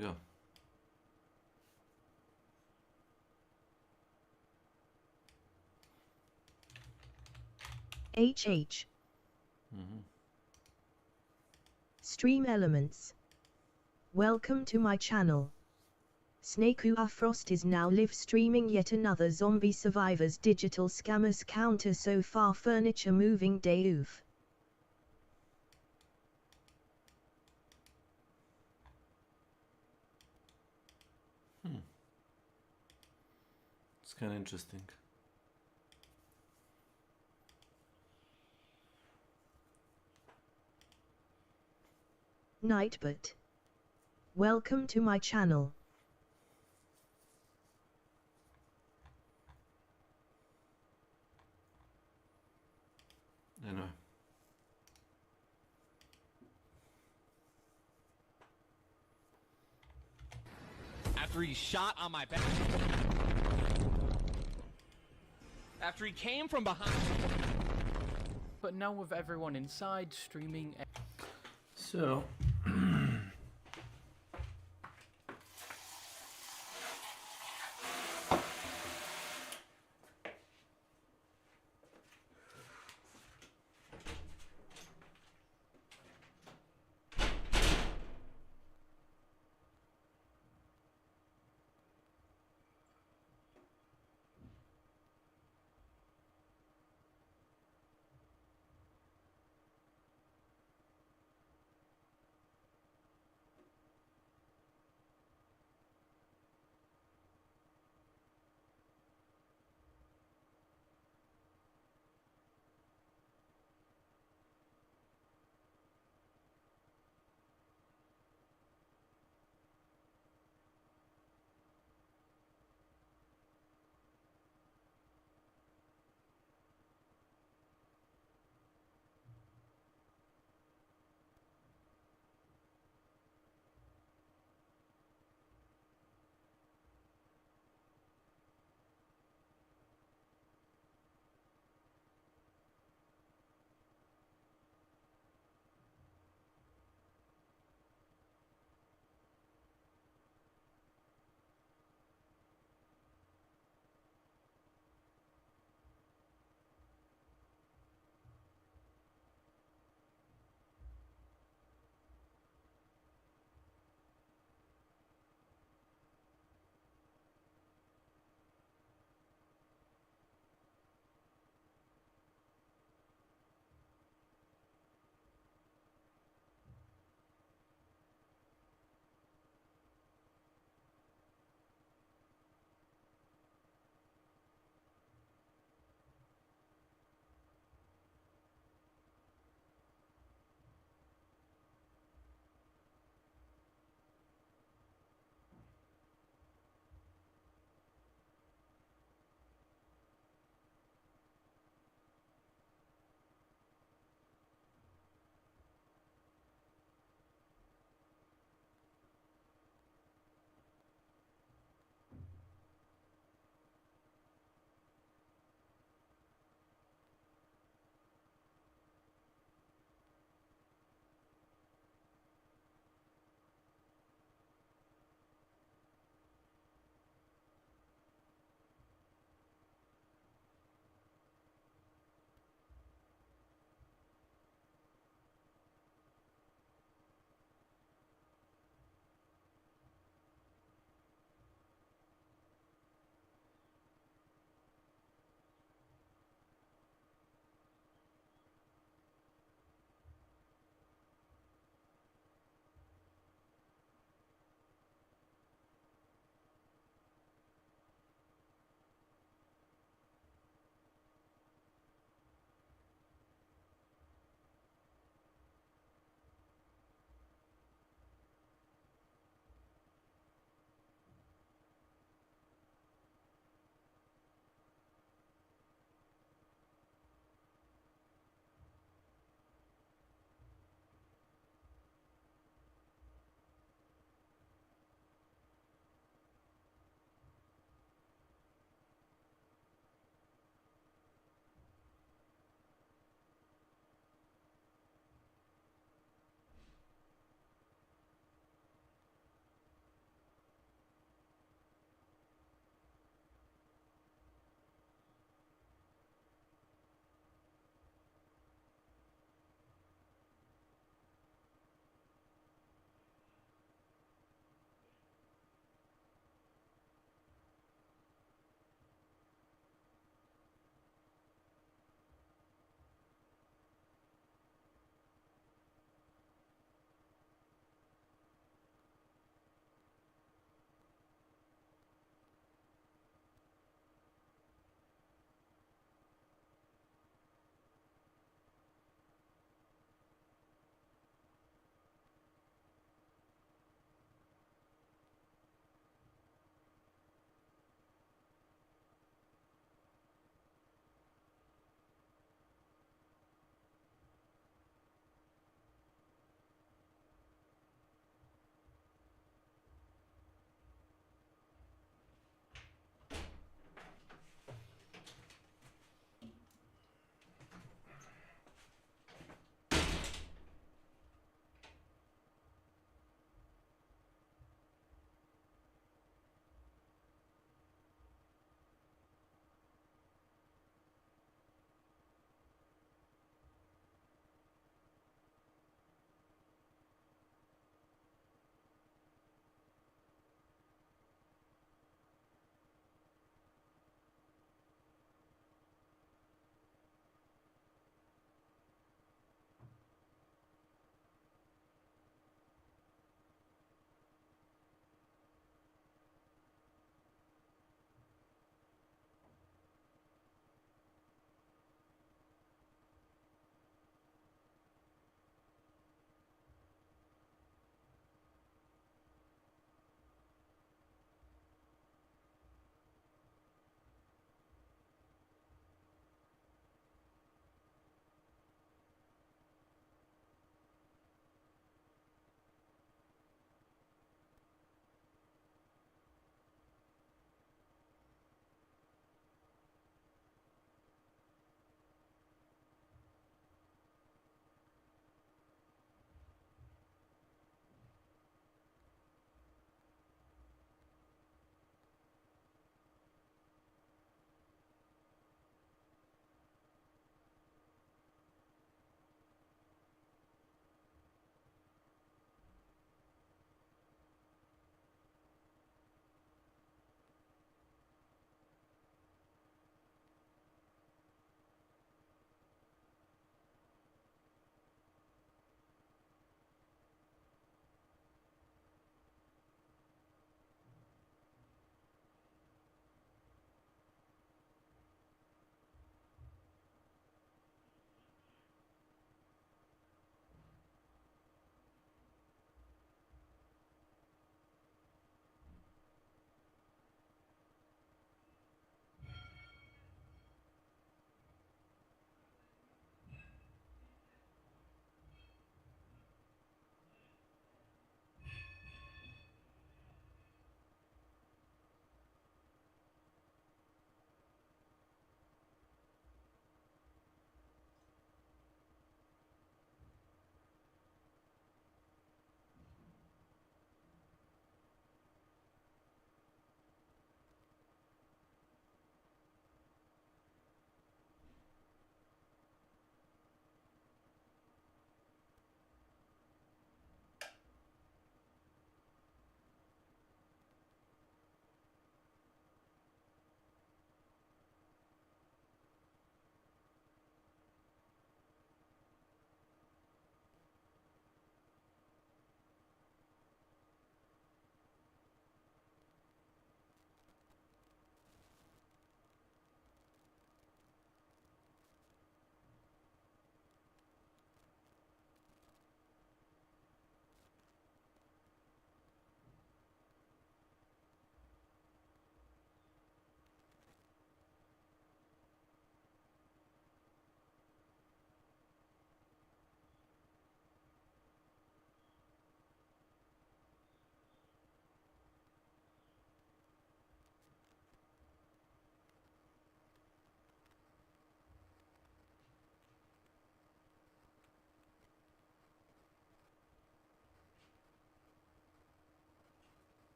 we go. HH. Stream Elements. Welcome to my channel. S.W.Frost is now live streaming yet another Zombie Survivors digital scammers counter so far furniture moving day oof. It's kind of interesting. Nightbot. Welcome to my channel. I know. After he shot on my back. After he came from behind. But now with everyone inside streaming. So.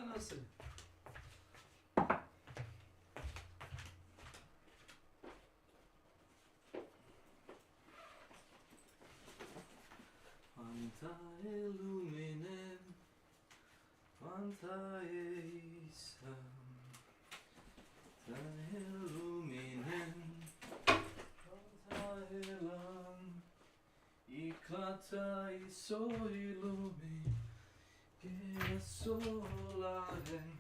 nosili. Quanta luminem, quanta isam, quanta luminem, quanta elam, iclata isoi lumi, che solarem.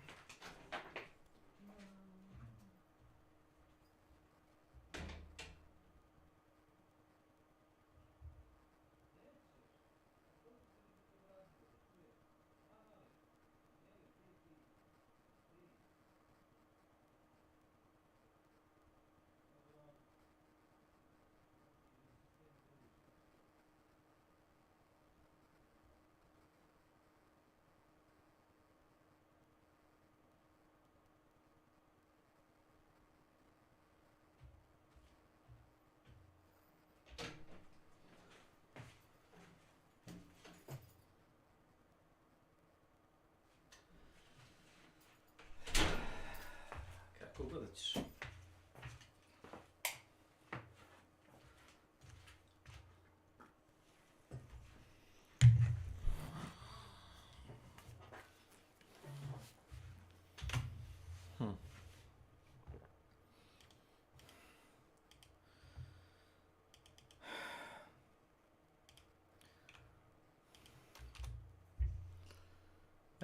Kako god da ćeš.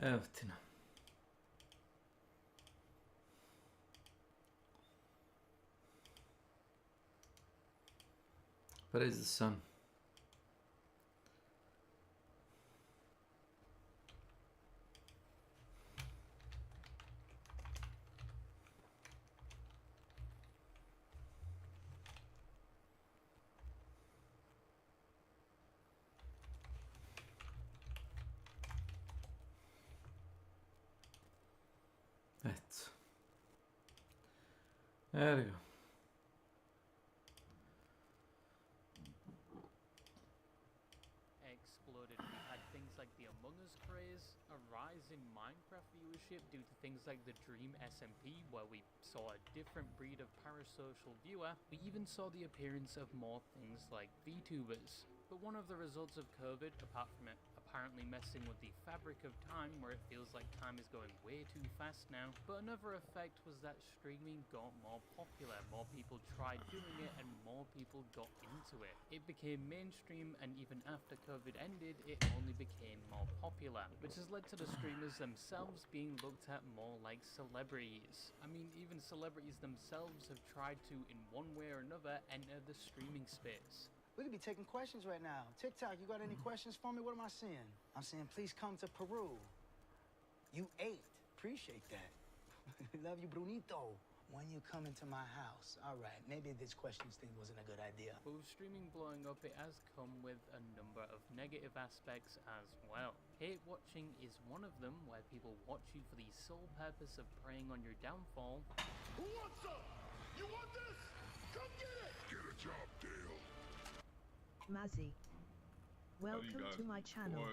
Evo ti na. Praise the sun. Evet. There we go. Exploded. We had things like the Among Us craze, a rise in Minecraft viewership due to things like the Dream SMP, where we saw a different breed of parasocial viewer. We even saw the appearance of more things like VTubers. But one of the results of COVID, apart from it apparently messing with the fabric of time, where it feels like time is going way too fast now, but another effect was that streaming got more popular. More people tried doing it and more people got into it. It became mainstream, and even after COVID ended, it only became more popular, which has led to the streamers themselves being looked at more like celebrities. I mean, even celebrities themselves have tried to, in one way or another, enter the streaming space. We could be taking questions right now. TikTok, you got any questions for me? What am I saying? I'm saying, please come to Peru. You ate. Appreciate that. Love you, Brunito. When you come into my house. All right, maybe this questions thing wasn't a good idea. But with streaming blowing up, it has come with a number of negative aspects as well. Hate watching is one of them, where people watch you for the sole purpose of preying on your downfall. Who wants some? You want this? Come get it! Get a job, Dale. Mazzy. Welcome to my channel.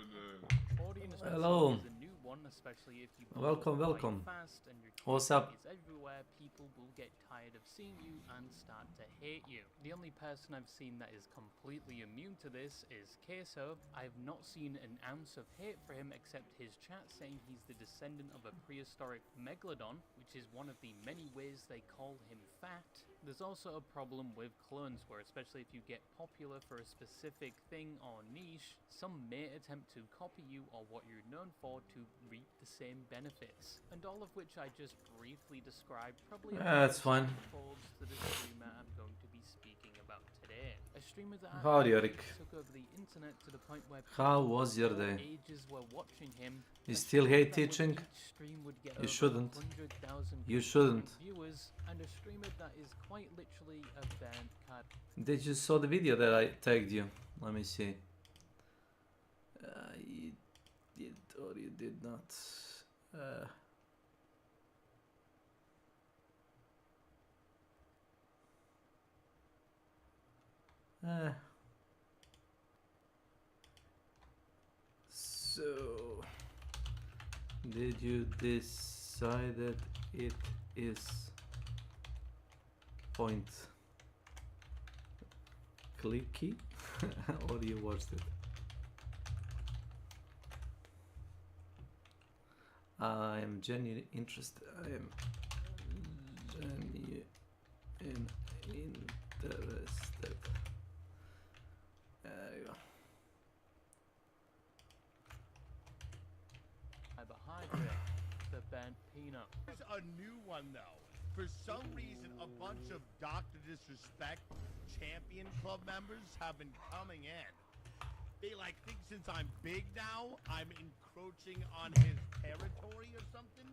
Audience Hello. is a new one, especially if you Welcome, blow up welcome. quite fast and your What's content up? is everywhere. People will get tired of seeing you and start to hate you. The only person I've seen that is completely immune to this is Queso. I've not seen an ounce of hate for him except his chat saying he's the descendant of a prehistoric megalodon, which is one of the many ways they call him fat. There's also a problem with clones, where especially if you get popular for a specific thing or niche, some may attempt to copy you or what you're known for to reap the same benefits. And all of which I just briefly described probably That's fine. folds to the streamer I'm going to be speaking about today. A streamer that Howdy, Eric. took over the internet to the point where How was your day? ages were watching him. You A still streamer hate that would teaching? each stream would get You over shouldn't. 100,000 You shouldn't. viewers, and a streamer that is quite literally a band card. Did you saw the video that I tagged you? Let me see. You did or you did not. So Did you decide that it is point clicky or you watched it? I am genuinely interested. I am genuinely interested. There you go. Carbohydrate, the bent peanut. There's a new one though. For some reason, a bunch of Dr. Disrespect champion club members have been coming in. They like think since I'm big now, I'm encroaching on his territory or something.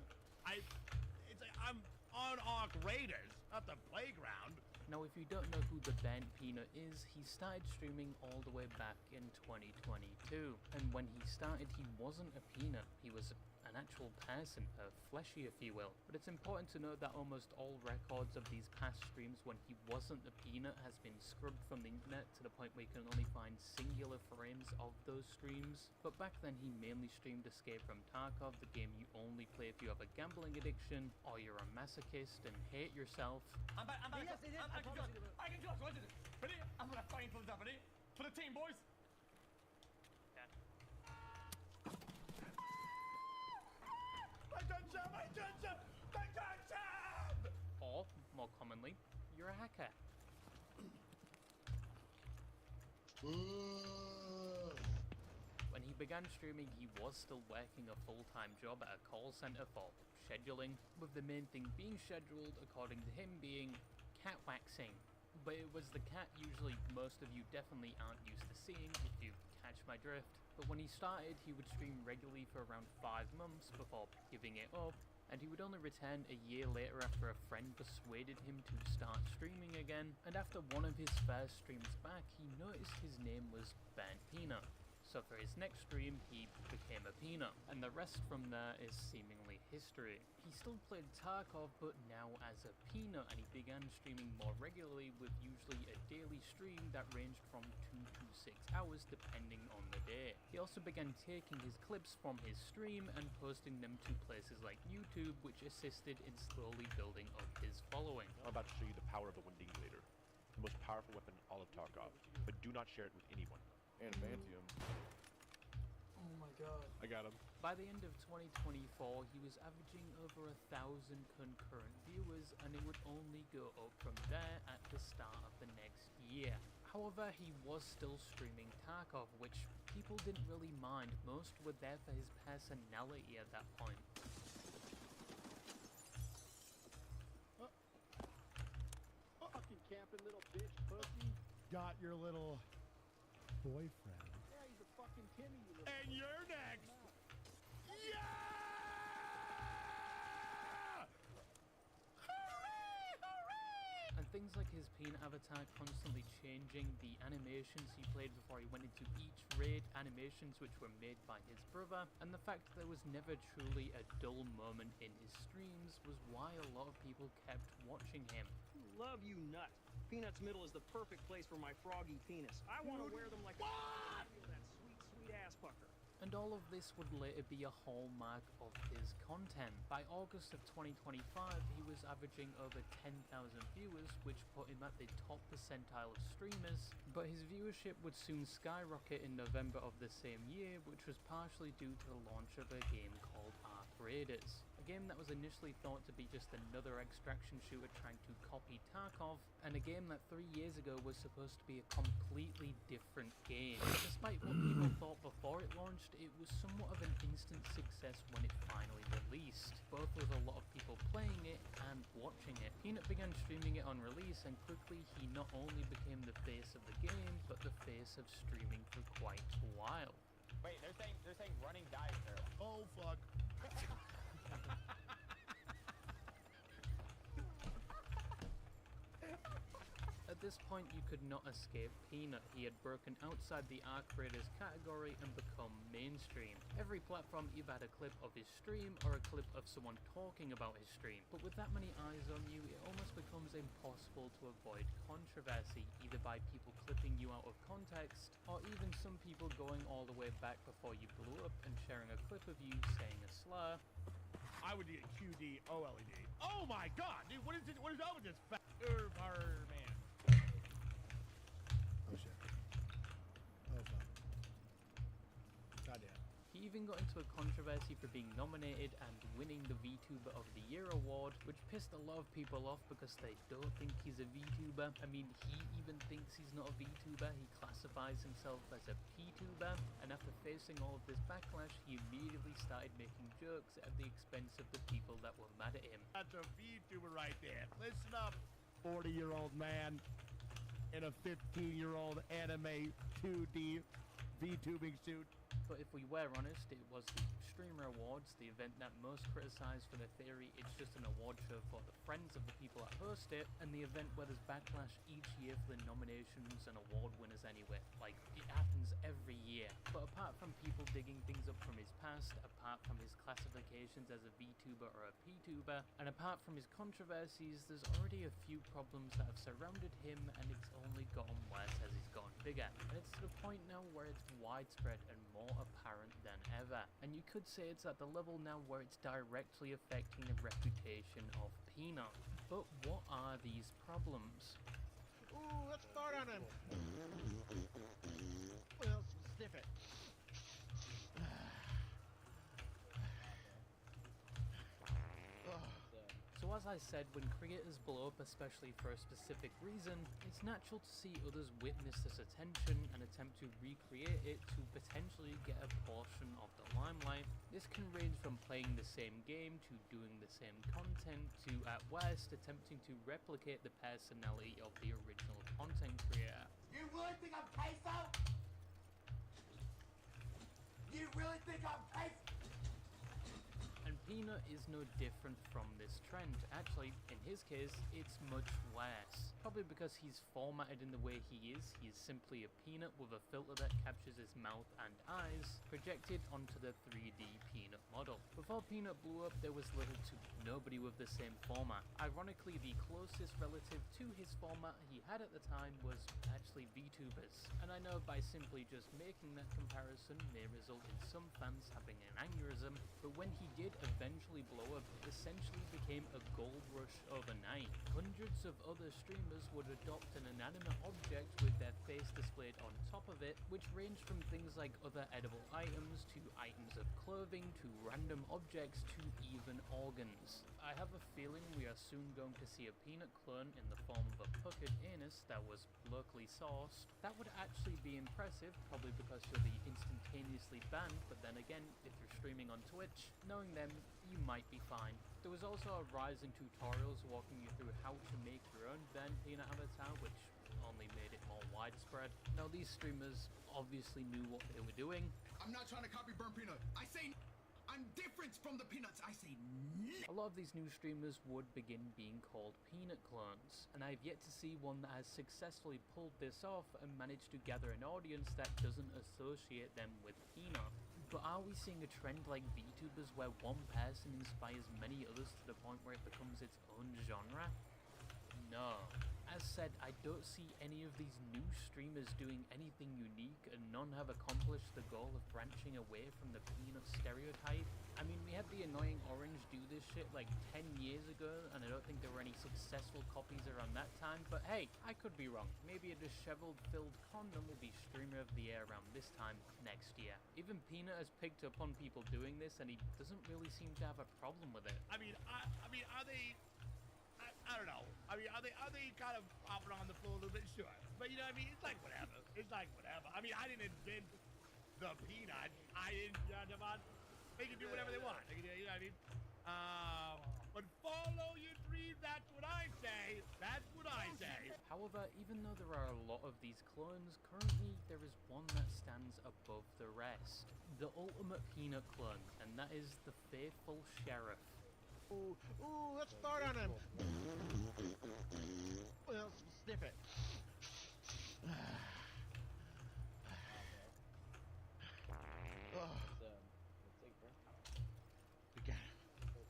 It's like I'm on Arc Raiders, not the playground. Now, if you don't know who the Bent Peanut is, he started streaming all the way back in 2022. And when he started, he wasn't a peanut. He was an actual person, a fleshy, if you will. But it's important to note that almost all records of these past streams when he wasn't a peanut has been scrubbed from the internet to the point where you can only find singular frames of those streams. But back then, he mainly streamed Escape from Tarkov, the game you only play if you have a gambling addiction, or you're a masochist and hate yourself. I can do it. Ready? I'm gonna fight for that. Ready? For the team, boys. My gunshot! Or, more commonly, you're a hacker. When he began streaming, he was still working a full-time job at a call center for scheduling, with the main thing being scheduled, according to him, being cat waxing. But it was the cat usually most of you definitely aren't used to seeing, if you catch my drift. But when he started, he would stream regularly for around 5 months before giving it up, and he would only return a year later after a friend persuaded him to start streaming again. And after one of his first streams back, he noticed his name was Burnt Peanut. So for his next stream, he became a peanut, and the rest from there is seemingly history. He still played Tarkov, but now as a peanut, and he began streaming more regularly with usually a daily stream that ranged from 2 to 6 hours depending on the day. He also began taking his clips from his stream and posting them to places like YouTube, which assisted in slowly building up his following. I'm about to show you the power of the Winding Blader, the most powerful weapon in all of Tarkov, but do not share it with anyone. And Phantom. Oh my god. I got him. By the end of 2024, he was averaging over 1,000 concurrent viewers, and it would only go up from there at the start of the next year. However, he was still streaming Tarkov, which people didn't really mind. Most were there for his personality at that point. Fucking camping little bitch, pussy. Got your little boyfriend. Yeah, he's a fucking Timmy, you little. And you're next. Yeah! And things like his peanut avatar constantly changing, the animations he played before he went into each raid, animations which were made by his brother, and the fact that there was never truly a dull moment in his streams was why a lot of people kept watching him. Love you nuts. Peanut's middle is the perfect place for my froggy penis. I want to wear them like that sweet, sweet ass pucker. And all of this would later be a hallmark of his content. By August of 2025, he was averaging over 10,000 viewers, which put him at the top percentile of streamers, but his viewership would soon skyrocket in November of the same year, which was partially due to the launch of a game called Arc Raiders. A game that was initially thought to be just another extraction shooter trying to copy Tarkov, and a game that 3 years ago was supposed to be a completely different game. Despite what people thought before it launched, it was somewhat of an instant success when it finally released, both with a lot of people playing it and watching it. Peanut began streaming it on release, and quickly he not only became the face of the game, but the face of streaming for quite a while. Wait, they're saying running dies there. Oh, fuck. At At this point, you could not escape Peanut. He had broken outside the ARC Raiders category and become mainstream. Every platform either had a clip of his stream or a clip of someone talking about his stream. But with that many eyes on you, it almost becomes impossible to avoid controversy, either by people clipping you out of context, or even some people going all the way back before you blew up and sharing a clip of you saying a slur. I would get QD OLED. Oh my god, dude, what is it? What is up with this fat man? Oh shit. Oh fuck. Goddamn. He even got into a controversy for being nominated and winning the VTuber of the Year award, which pissed a lot of people off because they don't think he's a VTuber. I mean, he even thinks he's not a VTuber, he classifies himself as a PTuber, and after facing all of this backlash, he immediately started making jokes at the expense of the people that were mad at him. That's a VTuber right there. Listen up, 40-year-old man in a 15-year-old anime 2D VTubing suit. But if we were honest, it was the Streamer Awards, the event that most criticised for the theory it's just an award show for the friends of the people that host it, and the event where there's backlash each year for the nominations and award winners anyway. Like, it happens every year. But apart from people digging things up from his past, apart from his classifications as a VTuber or a PTuber, and apart from his controversies, there's already a few problems that have surrounded him, and it's only gotten worse as he's gotten bigger. And it's to the point now where it's widespread and more apparent than ever. And you could say it's at the level now where it's directly affecting the reputation of Peanut. But what are these problems? Ooh, let's start on him. Well, sniff it. So as I said, when creators blow up, especially for a specific reason, it's natural to see others witness this attention and attempt to recreate it to potentially get a portion of the limelight. This can range from playing the same game to doing the same content to, at worst, attempting to replicate the personality of the original content creator. You really think I'm peso? You really think I'm peso? And Peanut is no different from this trend. Actually, in his case, it's much worse. Probably because he's formatted in the way he is simply a peanut with a filter that captures his mouth and eyes, projected onto the 3D Peanut model. Before Peanut blew up, there was little to nobody with the same format. Ironically, the closest relative to his format he had at the time was actually VTubers. And I know by simply just making that comparison may result in some fans having an aneurysm, but when he did eventually blow up, it essentially became a gold rush overnight. Hundreds of other streamers would adopt an inanimate object with their face displayed on top of it, which ranged from things like other edible items to items of clothing to random objects to even organs. I have a feeling we are soon going to see a Peanut clone in the form of a puckered anus that was locally sourced. That would actually be impressive, probably because you'll be instantaneously banned, but then again, if you're streaming on Twitch, knowing them, you might be fine. There was also a rise in tutorials walking you through how to make your own burn Peanut avatar, which only made it more widespread. Now these streamers obviously knew what they were doing. I'm not trying to copy Burn Peanut. I say I'm different from the Peanuts. I say A lot of these new streamers would begin being called Peanut clones, and I've yet to see one that has successfully pulled this off and managed to gather an audience that doesn't associate them with Peanut. But are we seeing a trend like VTubers where one person inspires many others to the point where it becomes its own genre? No. As said, I don't see any of these new streamers doing anything unique, and none have accomplished the goal of branching away from the Peanut stereotype. I mean, we had the annoying Orange do this shit like 10 years ago, and I don't think there were any successful copies around that time, but hey, I could be wrong. Maybe a disheveled filled condom will be Streamer of the Year around this time next year. Even Peanut has picked up on people doing this, and he doesn't really seem to have a problem with it. I mean, are they? I don't know. I mean, are they kind of popping on the floor a little bit? Sure, but you know what I mean. It's like whatever. It's like whatever. I mean, I didn't invent the peanut. I didn't. They can do whatever they want. They can, you know what I mean? But follow your dream. That's what I say. That's what I say. However, even though there are a lot of these clones, currently there is one that stands above the rest. The ultimate Peanut clone, and that is the Faithful Sheriff. Ooh, let's fart on him. Well, sniff it. We got it.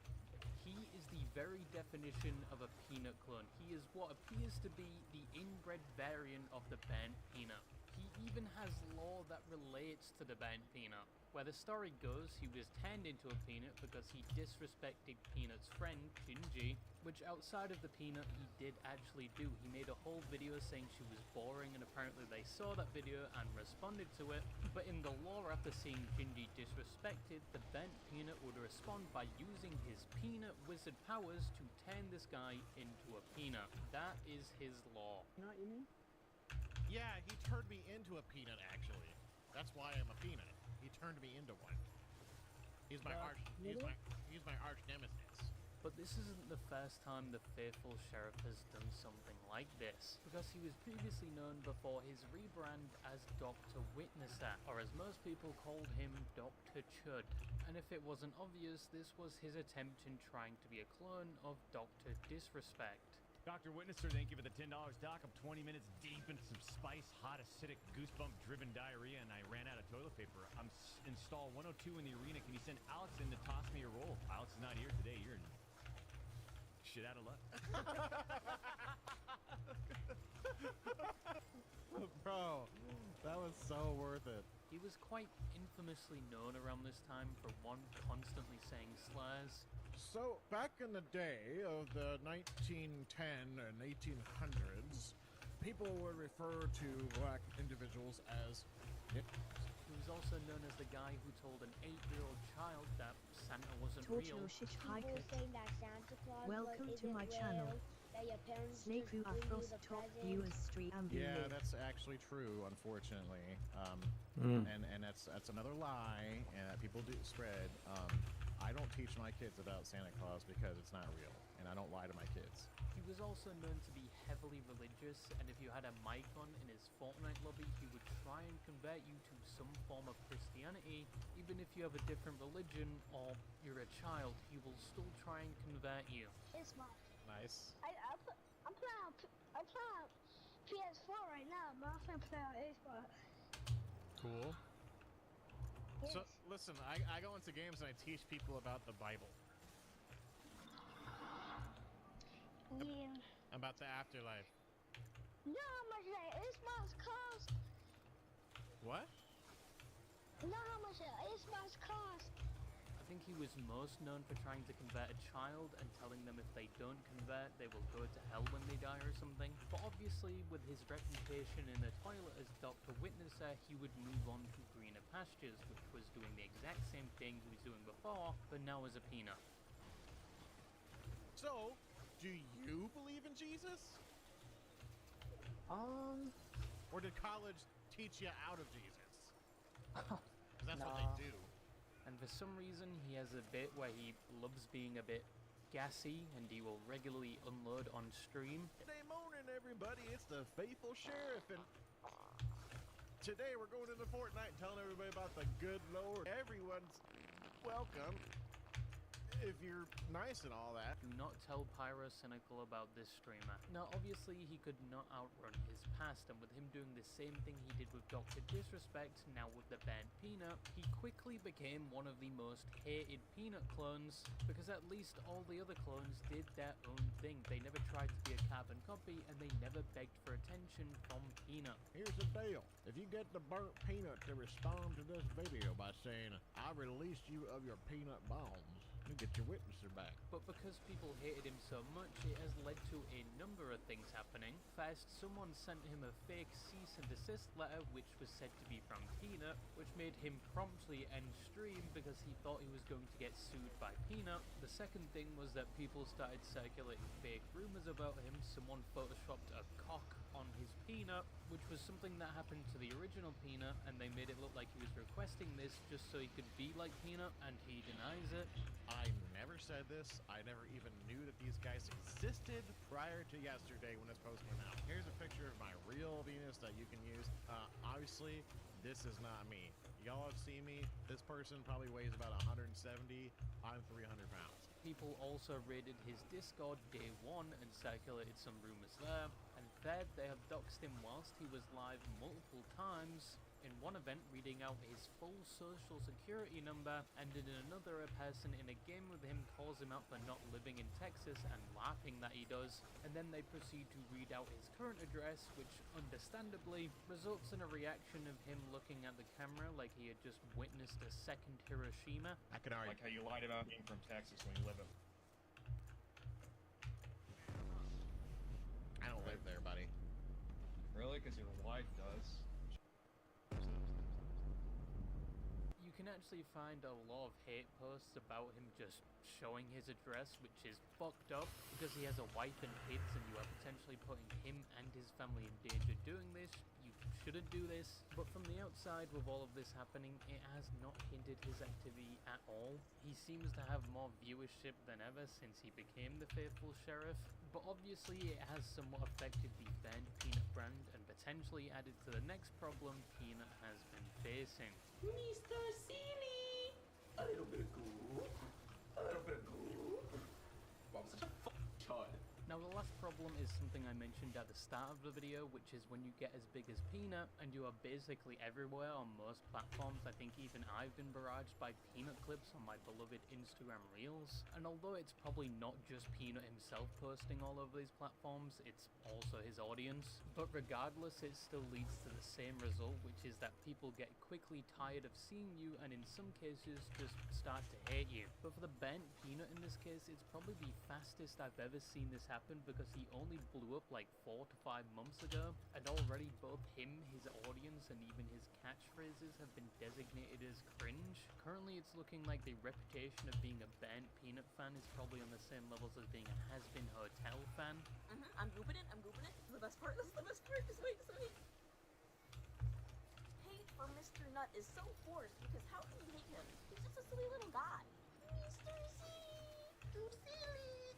He is the very definition of a peanut clone. He is what appears to be the inbred variant of the burnt peanut. He even has lore that relates to the burnt peanut. Where the story goes, he was turned into a peanut because he disrespected Peanut's friend, Gingy, which outside of the peanut he did actually do. He made a whole video saying she was boring, and apparently they saw that video and responded to it. But in the lore, after seeing Gingy disrespected, the burnt peanut would respond by using his peanut wizard powers to turn this guy into a peanut. That is his lore. Not you mean? Yeah, he turned me into a peanut, actually. That's why I'm a peanut. He turned me into one. He's my arch nemesis. But this isn't the first time the faithful sheriff has done something like this, because he was previously known before his rebrand as Dr. Witnesser, or as most people called him, Dr. Chud. And if it wasn't obvious, this was his attempt in trying to be a clone of Dr. Disrespect. Dr. Witnesser, thank you for the $10, Doc. I'm 20 minutes deep in some spice, hot, acidic, goosebump-driven diarrhea, and I ran out of toilet paper. I'm install 102 in the arena. Can you send Alex in to toss me a roll? Alex is not here today. You're shit out of luck. Bro, that was so worth it. He was quite infamously known around this time for one, constantly saying slurs. So, back in the day of the 1910 and 1800s, people would refer to black individuals as niggers. He was also known as the guy who told an 8-year-old child that Santa wasn't real. Hiker. Welcome to my channel. S.W.Frost top viewers stream and Yeah, that's actually true, unfortunately. And that's another lie that people do spread. I don't teach my kids about Santa Claus because it's not real, and I don't lie to my kids. He was also known to be heavily religious, and if you had a mic on in his Fortnite lobby, he would try and convert you to some form of Christianity. Even if you have a different religion or you're a child, he will still try and convert you. It's my. Nice. I'm playing PS4 right now, but I'm gonna play on Xbox. Cool. Yes. So, listen, I go into games and I teach people about the Bible. Yeah. About the afterlife. You know how much that Xbox cost? What? You know how much that Xbox cost? I think he was most known for trying to convert a child and telling them if they don't convert, they will go to hell when they die or something. But obviously, with his reputation in the toilet as Dr. Witnesser, he would move on to greener pastures, which was doing the exact same thing he was doing before, but now as a peanut. So, do you believe in Jesus? Or did college teach you out of Jesus? 'Cause that's what they do. And for some reason, he has a bit where he loves being a bit gassy, and he will regularly unload on stream. Good morning, everybody. It's the faithful sheriff, and today we're going into Fortnite and telling everybody about the good Lord. Everyone's welcome if you're nice and all that. Do not tell Pyro Cynical about this streamer. Now, obviously, he could not outrun his past, and with him doing the same thing he did with Dr. Disrespect, now with the burnt peanut, he quickly became one of the most hated peanut clones, because at least all the other clones did their own thing. They never tried to be a carbon copy, and they never begged for attention from Peanut. Here's the deal. If you get the burnt peanut to respond to this video by saying, I released you of your peanut bombs, you get your witnesser back. But because people hated him so much, it has led to a number of things happening. First, someone sent him a fake cease and desist letter, which was said to be from Peanut, which made him promptly end stream because he thought he was going to get sued by Peanut. The second thing was that people started circulating fake rumors about him. Someone photoshopped a cock on his Peanut, which was something that happened to the original Peanut, and they made it look like he was requesting this just so he could be like Peanut, and he denies it. I never said this. I never even knew that these guys existed prior to yesterday when this post came out. Here's a picture of my real Venus that you can use. Obviously, This is not me. Y'all have seen me. This person probably weighs about 170. I'm 300 pounds. People also raided his Discord day one and circulated some rumors there. And third, they have doxed him whilst he was live multiple times. In one event, reading out his full social security number, and in another, a person in a game with him calls him out for not living in Texas and laughing that he does, and then they proceed to read out his current address, which understandably results in a reaction of him looking at the camera like he had just witnessed a second Hiroshima. I can argue. Like how you lied about being from Texas when you live in. I don't live there, buddy. Really? Because your wife does. You can actually find a lot of hate posts about him just showing his address, which is fucked up because he has a wife and kids and you are potentially putting him and his family in danger doing this. You shouldn't do this. But from the outside, with all of this happening, it has not hindered his activity at all. He seems to have more viewership than ever since he became the faithful sheriff. But obviously it has somewhat affected the banned Peanut brand and potentially added to the next problem Peanut has been facing. Mr. Silly! A little bit of goo. A little bit of goo. I'm such a fucking child. Now the last problem is something I mentioned at the start of the video, which is when you get as big as Peanut and you are basically everywhere on most platforms. I think even I've been barraged by Peanut clips on my beloved Instagram Reels. And although it's probably not just Peanut himself posting all over these platforms, it's also his audience. But regardless, it still leads to the same result, which is that people get quickly tired of seeing you and in some cases just start to hate you. But for the bent Peanut in this case, it's probably the fastest I've ever seen this happen because he only blew up like 4 to 5 months ago, and already both him, his audience, and even his catchphrases have been designated as cringe. Currently it's looking like the reputation of being a banned Peanut fan is probably on the same levels as being a has-been Hotel fan. I'm gooping it, This is the best part, Just wait. Hate for Mr. Nut is so forced because how can you hate him? He's just a silly little guy. Mr. Silly, too silly.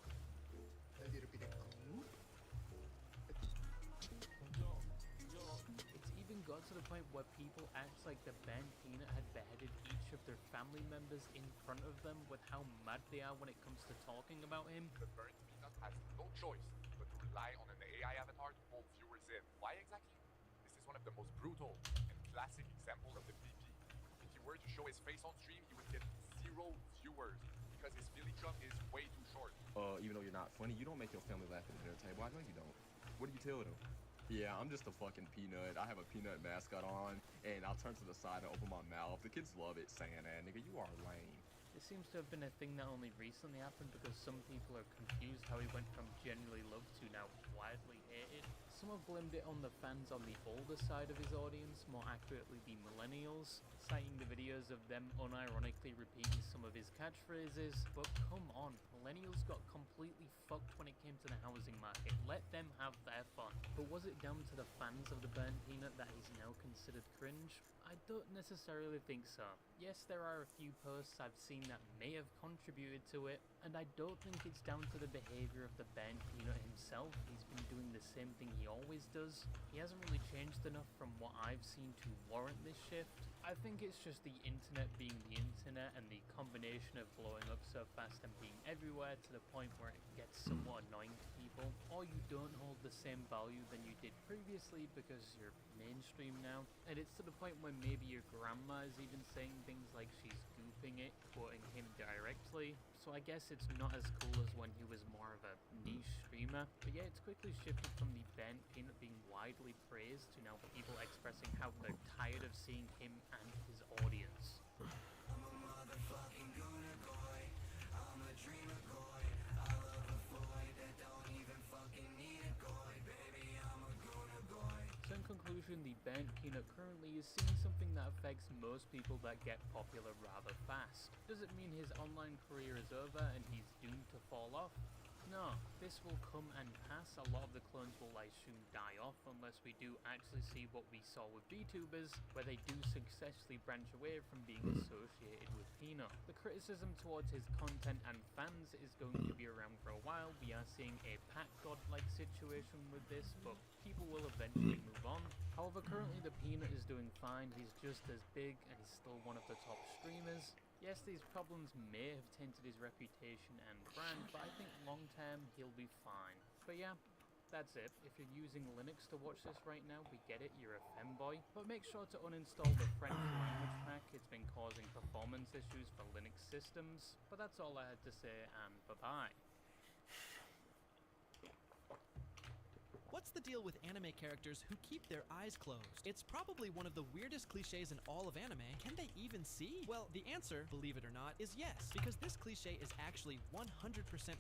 It's even got to the point where people act like the band Peanut had beheaded each of their family members in front of them with how mad they are when it comes to talking about him. The burnt Peanut has no choice but to rely on an AI avatar to pull viewers in. Why exactly? This is one of the most brutal and classic examples of the BP. If he were to show his face on stream, he would get 0 viewers because his Philly drum is way too short. Even though you're not funny, you don't make your family laugh at the dinner table. I know you don't. What do you tell them? Yeah, I'm just a fucking peanut. I have a peanut mascot on, and I'll turn to the side and open my mouth. The kids love it, saying that, nigga, you are lame. It seems to have been a thing that only recently happened because some people are confused how he went from generally loved to now widely hated. Some have blamed it on the fans on the older side of his audience, more accurately the millennials, citing the videos of them unironically repeating some of his catchphrases. But come on, millennials got completely fucked when it came to the housing market. Let them have their fun. But was it down to the fans of the burnt Peanut that he's now considered cringe? I don't necessarily think so. Yes, there are a few posts I've seen that may have contributed to it, and I don't think it's down to the behavior of the burnt Peanut himself. He's been doing the same thing he always does. He hasn't really changed enough from what I've seen to warrant this shift. I think it's just the internet being the internet and the combination of blowing up so fast and being everywhere to the point where it gets somewhat annoying to people, or you don't hold the same value than you did previously because you're mainstream now, and it's to the point where maybe your grandma is even saying things like she's gooping it, quoting him directly. So I guess it's not as cool as when he was more of a niche streamer. But yeah, it's quickly shifted from the bent Peanut being widely praised to now people expressing how they're tired of seeing him and his audience. I'm a motherfucking gooner boy. I'm a dreamer boy. I love a Floyd that don't even fucking need a goy. Baby, I'm a gooner boy. So in conclusion, the bent Peanut currently is seeing something that affects most people that get popular rather fast. Does it mean his online career is over and he's doomed to fall off? No, this will come and pass. A lot of the clones will, I assume, die off unless we do actually see what we saw with VTubers, where they do successfully branch away from being associated with Peanut. The criticism towards his content and fans is going to be around for a while. We are seeing a pack god-like situation with this, but people will eventually move on. However, currently the Peanut is doing fine. He's just as big and he's still one of the top streamers. Yes, these problems may have tainted his reputation and brand, but I think long term he'll be fine. But yeah, that's it. If you're using Linux to watch this right now, we get it, you're a femboy. But make sure to uninstall the French language pack. It's been causing performance issues for Linux systems. But that's all I had to say, and bye-bye. What's the deal with anime characters who keep their eyes closed? It's probably one of the weirdest cliches in all of anime. Can they even see? Well, the answer, believe it or not, is yes, because this cliche is actually 100%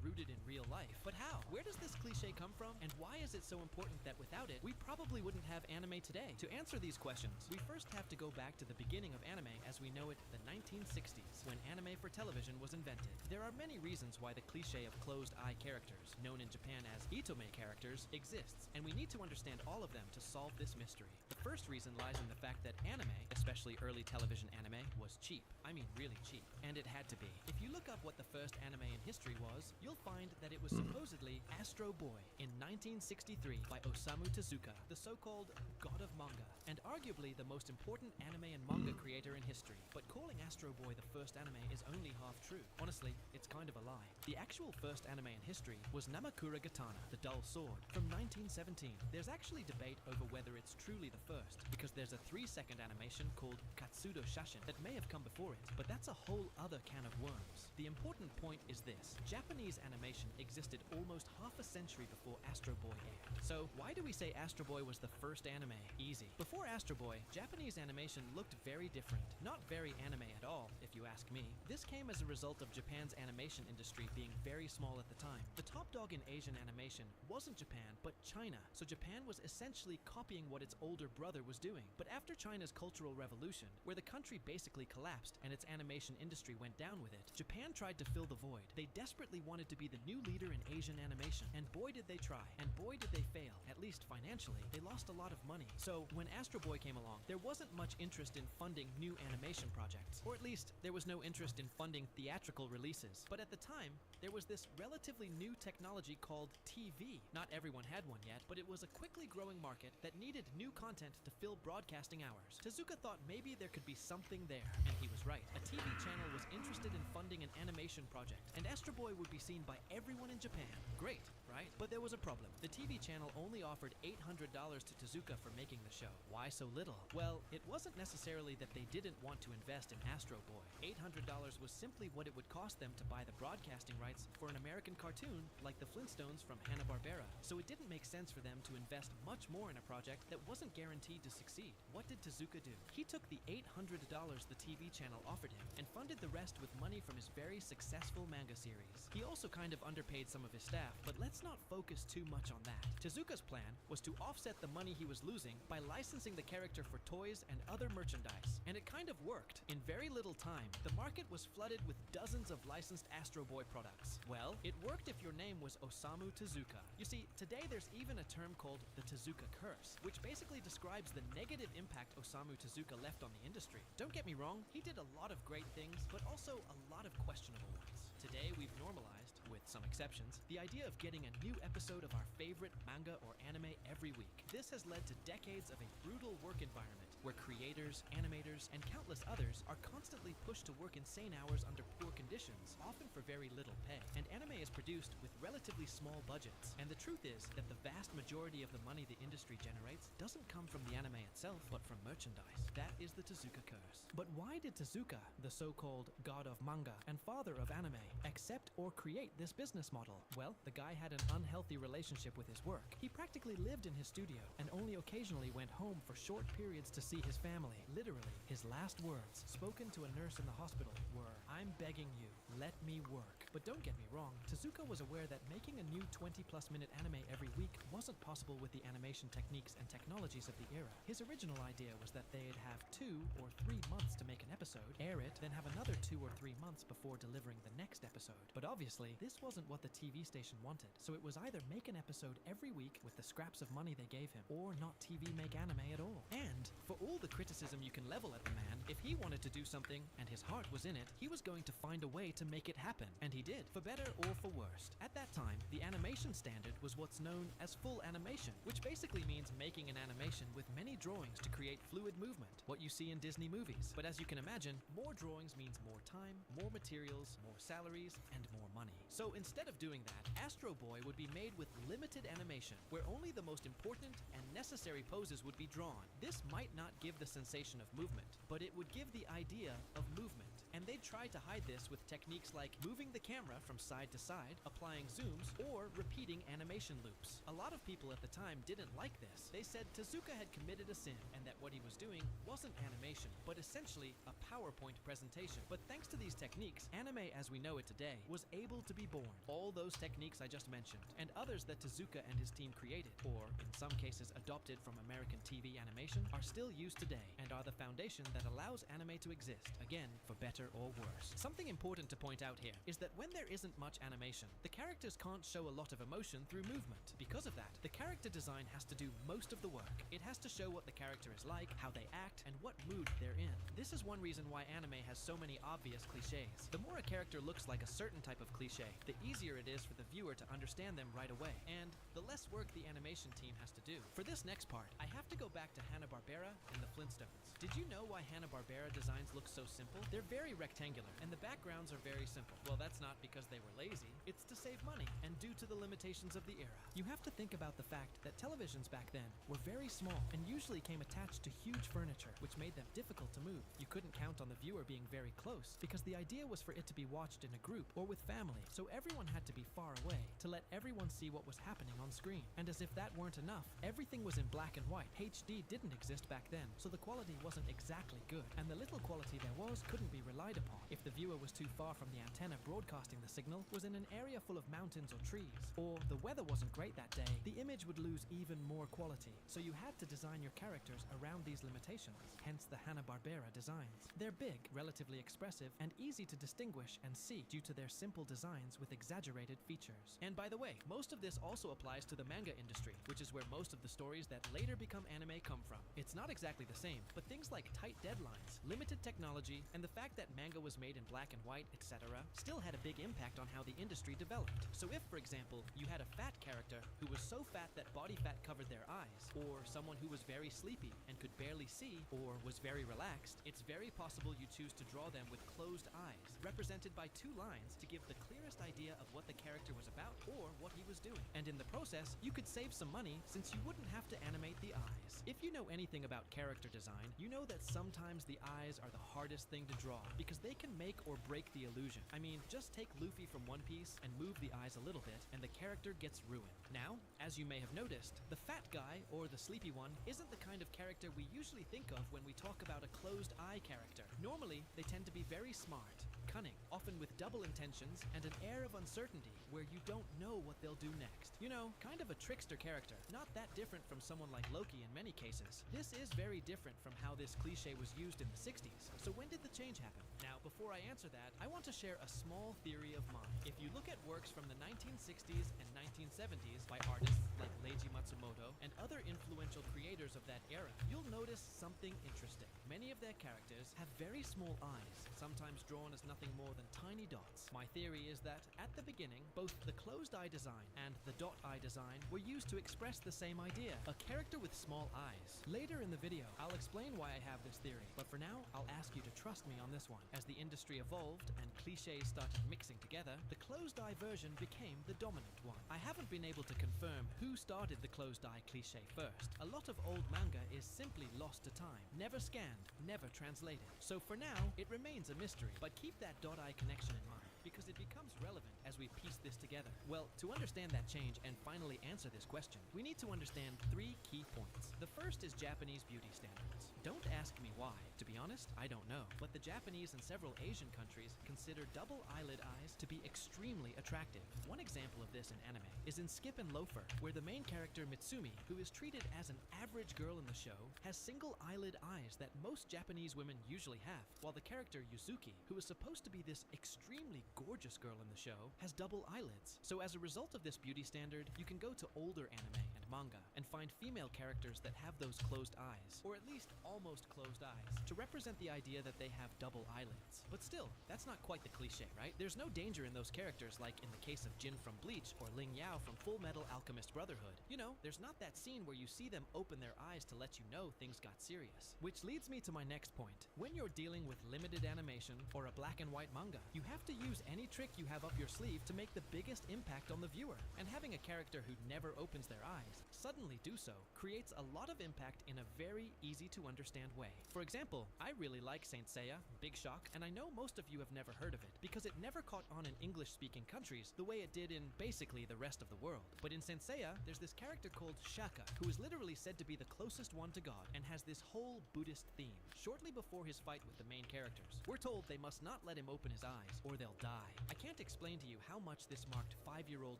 rooted in real life. But how? Where does this cliche come from, and why is it so important that without it, we probably wouldn't have anime today? To answer these questions, we first have to go back to the beginning of anime as we know it, the 1960s, when anime for television was invented. There are many reasons why the cliche of closed-eye characters, known in Japan as itome characters, exists, and we need to understand all of them to solve this mystery. The first reason lies in the fact that anime, especially early television anime, was cheap. I mean really cheap. And it had to be. If you look up what the first anime in history was, you'll find that it was supposedly Astro Boy in 1963 by Osamu Tezuka, the so-called god of manga, and arguably the most important anime and manga creator in history. But calling Astro Boy the first anime is only half true. Honestly, it's kind of a lie. The actual first anime in history was Namakura Gatana, the Dull Sword, from 1917. There's actually debate over whether it's truly the first, because there's a 3-second animation called Katsudo Shashin that may have come before it, but that's a whole other can of worms. The important point is this: Japanese animation existed almost half a century before Astro Boy aired. So why do we say Astro Boy was the first anime? Easy. Before Astro Boy, Japanese animation looked very different. Not very anime at all, if you ask me. This came as a result of Japan's animation industry being very small at the time. The top dog in Asian animation wasn't Japan, but China. So Japan was essentially copying what its older brother was doing. But after China's Cultural Revolution, where the country basically collapsed and its animation industry went down with it, Japan tried to fill the void. They desperately wanted to be the new leader in Asian animation, and boy did they try, and boy did they fail. At least financially, they lost a lot of money. So when Astro Boy came along, there wasn't much interest in funding new animation projects, or at least there was no interest in funding theatrical releases. But at the time, there was this relatively new technology called TV. Not everyone had one yet, but it was a quickly growing market that needed new content to fill broadcasting hours. Tezuka thought maybe there could be something there, and he was right. A TV channel was interested in funding an animation project, and Astro Boy would be seen by everyone in Japan. Great, right? But there was a problem. The TV channel only offered $800 to Tezuka for making the show. Why so little? Well, it wasn't necessarily that they didn't want to invest in Astro Boy. $800 was simply what it would cost them to buy the broadcasting rights for an American cartoon like the Flintstones from Hanna-Barbera. So it didn't make sense for them to invest much more in a project that wasn't guaranteed to succeed. What did Tezuka do? He took the $800 the TV channel offered him and funded the rest with money from his very successful manga series. He also kind of underpaid some of his staff, but let's not focus too much on that. Tezuka's plan was to offset the money he was losing by licensing the character for toys and other merchandise, and it kind of worked. In very little time, the market was flooded with dozens of licensed Astro Boy products. Well, it worked if your name was Osamu Tezuka. You see, today there's even a term called the Tezuka curse, which basically describes the negative impact Osamu Tezuka left on the industry. Don't get me wrong, he did a lot of great things, but also a lot of questionable ones. Today we've normalized, with some exceptions, the idea of getting a new episode of our favorite manga or anime every week. This has led to decades of a brutal work environment where creators, animators, and countless others are constantly pushed to work insane hours under poor conditions, often for very little pay. And anime is produced with relatively small budgets. And the truth is that the vast majority of the money the industry generates doesn't come from the anime itself, but from merchandise. That is the Tezuka curse. But why did Tezuka, the so-called god of manga and father of anime, accept or create this business model? Well, the guy had an unhealthy relationship with his work. He practically lived in his studio and only occasionally went home for short periods to see his family. Literally, his last words, spoken to a nurse in the hospital, were, "I'm begging you, let me work." But don't get me wrong, Tezuka was aware that making a new 20-plus minute anime every week wasn't possible with the animation techniques and technologies of the era. His original idea was that they'd have 2 or 3 months to make an episode, air air it, then have another 2 or 3 months before delivering the next episode. But obviously, this wasn't what the TV station wanted, so it was either make an episode every week with the scraps of money they gave him, or not TV make anime at all. And, for all the criticism you can level at the man, if he wanted to do something, and his heart was in it, he was going to find a way to make it happen. And he did, for better or for worse. At that time, the animation standard was what's known as full animation, which basically means making an animation with many drawings to create fluid movement, what you see in Disney movies. But as you can imagine, more drawings means more time, more materials, more salaries, and more money. So instead of doing that, Astro Boy would be made with limited animation, where only the most important and necessary poses would be drawn. This might not give the sensation of movement, but it would give the idea of movement. And they'd try to hide this with techniques like moving the camera from side to side, applying zooms, or repeating animation loops. A lot of people at the time didn't like this. They said Tezuka had committed a sin, and that what he was doing wasn't animation, but essentially a PowerPoint presentation. But thanks to these techniques, anime as we know it today was able to be born. All those techniques I just mentioned, and others that Tezuka and his team created, or in some cases adopted from American TV animation, are still used today, and are the foundation that allows anime to exist, again, for better or worse. Something important to point out here is that when there isn't much animation, the characters can't show a lot of emotion through movement. Because of that, the character design has to do most of the work. It has to show what the character is like, how they act, and what mood they're in. This is one reason why anime has so many obvious cliches. The more a character looks like a certain type of cliche, the easier it is for the viewer to understand them right away, and the less work the animation team has to do. For this next part, I have to go back to Hanna-Barbera and the Flintstones. Did you know why Hanna-Barbera designs look so simple? They're very rectangular, and the backgrounds are very simple. Well, that's not because they were lazy. It's to save money, and due to the limitations of the era. You have to think about the fact that televisions back then were very small, and usually came attached to huge furniture, which made them difficult to move. You couldn't count on the viewer being very close, because the idea was for it to be watched in a group or with family, so everyone had to be far away to let everyone see what was happening on screen. And as if that weren't enough, everything was in black and white. HD didn't exist back then, so the quality wasn't exactly good, and the little quality there was couldn't be relied upon. If the viewer was too far from the antenna broadcasting the signal, was in an area full of mountains or trees, or the weather wasn't great that day, the image would lose even more quality. So you had to design your characters around these limitations, hence the Hanna-Barbera designs. They're big, relatively expressive, and easy to distinguish and see due to their simple designs with exaggerated features. And by the way, most of this also applies to the manga industry, which is where most of the stories that later become anime come from. It's not exactly the same, but things like tight deadlines, limited technology, and the fact that manga was made in black and white, etc., still had a big impact on how the industry developed. So if, for example, you had a fat character who was so fat that body fat covered their eyes, or someone who was very sleepy and could barely see, or was very relaxed, it's very possible you choose to draw them with closed eyes, represented by 2 lines to give the clearest idea of what the character was about or what he was doing. And in the process, you could save some money since you wouldn't have to animate the eyes. If you know anything about character design, you know that sometimes the eyes are the hardest thing to draw because they can make or break the illusion. I mean, just take Luffy from One Piece and move the eyes a little bit, and the character gets ruined. Now, as you may have noticed, the fat guy, or the sleepy one, isn't the kind of character we usually think of when we talk about a closed eye character. Normally, they tend to be very smart, cunning, often with double intentions and an air of uncertainty where you don't know what they'll do next. You know, kind of a trickster character, not that different from someone like Loki in many cases. This is very different from how this cliche was used in the 60s. So when did the change happen? Now, before I answer that, I want to share a small theory of mine. If you look at works from the 1960s and 1970s by artists like Leiji Matsumoto and other influential creators of that era, you'll notice something interesting. Many of their characters have very small eyes, sometimes drawn as nothing more than tiny dots. My theory is that, at the beginning, both the closed eye design and the dot eye design were used to express the same idea, a character with small eyes. Later in the video, I'll explain why I have this theory, but for now, I'll ask you to trust me on this one. As the industry evolved and cliches started mixing together, the closed eye version became the dominant one. I haven't been able to confirm who started the closed eye cliche first. A lot of old manga is simply lost to time, never scanned, never translated. So for now, it remains a mystery, but keep that dot eye connection in mind, because it becomes relevant as we piece this together. Well, to understand that change and finally answer this question, we need to understand 3 key points. The first is Japanese beauty standards. Don't ask me why. To be honest, I don't know. But the Japanese and several Asian countries consider double eyelid eyes to be extremely attractive. One example of this in anime is in Skip and Loafer, where the main character Mitsumi, who is treated as an average girl in the show, has single eyelid eyes that most Japanese women usually have, while the character Yuzuki, who is supposed to be this extremely gorgeous girl in the show, has double eyelids. So as a result of this beauty standard, you can go to older anime and manga and find female characters that have those closed eyes, or at least almost closed eyes, to represent the idea that they have double eyelids. But still, that's not quite the cliche, right? There's no danger in those characters like in the case of Jin from Bleach or Ling Yao from Full Metal Alchemist Brotherhood. You know, there's not that scene where you see them open their eyes to let you know things got serious. Which leads me to my next point. When you're dealing with limited animation or a black and white manga, you have to use any trick you have up your sleeve to make the biggest impact on the viewer. And having a character who never opens their eyes suddenly do so creates a lot of impact in a very easy to understand way. For example, I really like Saint Seiya, Big Shock, and I know most of you have never heard of it because it never caught on in English-speaking countries the way it did in basically the rest of the world. But in Saint Seiya, there's this character called Shaka, who is literally said to be the closest one to God and has this whole Buddhist theme. Shortly before his fight with the main characters, we're told they must not let him open his eyes or they'll die. I can't explain to you how much this marked 5-year-old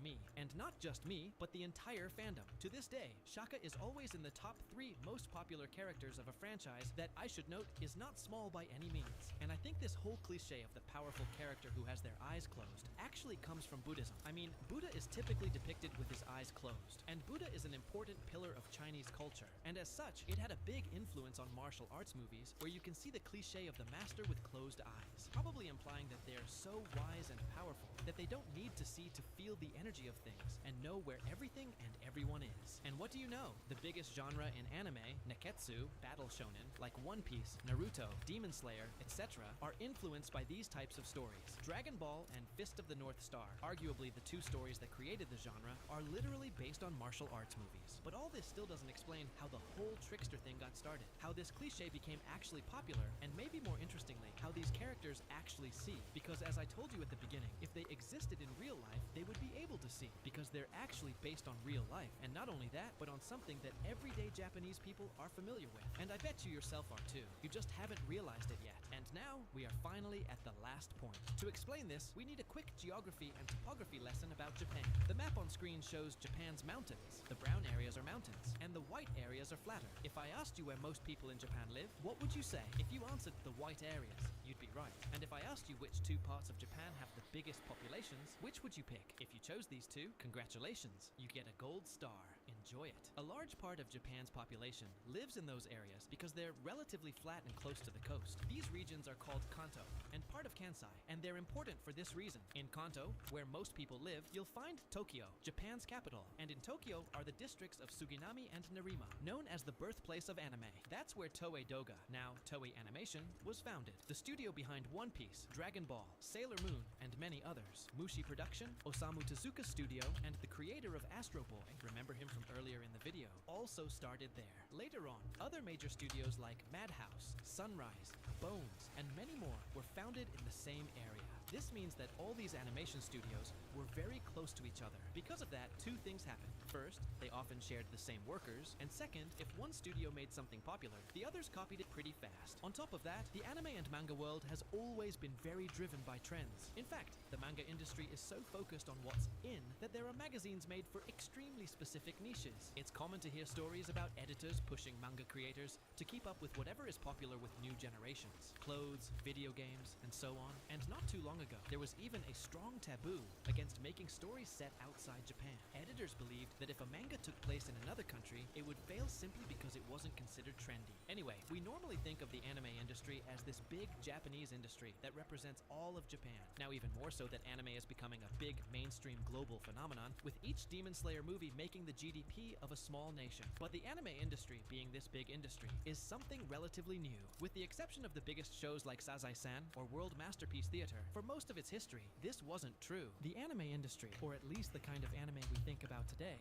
me, and not just me, but the entire fandom. To this day, Shaka is always in the top 3 most popular characters of a franchise that, I should note, is not small by any means. And I think this whole cliche of the powerful character who has their eyes closed actually comes from Buddhism. I mean, Buddha is typically depicted with his eyes closed, and Buddha is an important pillar of Chinese culture, and as such, it had a big influence on martial arts movies where you can see the cliche of the master with closed eyes, probably implying that they're so wise and powerful that they don't need to see to feel the energy of things and know where everything and everyone is. And what do you know? The biggest genre in anime, Neketsu, battle shonen, like One Piece, Naruto, Demon Slayer, etc., are influenced by these types of stories. Dragon Ball and Fist of the North Star, arguably the 2 stories that created the genre, are literally based on martial arts movies. But all this still doesn't explain how the whole trickster thing got started, how this cliche became actually popular, and maybe more interestingly, how these characters actually see. Because as I told you at the beginning, if they existed in real life, they would be able to see, because they're actually based on real life. And not only that, but on something that everyday Japanese people are familiar with. And I bet you yourself are too. You just haven't realized it yet. And now, we are finally at the last point. To explain this, we need a quick geography and topography lesson about Japan. The map on screen shows Japan's mountains. The brown areas are mountains, and the white areas are flatter. If I asked you where most people in Japan live, what would you say? If you answered the white areas, you'd be right. And if I asked you which 2 parts of Japan have the biggest populations, which would you pick? If you chose these 2, congratulations, you get a gold star. Enjoy it. A large part of Japan's population lives in those areas because they're relatively flat and close to the coast. These regions are called Kanto and part of Kansai, and they're important for this reason. In Kanto, where most people live, you'll find Tokyo, Japan's capital, and in Tokyo are the districts of Suginami and Nerima, known as the birthplace of anime. That's where Toei Doga, now Toei Animation, was founded. The studio behind One Piece, Dragon Ball, Sailor Moon, and many others. Mushi Production, Osamu Tezuka Studio, and the creator of Astro Boy, remember him from earlier in the video, also started there. Later on, other major studios like Madhouse, Sunrise, Bones, and many more were founded in the same area. This means that all these animation studios were very close to each other. Because of that, 2 things happened. First, they often shared the same workers, and second, if one studio made something popular, the others copied it pretty fast. On top of that, the anime and manga world has always been very driven by trends. In fact, the manga industry is so focused on what's in that there are magazines made for extremely specific niches. It's common to hear stories about editors pushing manga creators to keep up with whatever is popular with new generations. Clothes, video games, and so on. And not too long ago, there was even a strong taboo against making stories set outside Japan. Editors believed that if a manga took place in another country, it would fail simply because it wasn't considered trendy. Anyway, we normally think of the anime industry as this big Japanese industry that represents all of Japan. Now even more so that anime is becoming a big mainstream global phenomenon, with each Demon Slayer movie making the GDP of a small nation. But the anime industry, being this big industry, is something relatively new. With the exception of the biggest shows like Sazai-san or World Masterpiece Theater, for most of its history, this wasn't true. The anime industry, or at least the kind of anime we think about today,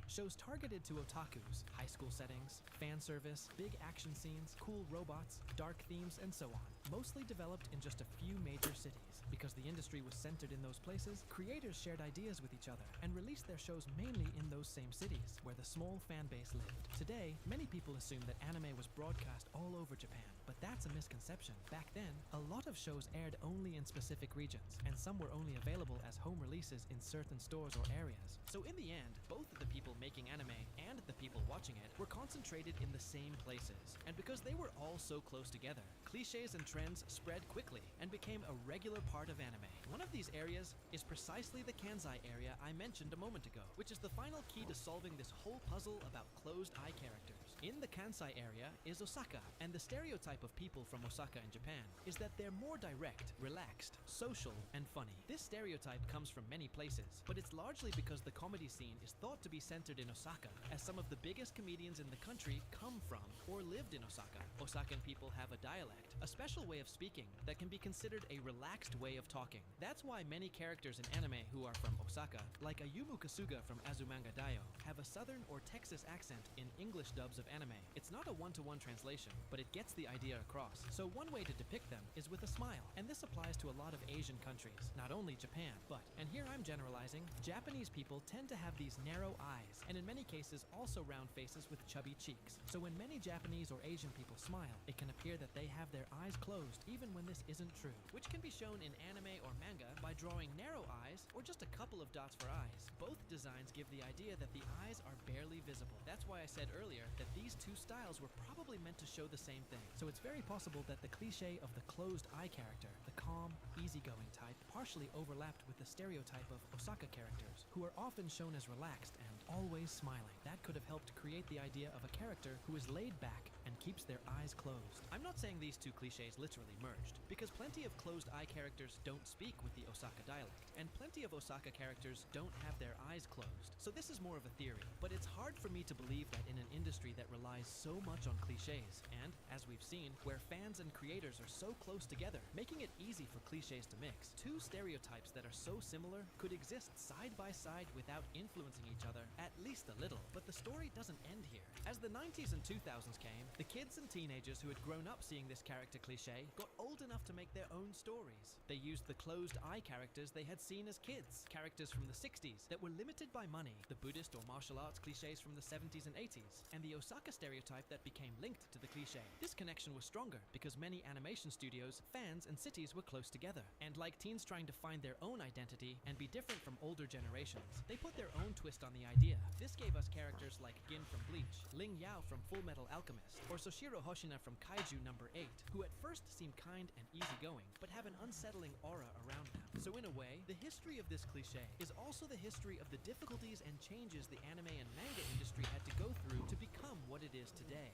shows targeted to otakus, high school settings, fan service, big action scenes, cool robots, dark themes, and so on. Mostly developed in just a few major cities. Because the industry was centered in those places, creators shared ideas with each other and released their shows mainly in those same cities, where the small fan base lived. Today, many people assume that anime was broadcast all over Japan, But that's a misconception. Back then, a lot of shows aired only in specific regions, and some were only available as home releases in certain stores or areas. So in the end, both the people making anime and the people watching it were concentrated in the same places. And because they were all so close together, cliches and trends spread quickly and became a regular part of anime. One of these areas is precisely the Kansai area I mentioned a moment ago, which is the final key to solving this whole puzzle about closed-eye characters. In the Kansai area is Osaka, and the stereotype of people from Osaka in Japan is that they're more direct, relaxed, social, and funny. This stereotype comes from many places, but it's largely because the comedy scene is thought to be centered in Osaka, as some of the biggest comedians in the country come from or lived in Osaka. Osakan people have a dialect, a special way of speaking that can be considered a relaxed way of talking. That's why many characters in anime who are from Osaka, like Ayumu Kasuga from Azumanga Daioh, have a southern or Texas accent in English dubs of anime. It's not a one-to-one translation, but it gets the idea across. So one way to depict them is with a smile, and this applies to a lot of Asian countries, not only Japan, but, and here I'm generalizing, Japanese people tend to have these narrow eyes, and in many cases also round faces with chubby cheeks. So when many Japanese or Asian people smile, it can appear that they have their eyes closed, even when this isn't true, which can be shown in anime or manga by drawing narrow eyes or just a couple of dots for eyes. Both designs give the idea that the eyes are barely visible. That's why I said earlier that these two styles were probably meant to show the same thing. So it's very possible that the cliche of the closed eye character, the calm, easygoing type, partially overlapped with the stereotype of Osaka characters, who are often shown as relaxed and always smiling. That could have helped create the idea of a character who is laid back and keeps their eyes closed. I'm not saying these two cliches literally merged, because plenty of closed eye characters don't speak with the Osaka dialect, and plenty of Osaka characters don't have their eyes closed. So this is more of a theory, but it's hard for me to believe that in an industry that relies so much on cliches, and, as we've seen, where fans and creators are so close together, making it easy for cliches to mix, two stereotypes that are so similar could exist side by side without influencing each other, at least a little. But the story doesn't end here. As the 90s and 2000s came, the kids and teenagers who had grown up seeing this character cliche got old enough to make their own stories. They used the closed eye characters they had seen as kids, characters from the 60s that were limited by money, the Buddhist or martial arts cliches from the 70s and 80s, and the Osaka stereotype that became linked to the cliche. This connection was stronger because many animation studios, fans, and cities were close together. And like teens trying to find their own identity and be different from older generations, they put their own twist on the idea. This gave us characters like Gin from Bleach, Ling Yao from Full Metal Alchemist, or Soshiro Hoshina from Kaiju number 8, who at first seem kind and easygoing, but have an unsettling aura around them. So in a way, the history of this cliche is also the history of the difficulties and changes the anime and manga industry had to go through to become what it is today.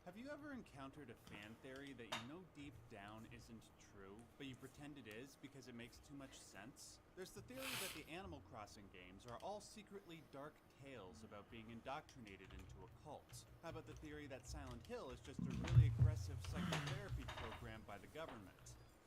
Have you ever encountered a fan theory that you know deep down isn't true, but you pretend it is because it makes too much sense? There's the theory that the Animal Crossing games are all secretly dark tales about being indoctrinated into a cult. How about the theory that Silent Hill is just a really aggressive psychotherapy program by the government?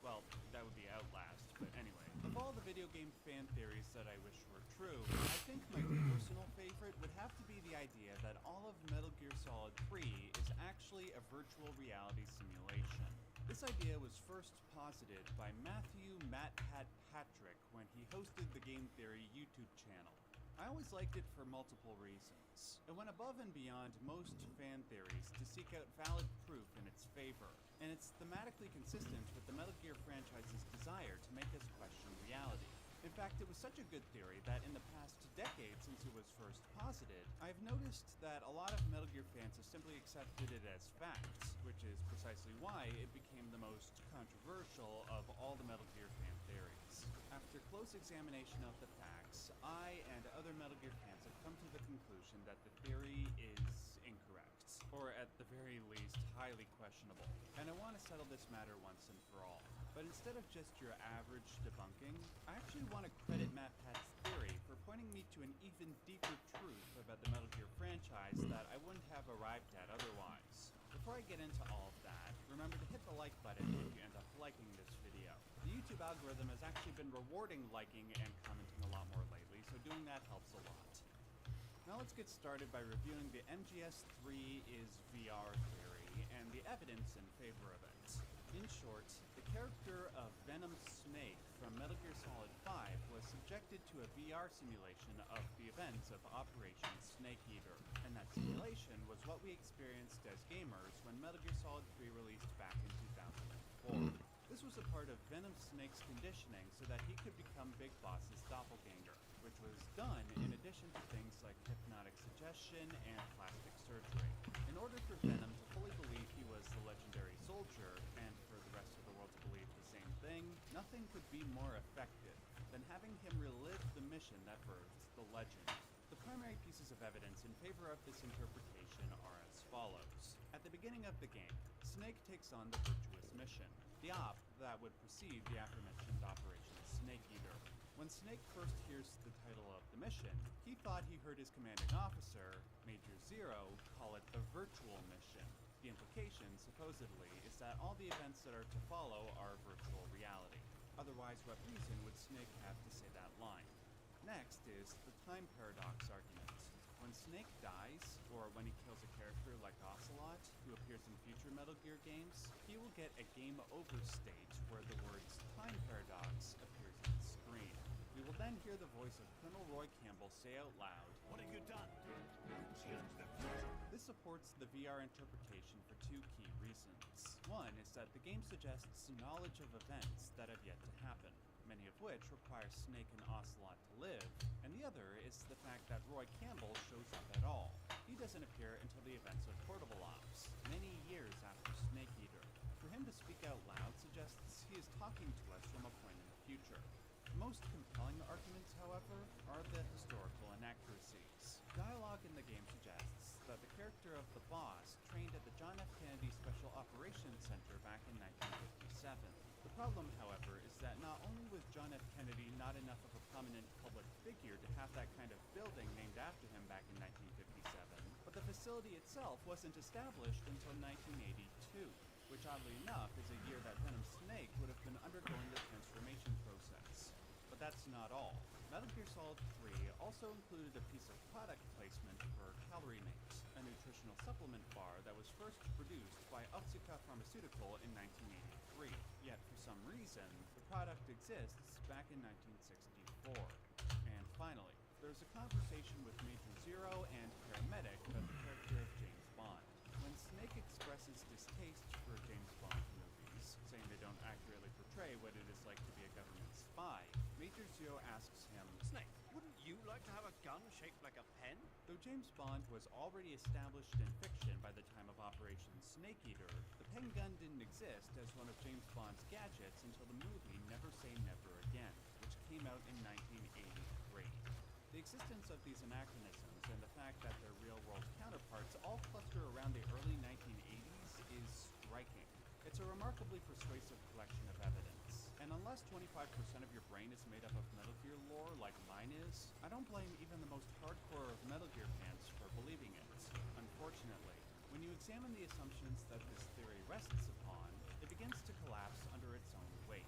Well, that would be Outlast, but anyway. Of all the video game fan theories that I wish were true, I think my personal favorite would have to be the idea that all of Metal Gear Solid 3 is actually a virtual reality simulation. This idea was first posited by Matthew Matt Pat Patrick when he hosted the Game Theory YouTube channel. I always liked it for multiple reasons. It went above and beyond most fan theories to seek out valid proof in its favor, and it's thematically consistent with the Metal Gear franchise's desire to make us question reality. In fact, it was such a good theory that in the past decade since it was first posited, I've noticed that a lot of Metal Gear fans have simply accepted it as facts, which is precisely why it became the most controversial of all the Metal Gear fan theories. After close examination of the facts, I and other Metal Gear fans have come to the conclusion that the theory is incorrect, or at the very least, highly questionable. And I want to settle this matter once and for all. But instead of just your average debunking, I actually want to credit Matt Pat's theory for pointing me to an even deeper truth about the Metal Gear franchise that I wouldn't have arrived at otherwise. Before I get into all of that, remember to hit the like button if you end up liking this video. The YouTube algorithm has actually been rewarding liking and commenting a lot more lately, so doing that helps a lot. Now let's get started by reviewing the MGS3 is VR theory and the evidence in favor of it. In short, the character of Venom Snake from Metal Gear Solid 5 was subjected to a VR simulation of the events of Operation Snake Eater, and that simulation was what we experienced as gamers when Metal Gear Solid 3 released back in 2004. This was a part of Venom Snake's conditioning so that he could become Big Boss's doppelganger, which was done in addition to things like hypnotic suggestion and plastic surgery. In order for Venom to fully believe he was the legendary soldier, and for the rest of the world to believe the same thing, nothing could be more effective than having him relive the mission that birthed the legend. The primary pieces of evidence in favor of this interpretation are as follows. At the beginning of the game, Snake takes on the virtuous mission, the op that would precede the aforementioned Operation Snake Eater. When Snake first hears the title of the mission, he thought he heard his commanding officer, Major Zero, call it the virtual mission. The implication, supposedly, is that all the events that are to follow are virtual reality. Otherwise, what reason would Snake have to say that line? Next is the time paradox argument. When Snake dies, or when he kills a character like Ocelot, who appears in future Metal Gear games, he will get a game over state where the words time paradox appears on the screen. We will then hear the voice of Colonel Roy Campbell say out loud, "What have you done? This supports the VR interpretation for two key reasons. One is that the game suggests knowledge of events that have yet to happen, many of which require Snake and Ocelot to live, and the other is the fact that Roy Campbell shows up at all. He doesn't appear until the events of Portable Ops, many years after Snake Eater. For him to speak out loud suggests he is talking to us from a point in the future. The most compelling arguments, however, are the historical inaccuracies. Dialogue in the game suggests that the character of the boss trained at the John F. Kennedy Special Operations Center back in 1957. The problem, however, is that not only was John F. Kennedy not enough of a prominent public figure to have that kind of building named after him back in 1957, but the facility itself wasn't established until 1982, which oddly enough is a year that Venom Snake would have been undergoing the transformation process. But that's not all. Metal Gear Solid 3 also included a piece of product placement for Calorie Mate, a nutritional supplement bar that was first produced by Otsuka Pharmaceutical in 1983. Yet for some reason, the product exists back in 1964. And finally, there's a conversation with Major Zero and Paramedic about the character of James Bond. When Snake expresses distaste for James Bond movies, saying they don't accurately portray what it is like to be a government spy, Major Zero asks him, Snake, wouldn't you like to have a gun shaped like a pen? Though James Bond was already established in fiction by the time of Operation Snake Eater, the pen gun didn't exist as one of James Bond's gadgets until the movie Never Say Never Again, which came out in 1983. The existence of these anachronisms and the fact that their real-world counterparts all cluster around the early 1980s is striking. It's a remarkably persuasive collection of evidence, and unless 25% of your brain is made up of Metal Gear lore like mine is, I don't blame even the most hardcore of Metal Gear fans for believing it. Unfortunately, when you examine the assumptions that this theory rests upon, it begins to collapse under its own weight.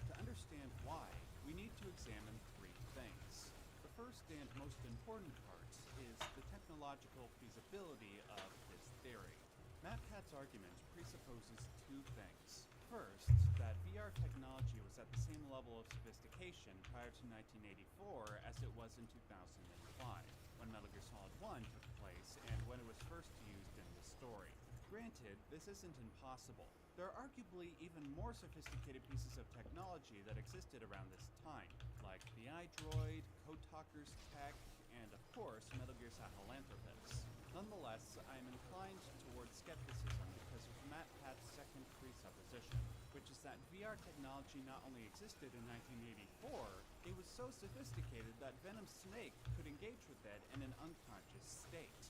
To understand why, we need to examine three things. The first and most important part is the technological feasibility of this theory. MatPat's argument presupposes two things. First, that VR technology was at the same level of sophistication prior to 1984 as it was in 2005, when Metal Gear Solid 1 took place and when it was first used in the story. Granted, this isn't impossible. There are arguably even more sophisticated pieces of technology that existed around this time, like the iDroid, Code Talker's tech, and of course, Metal Gear Sahelanthropus. Nonetheless, I am inclined towards skepticism because of MatPat's second presupposition, which is that VR technology not only existed in 1984, it was so sophisticated that Venom Snake could engage with it in an unconscious state.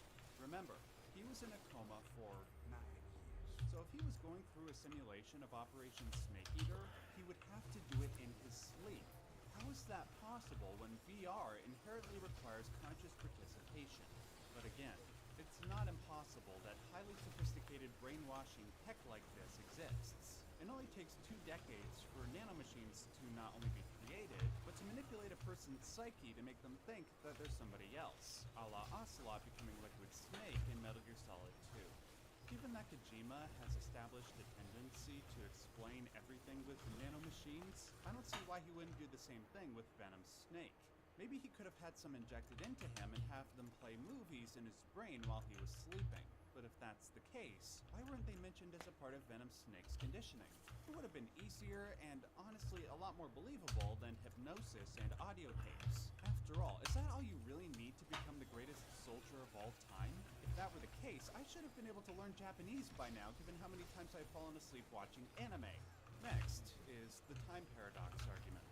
Remember, he was in a coma for 9 years. So if he was going through a simulation of Operation Snake Eater, he would have to do it in his sleep. How is that possible when VR inherently requires conscious participation? But again, it's not impossible that highly sophisticated brainwashing tech like this exists. It only takes 2 decades for nanomachines to not only be created, but to manipulate a person's psyche to make them think that they're somebody else, a la Ocelot becoming Liquid Snake in Metal Gear Solid 2. Given that Kojima has established a tendency to explain everything with nanomachines, I don't see why he wouldn't do the same thing with Venom's snake. Maybe he could have had some injected into him and have them play movies in his brain while he was sleeping. But if that's the case, why weren't they mentioned as a part of Venom Snake's conditioning? It would have been easier and honestly a lot more believable than hypnosis and audio tapes. After all, is that all you really need to become the greatest soldier of all time? If that were the case, I should have been able to learn Japanese by now, given how many times I've fallen asleep watching anime. Next is the time paradox argument.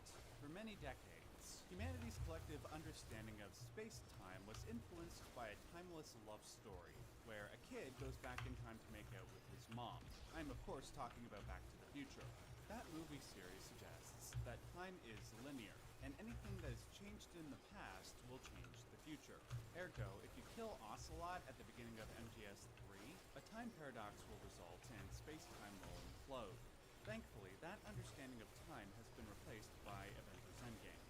For many decades, humanity's collective understanding of space-time was influenced by a timeless love story, where a kid goes back in time to make out with his mom. I'm of course talking about Back to the Future. That movie series suggests that time is linear, and anything that is changed in the past will change the future. Ergo, if you kill Ocelot at the beginning of MGS3, a time paradox will result and space-time will implode. Thankfully, that understanding of time has been replaced by Avengers Endgame.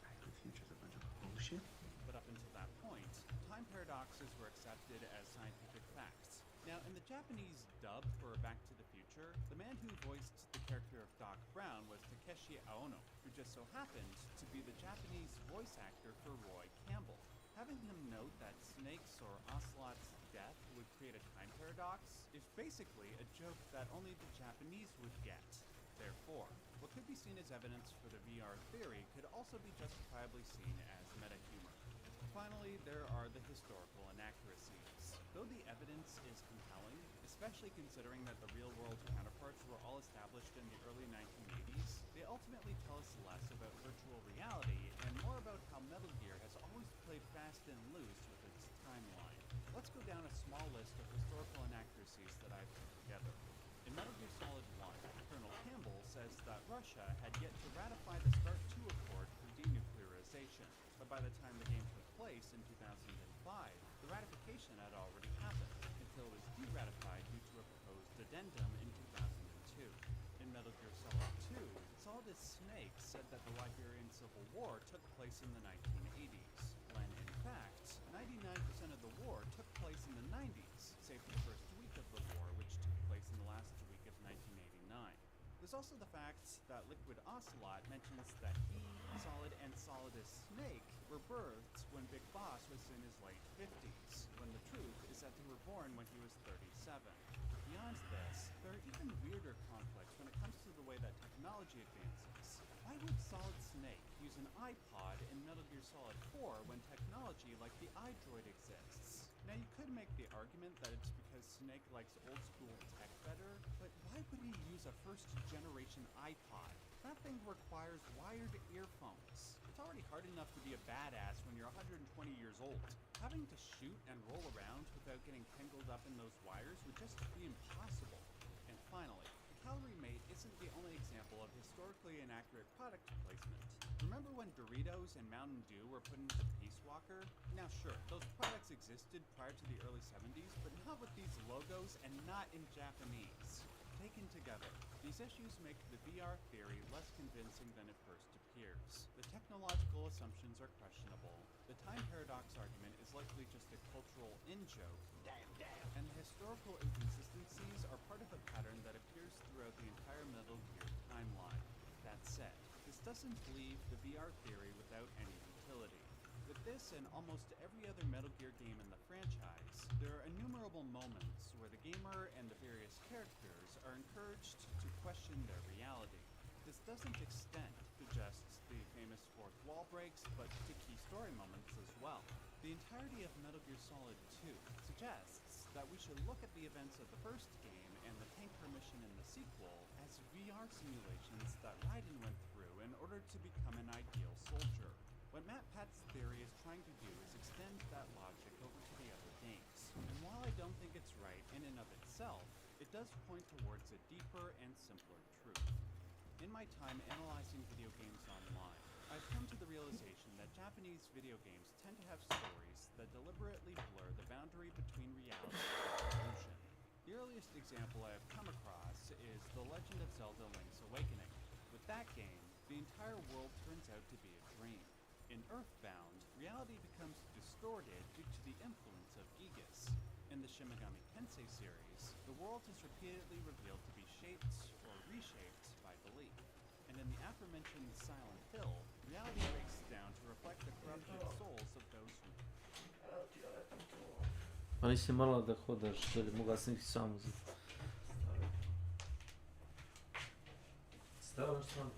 Back to the Future's a bunch of bullshit. But up until that point, time paradoxes were accepted as scientific facts. Now, in the Japanese dub for Back to the Future, the man who voiced the character of Doc Brown was Takeshi Aono, who just so happened to be the Japanese voice actor for Roy Campbell. Having him note that Snake's or Ocelot's death would create a time paradox is basically a joke that only the Japanese would get. Therefore, what could be seen as evidence for the VR theory could also be justifiably seen as meta-humor. Finally, there are the historical inaccuracies. Though the evidence is compelling, especially considering that the real-world counterparts were all established in the early 1980s, they ultimately tell us less about virtual reality and more about how Metal Gear has always played fast and loose with its timeline. Let's go down a small list of historical inaccuracies that I've put together. In Metal Gear Solid 1, Colonel Campbell says that Russia had yet to ratify the START II Accord for denuclearization, but by the time the game took place in 2005, the ratification had already happened, until it was de-ratified due to a proposed addendum in 2002. In Metal Gear Solid 2, Solidus Snake said that the Liberian Civil War took place in the 1980s, when in fact, 99% of the war took place in the 90s, save for the first week of the war, which took place in the last week of 1989. There's also the fact that Liquid Ocelot mentions that he, Solid, and Solidus Snake were birthed when Big Boss was in his late 50s, when the truth is that they were born when he was 37. Beyond this, there are even weirder conflicts when it comes to the way that technology advances. Why would Solid Snake use an iPod in Metal Gear Solid 4 when technology like the iDroid exists? Now you could make the argument that it's because Snake likes old school tech better, but why would he use a first generation iPod? That thing requires wired earphones. It's already hard enough to be a badass when you're 120 years old. Having to shoot and roll around without getting tangled up in those wires would just be impossible. And finally, the Calorie Mate isn't the only example of historically inaccurate product placement. Remember when Doritos and Mountain Dew were put into Peace Walker? Now sure, those products existed prior to the early 70s, but not with these logos and not in Japanese. Taken together, these issues make the VR theory less convincing than it first appears. The technological assumptions are questionable, the time paradox argument is likely just a cultural in-joke, and the historical inconsistencies are part of a pattern that appears throughout the entire Metal Gear timeline. That said, this doesn't leave the VR theory without any utility. With this and almost every other Metal Gear game in the franchise, there are innumerable moments where the gamer and the various characters are encouraged to question their reality. This doesn't extend to just the famous fourth wall breaks, but to key story moments as well. The entirety of Metal Gear Solid 2 suggests that we should look at the events of the first game and the tanker mission in the sequel as VR simulations that Raiden went through in order to become an ideal soldier. What Matt Pat's theory is trying to do is extend that logic over to the other games. And while I don't think it's right in and of itself, it does point towards a deeper and simpler truth. In my time analyzing video games online, I've come to the realization that Japanese video games tend to have stories that deliberately blur the boundary between reality and illusion. The earliest example I have come across is The Legend of Zelda: Link's Awakening. With that game, the entire world turns out to be a dream. In Earthbound, reality becomes distorted due to the influence of Gigas. In the Shin Megami Tensei series, the world is repeatedly revealed to be shaped or reshaped by belief. And in the aforementioned Silent Hill, reality breaks down to reflect the corrupted souls of those who... Ali si morala da hodaš, da li mogla sam ih samo za... Stalo na stranu?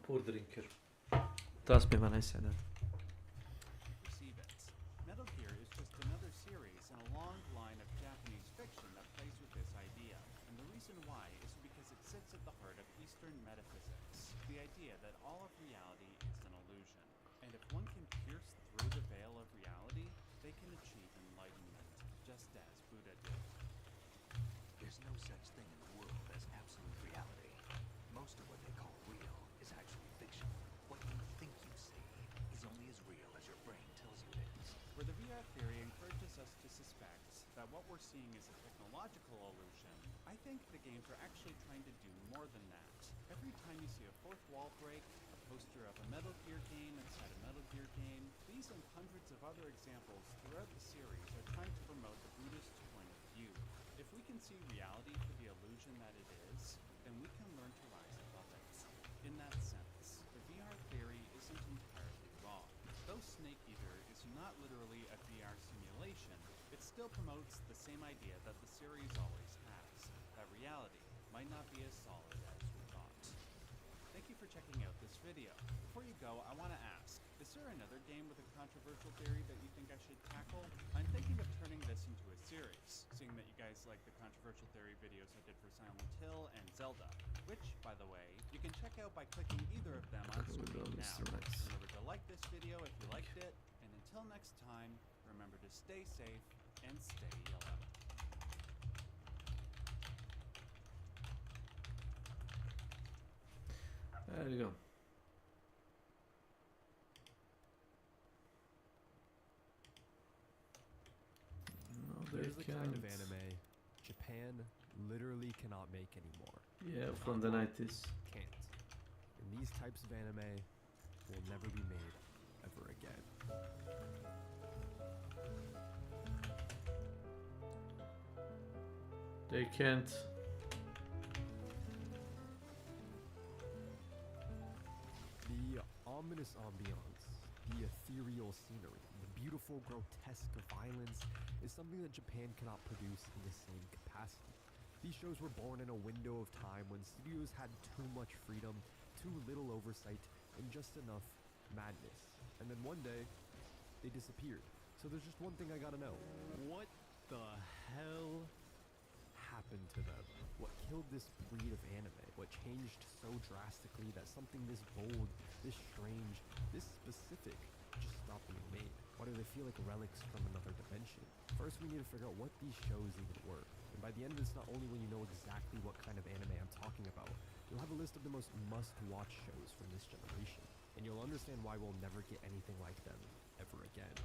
Poor drinker. Tas pie man aizsēdēt. Receive it. Metal Gear is just another series in a long line of Japanese fiction that plays with this idea. And the reason why is because it sits at the heart of Eastern metaphysics. The idea that all of reality is an illusion. And if one can pierce through the veil of reality, they can achieve enlightenment, just as Buddha did. There's no such thing in the world as absolute reality. Most of what they call real is actually fiction. What you think you see is only as real as your brain tells you it is. Where the VR theory encourages us to suspect that what we're seeing is a technological illusion, I think the games are actually trying to do more than that. Every time you see a fourth wall break, a poster of a Metal Gear game inside a Metal Gear game, these and hundreds of other examples throughout the series are trying to promote the Buddhist point of view. If we can see reality for the illusion that it is, then we can learn to rise above it. In that sense, the VR theory isn't entirely wrong. Though Snake Eater is not literally a VR simulation, it still promotes the same idea that the series always has, that reality might not be as solid as we thought. Thank you for checking out this video. Before you go, I want to ask, is there another game with a controversial theory that you think I should tackle? I'm thinking of turning this into a series, seeing that you guys like the controversial theory videos I did for Silent Hill and Zelda, which, by the way, you can check out by clicking either of them on screen now. Remember to like this video if you liked it, and until next time, remember to stay safe and stay yellow. There you go. No, There's the kind of anime Japan literally cannot make anymore. Yeah, from the 90s. Can't. And these types of anime will never be made ever again. They can't. The ominous ambiance, the ethereal scenery, the beautiful grotesque violence is something that Japan cannot produce in the same capacity. These shows were born in a window of time when studios had too much freedom, too little oversight, and just enough madness. And then one day, they disappeared. So there's just one thing I gotta know. What the hell happened to them? What killed this breed of anime? What changed so drastically that something this bold, this strange, this specific just stopped being made? Why do they feel like relics from another dimension? First, we need to figure out what these shows even were. And by the end of this, not only will you know exactly what kind of anime I'm talking about, you'll have a list of the most must-watch shows from this generation. And you'll understand why we'll never get anything like them ever again.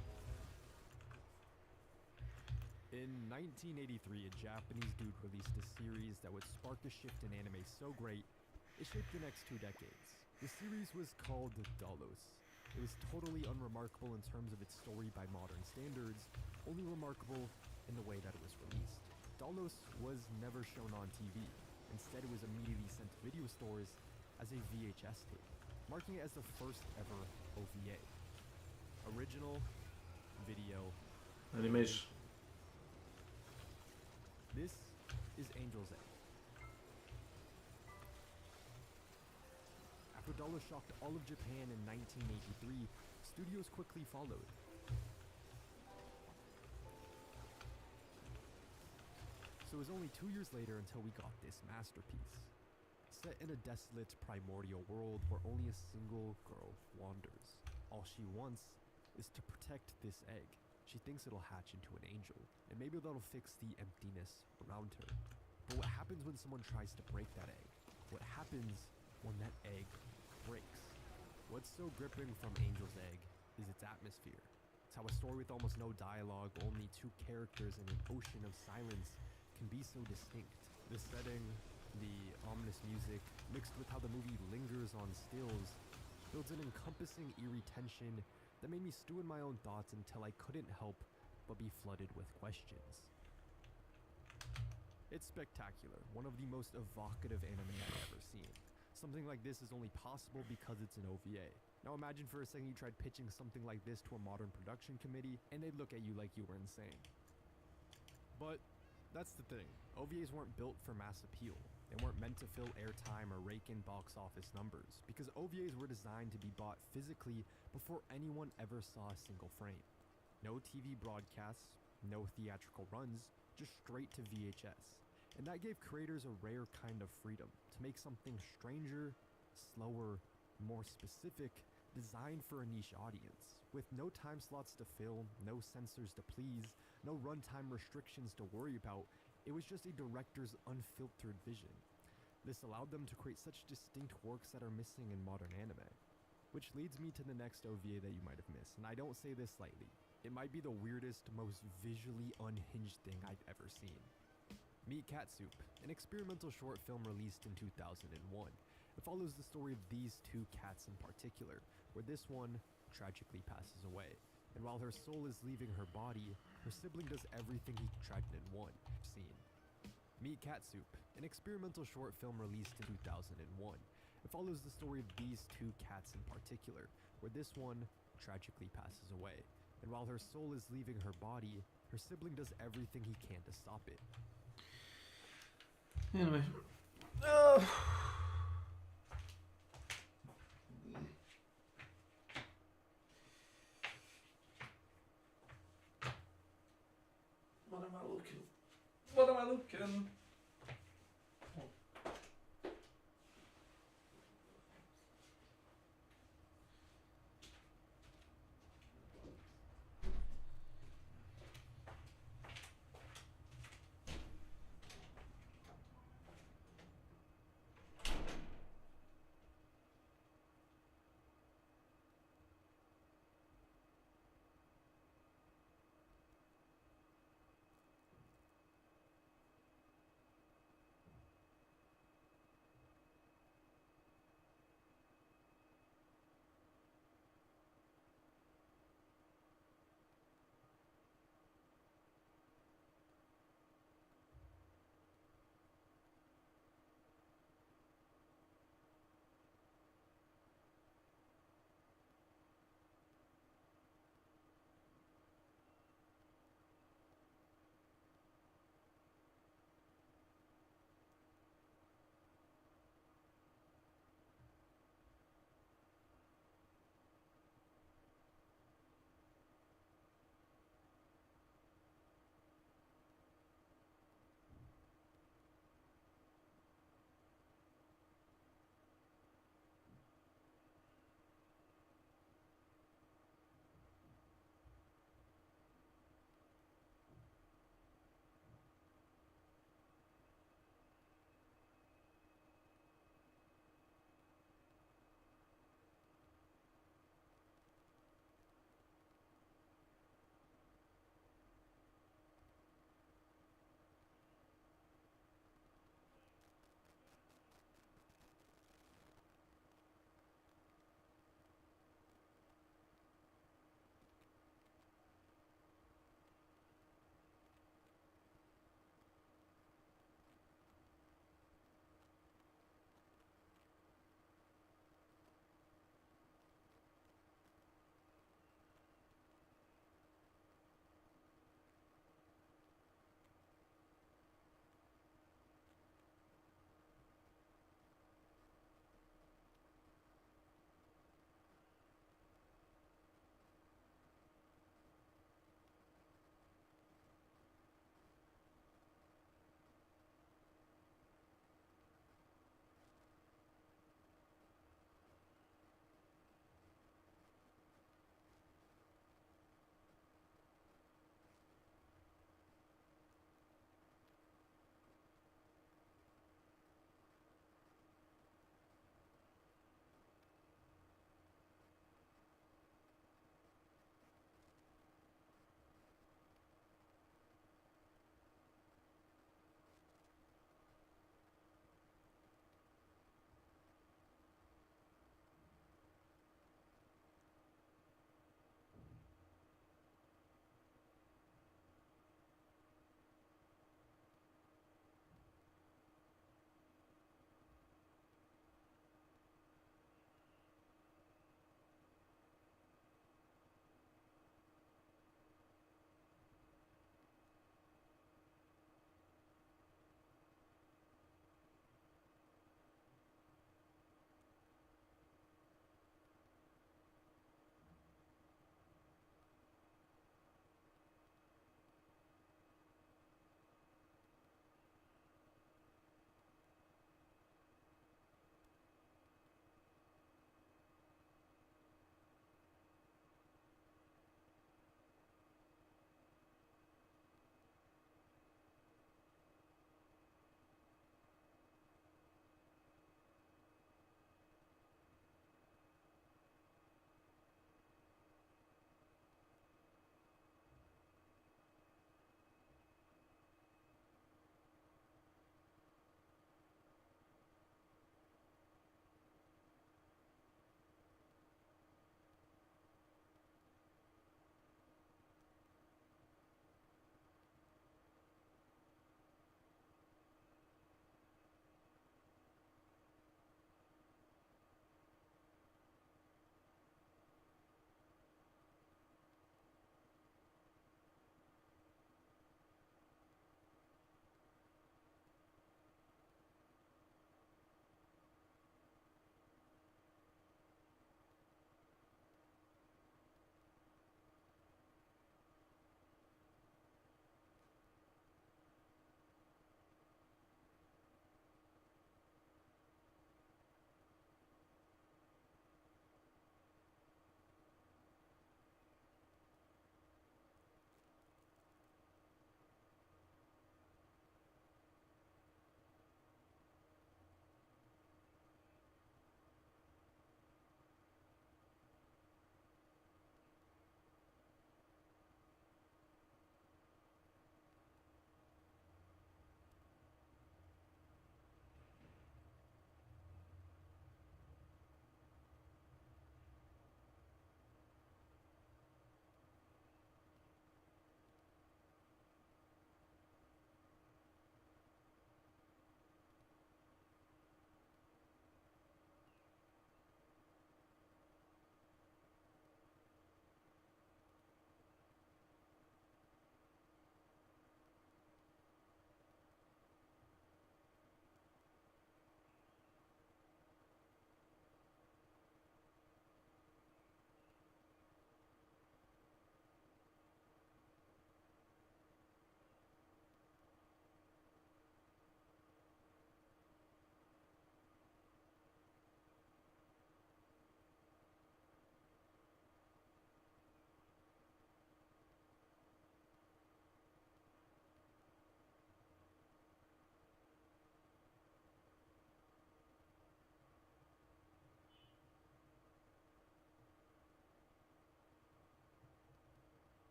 In 1983, a Japanese dude released a series that would spark a shift in anime so great, it shaped the next 2 decades. The series was called Dallos. It was totally unremarkable in terms of its story by modern standards, only remarkable in the way that it was released. Dallos was never shown on TV. Instead, it was immediately sent to video stores as a VHS tape, marking it as the first ever OVA. Original Video Animation. This is Angel's Egg. After Dallas shocked all of Japan in 1983, studios quickly followed. So it was only 2 years later until we got this masterpiece. Set in a desolate primordial world where only a single girl wanders. All she wants is to protect this egg. She thinks it'll hatch into an angel, and maybe that'll fix the emptiness around her. But what happens when someone tries to break that egg? What happens when that egg breaks? What's so gripping from Angel's Egg is its atmosphere. It's how a story with almost no dialogue, only two characters in an ocean of silence, can be so distinct. The setting, the ominous music, mixed with how the movie lingers on stills, builds an encompassing eerie tension that made me stew in my own thoughts until I couldn't help but be flooded with questions. It's spectacular, one of the most evocative anime I've ever seen. Something like this is only possible because it's an OVA. Now imagine for a second you tried pitching something like this to a modern production committee and they'd look at you like you were insane. But that's the thing, OVAs weren't built for mass appeal. They weren't meant to fill airtime or rake in box office numbers, because OVAs were designed to be bought physically before anyone ever saw a single frame. No TV broadcasts, no theatrical runs, just straight to VHS. And that gave creators a rare kind of freedom to make something stranger, slower, more specific, designed for a niche audience. With no time slots to fill, no censors to please, no runtime restrictions to worry about, it was just a director's unfiltered vision. This allowed them to create such distinct works that are missing in modern anime. Which leads me to the next OVA that you might have missed, and I don't say this lightly. It might be the weirdest, most visually unhinged thing I've ever seen. Meet Catsup, an experimental short film released in 2001. It follows the story of these two cats in particular, where this one tragically passes away. And while her soul is leaving her body, her sibling does everything he tried in one scene. Meet Catsup, an experimental short film released in 2001. It follows the story of these two cats in particular, where this one tragically passes away. And while her soul is leaving her body, her sibling does everything he can to stop it. Anyway. What am I looking? What am I looking?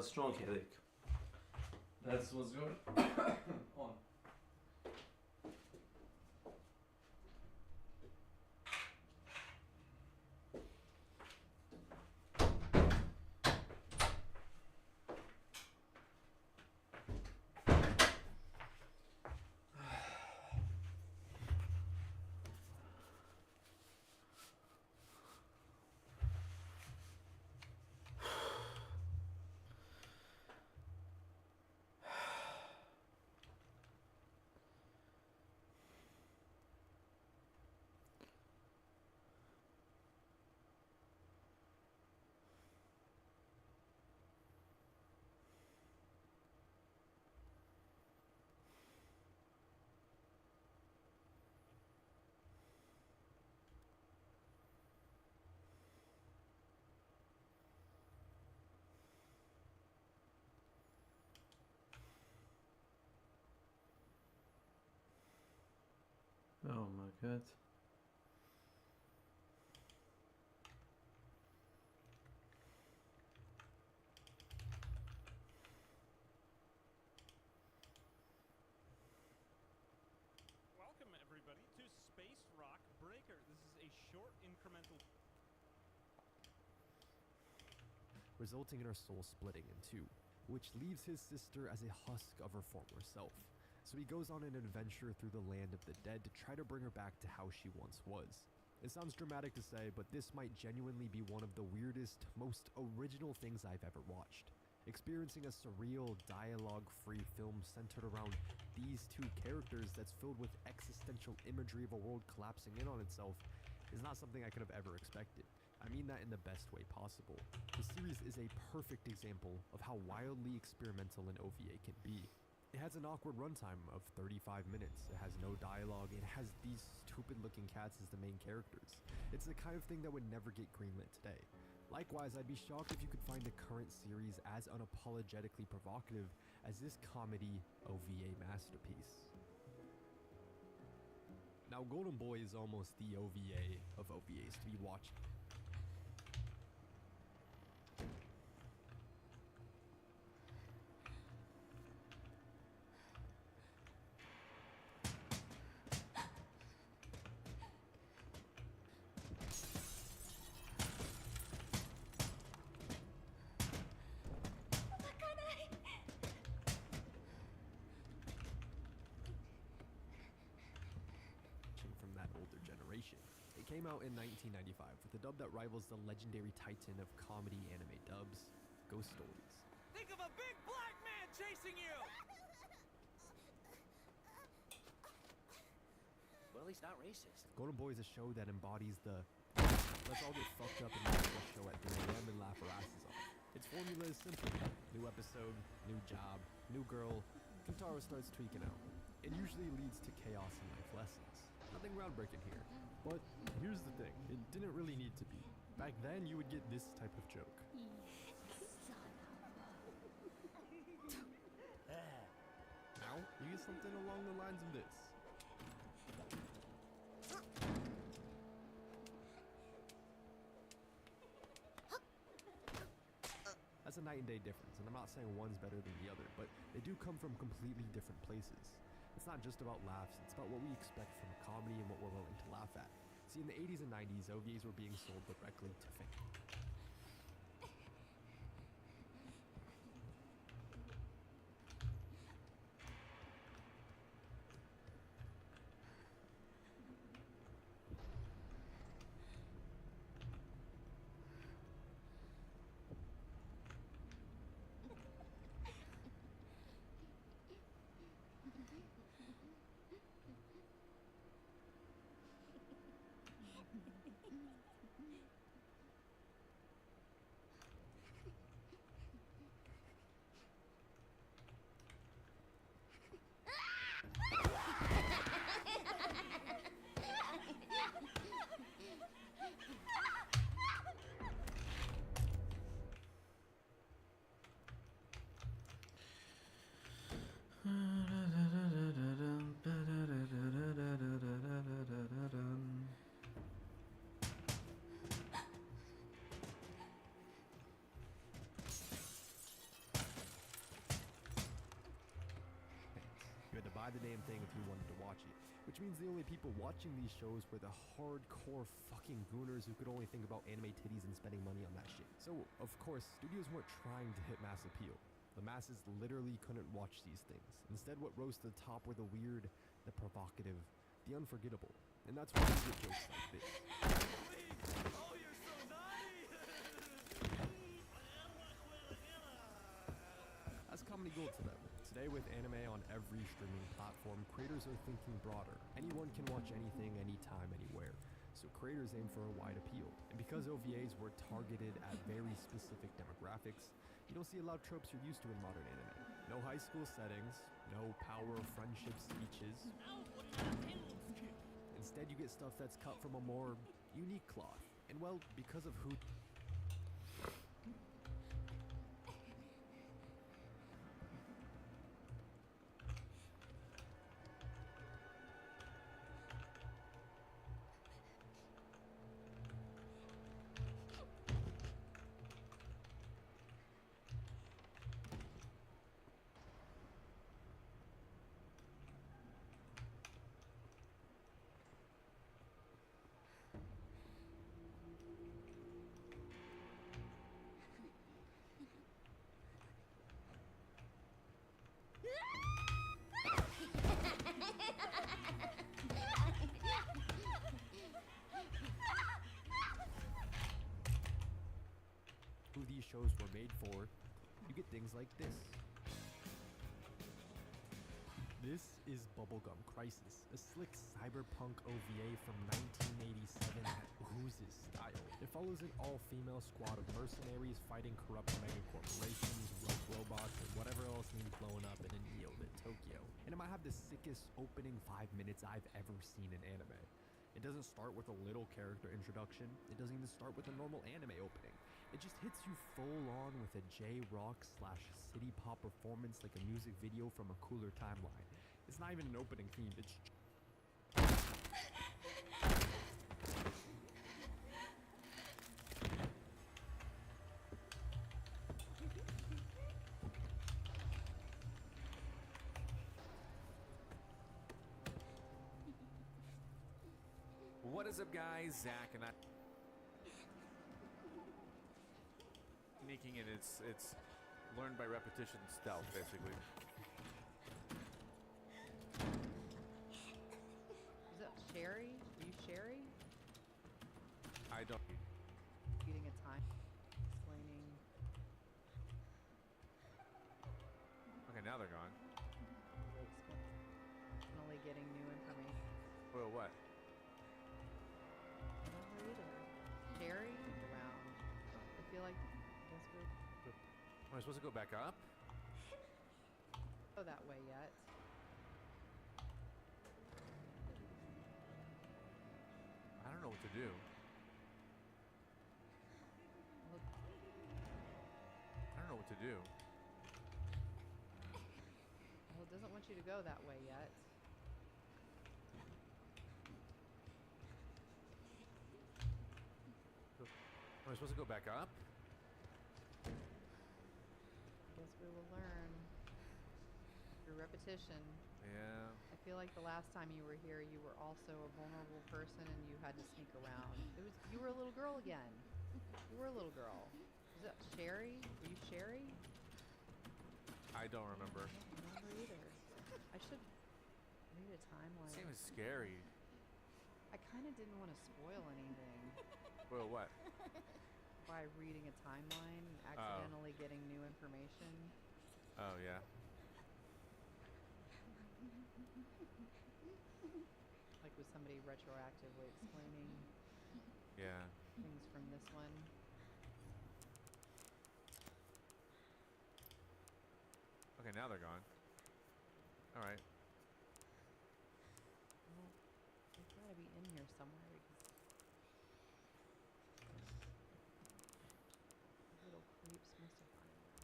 strong headache. That's what's going on. Oh my god. Welcome everybody to Space Rock Breaker. This is a short incremental resulting in her soul splitting in two, which leaves his sister as a husk of her former self. So he goes on an adventure through the land of the dead to try to bring her back to how she once was. It sounds dramatic to say, but this might genuinely be one of the weirdest, most original things I've ever watched. Experiencing a surreal, dialogue-free film centered around these two characters that's filled with existential imagery of a world collapsing in on itself is not something I could have ever expected. I mean that in the best way possible. The series is a perfect example of how wildly experimental an OVA can be. It has an awkward runtime of 35 minutes, it has no dialogue, it has these stupid looking cats as the main characters. It's the kind of thing that would never get greenlit today. Likewise, I'd be shocked if you could find a current series as unapologetically provocative as this comedy OVA masterpiece. Now, Golden Boy is almost the OVA of OVAs to be watched. From that older generation. It came out in 1995 with a dub that rivals the legendary titan of comedy anime dubs, Ghost Stories. Think of a big black man chasing you! Well, he's not racist. Golden Boy is a show that embodies the let's all get fucked up and watch the show at 3 a.m. and laugh our asses off. Its formula is simple. New episode, new job, new girl, Kentaro starts tweaking out. It usually leads to chaos and life lessons. Nothing groundbreaking here. But here's the thing, it didn't really need to be. Back then, you would get this type of joke. Now, you get something along the lines of this. That's a night and day difference, and I'm not saying one's better than the other, but they do come from completely different places. It's not just about laughs, it's about what we expect from a comedy and what we're willing to laugh at. See, in the 80s and 90s, OVAs were being sold directly to fans. buy the damn thing if you wanted to watch it. Which means the only people watching these shows were the hardcore fucking gooners who could only think about anime titties and spending money on that shit. So, of course, studios weren't trying to hit mass appeal. The masses literally couldn't watch these things. Instead, what rose to the top were the weird, the provocative, the unforgettable. And that's why you get jokes like this. Oh, you're so naughty! That's comedy gold to them. Today, with anime on every streaming platform, creators are thinking broader. Anyone can watch anything, anytime, anywhere. So creators aim for a wide appeal. And because OVAs were targeted at very specific demographics, you don't see a lot of tropes you're used to in modern anime. No high school settings, no power or friendship speeches. Instead, you get stuff that's cut from a more unique cloth. And well, because of who... who these shows were made for, you get things like this. This is Bubblegum Crisis, a slick cyberpunk OVA from 1987 that oozes style. It follows an all-female squad of mercenaries fighting corrupt megacorporations, rogue robots, and whatever else needs blowing up in a neo-lit Tokyo. And it might have the sickest opening 5 minutes I've ever seen in anime. It doesn't start with a little character introduction. It doesn't even start with a normal anime opening. It just hits you full on with a J-rock / city pop performance like a music video from a cooler timeline. It's not even an opening theme, it's... What is up, guys? Zach and I. Sneaking in, it's learned by repetition stealth, basically. Is that Sherry? Are you Sherry? I don't. Getting a time explaining. Okay, now they're gone. Finally getting new information. Well, what? I don't know either. Sherry around. I feel like I guess we're Am I supposed to go back up? go that way yet. I don't know what to do. Look, I don't know what to do. well, it doesn't want you to go that way yet. Am I supposed to go back up? I guess we will learn through repetition. Yeah. I feel like the last time you were here, you were also a vulnerable person and you had to sneak around. You were a little girl again. You were a little girl. Is that Sherry? Were you Sherry? I don't remember. I don't remember either. I should read a timeline. This game is scary. I kind of didn't want to spoil anything Well, what? by reading a timeline and accidentally getting new information. Oh, yeah. Like with somebody retroactively explaining Yeah. things from this one. Okay, now they're gone. Alright. Well, they've got to be in here somewhere because these little creeps must have gone in there.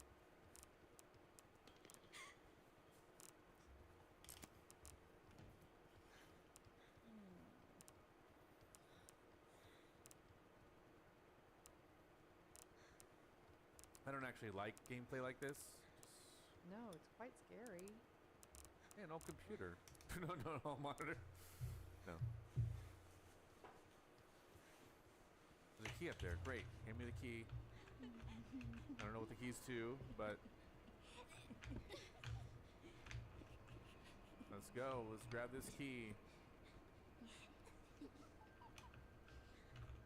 I don't actually like gameplay like this. No, it's quite scary. Yeah, no computer. no monitor. No. There's a key up there. Great. Hand me the key. I don't know what the key's to, but let's go. Let's grab this key.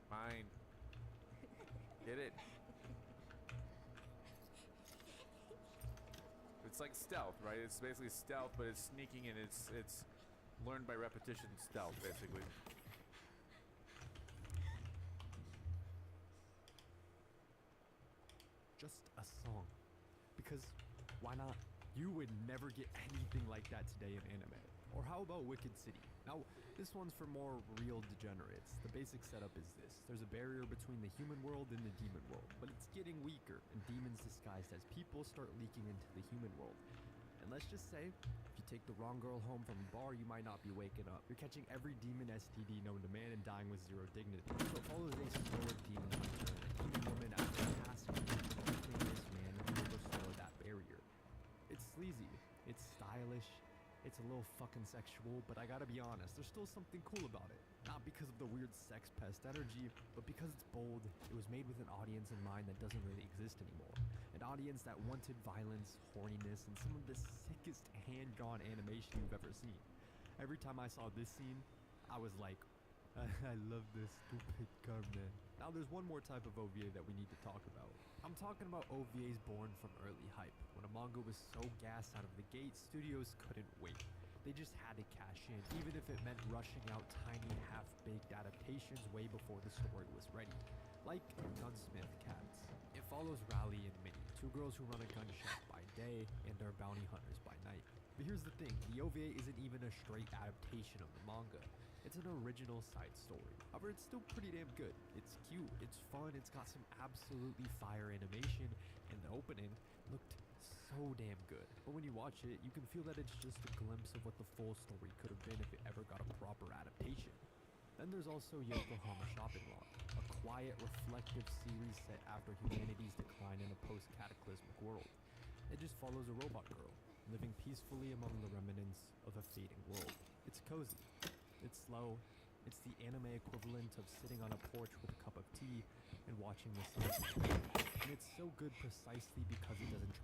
Fine. Get it. It's like stealth, right? It's basically stealth, but it's sneaking and it's learned by repetition stealth, basically. Just a song. Because why not? You would never get anything like that today in anime. Or how about Wicked City? Now, this one's for more real degenerates. The basic setup is this. There's a barrier between the human world and the demon world, but it's getting weaker, and demons disguised as people start leaking into the human world. And let's just say, if you take the wrong girl home from a bar, you might not be waking up. You're catching every demon STD known to man and dying with zero dignity. So it follows a stoic demon hunter and a demon woman after a task of protecting this man who overstowed that barrier. It's sleazy, it's stylish, it's a little fucking sexual, but I gotta be honest, there's still something cool about it. Not because of the weird sex pest energy, but because it's bold. It was made with an audience in mind that doesn't really exist anymore. An audience that wanted violence, horniness, and some of the sickest hand-drawn animation you've ever seen. Every time I saw this scene, I was like, I love this stupid Carmen. Now there's one more type of OVA that we need to talk about. I'm talking about OVAs born from early hype. When a manga was so gassed out of the gate, studios couldn't wait. They just had to cash in, even if it meant rushing out tiny, half-baked adaptations way before the story was ready. Like Gunsmith Cats. It follows Rally and Minnie, two girls who run a gun shop by day and are bounty hunters by night. But here's the thing, the OVA isn't even a straight adaptation of the manga. It's an original side story. However, it's still pretty damn good. It's cute, it's fun, it's got some absolutely fire animation, and the opening looked so damn good. But when you watch it, you can feel that it's just a glimpse of what the full story could have been if it ever got a proper adaptation. Then there's also Yokohama Shopping Lot, a quiet, reflective series set after humanity's decline in a post-cataclysmic world. It just follows a robot girl, living peacefully among the remnants of a fading world. It's cozy. It's slow. It's the anime equivalent of sitting on a porch with a cup of tea and watching the sunset. And it's so good precisely because it doesn't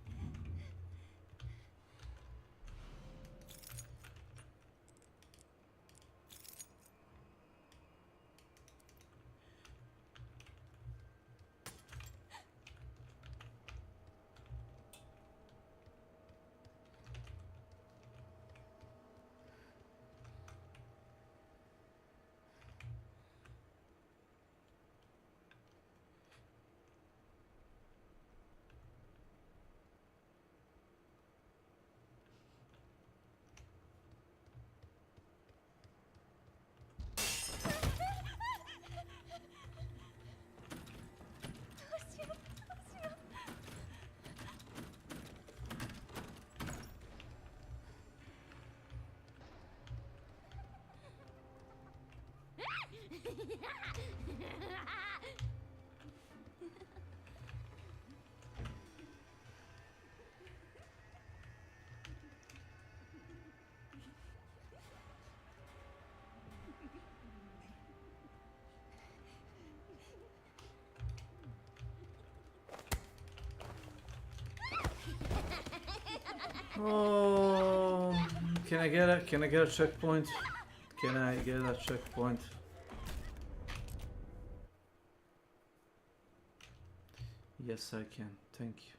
Oh, can I get a checkpoint? Can I get a checkpoint? Yes, I can. Thank you.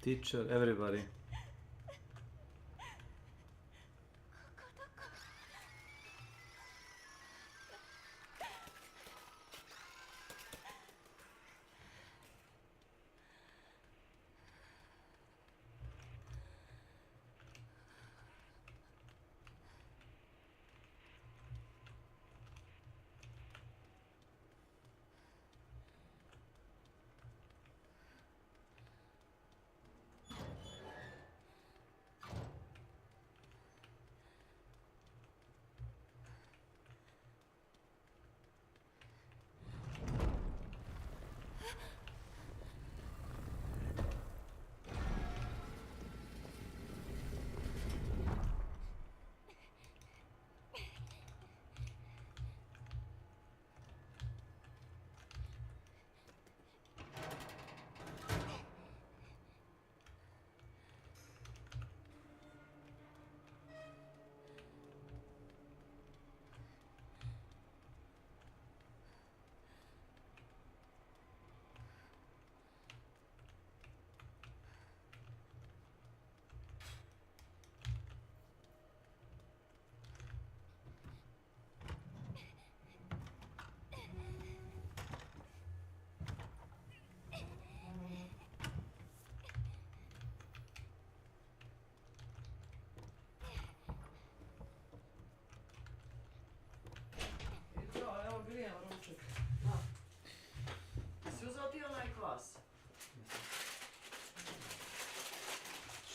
Teacher, everybody.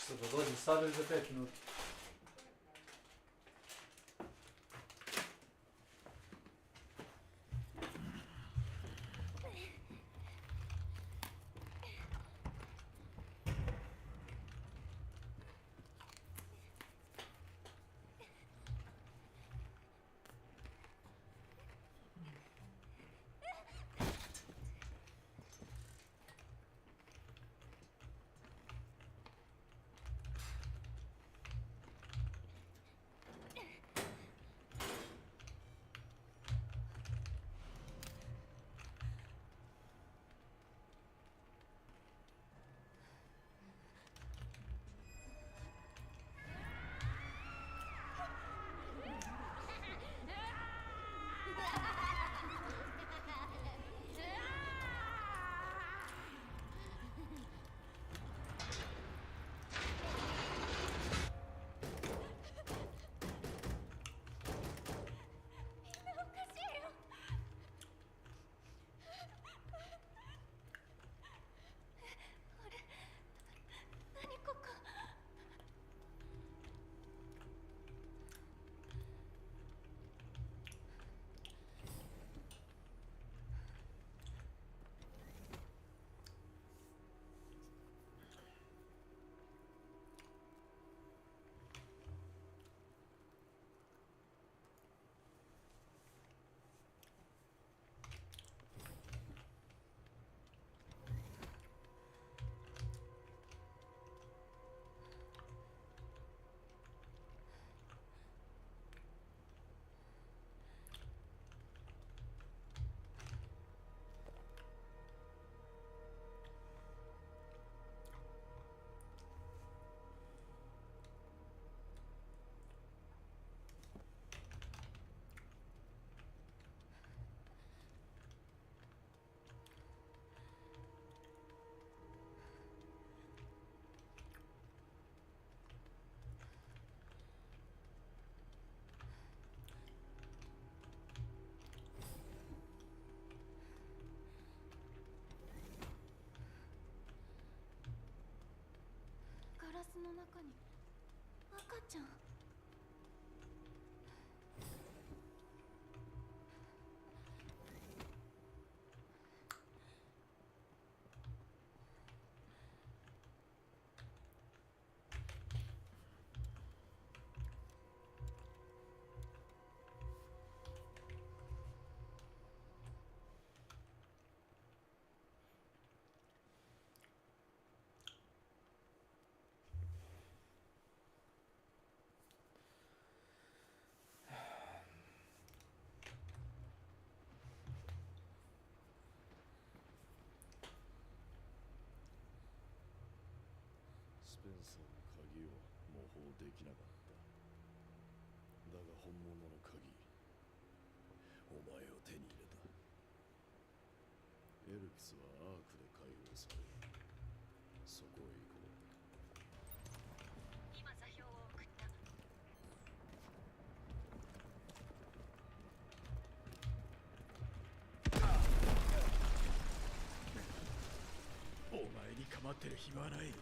Super, dođi sad ili za 5 minuta?ガラスの中に赤ちゃん。スペンサーの鍵を模倣できなかった。だが本物の鍵、お前を手に入れた。エルピスはアークで解放される。そこへ行こう。今座標を送った。お前に構ってる暇はない。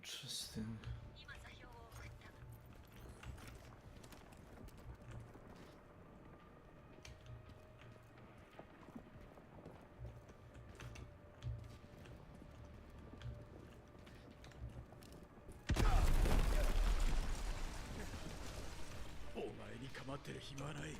Interesting. ってる暇はない。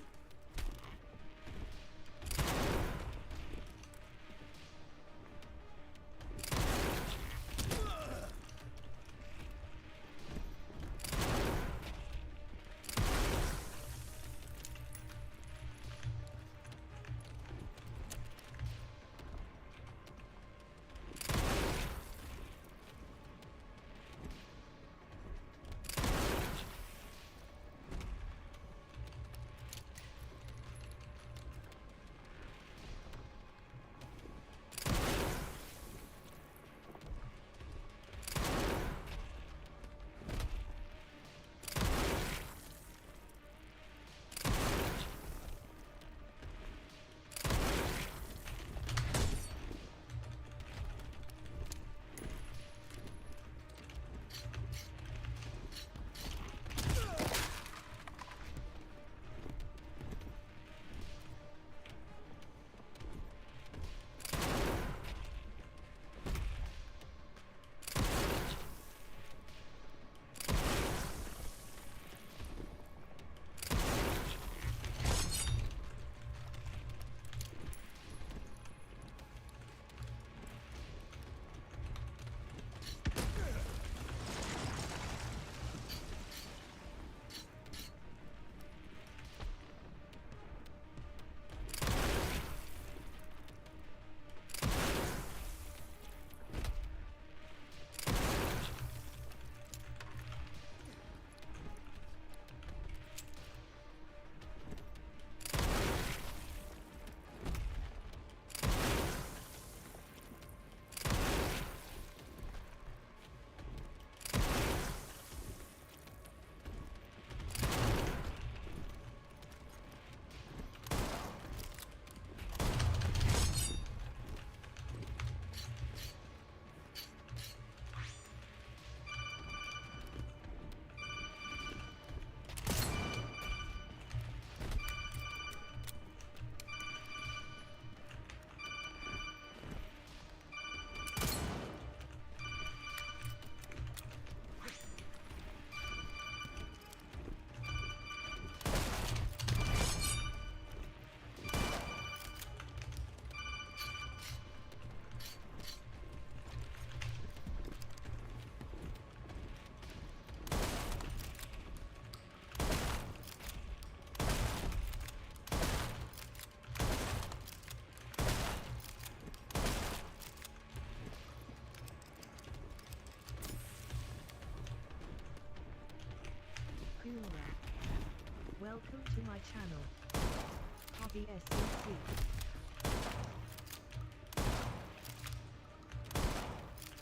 Welcome to my channel. Hobby SEC.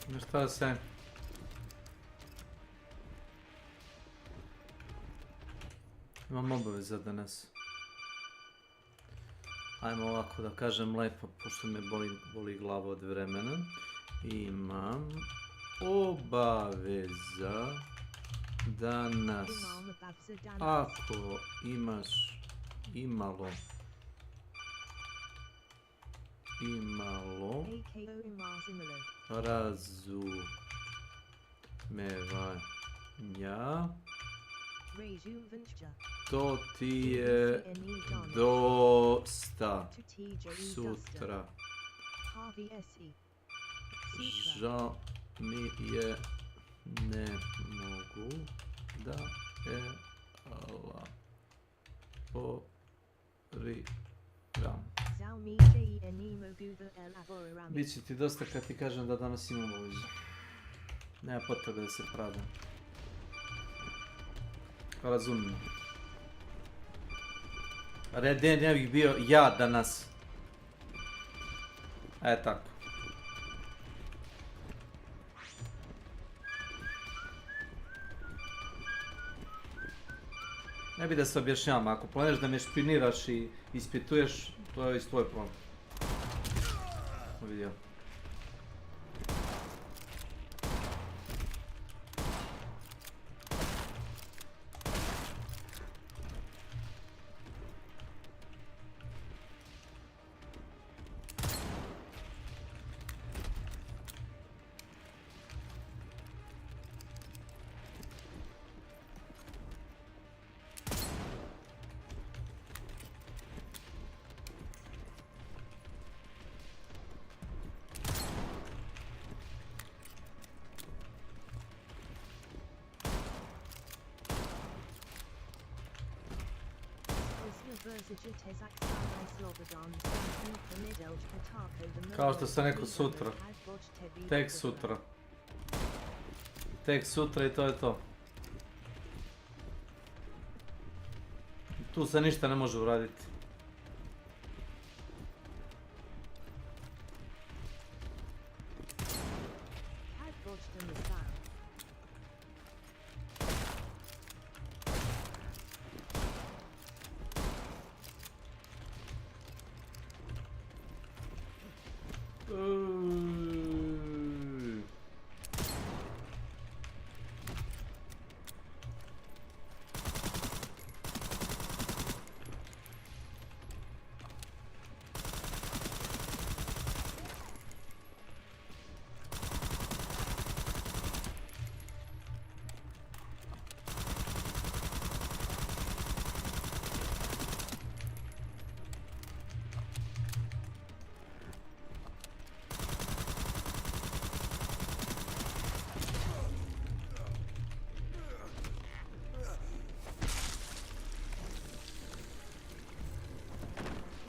No šta se? Imam obaveza danas. Ajmo ovako da kažem lepo, pošto me boli glava od vremena. Imam obaveza danas. Ako imaš imalo razumevanja, to ti je dosta sutra. Žao mi je, ne mogu da elaboriram. Biće ti dosta kad ti kažem da danas imam obavezu. Nema potrebe da se pravim. Razumijem. Reden ne bih bio ja danas. Tako. Ne bi da se objašnjavam, ako planeš da me špiniraš i ispituješ, to je iz tvoj problem. Vidio. Kao što sam rekao, sutra. Tek sutra. Tek sutra i to je to. Tu se ništa ne može uraditi.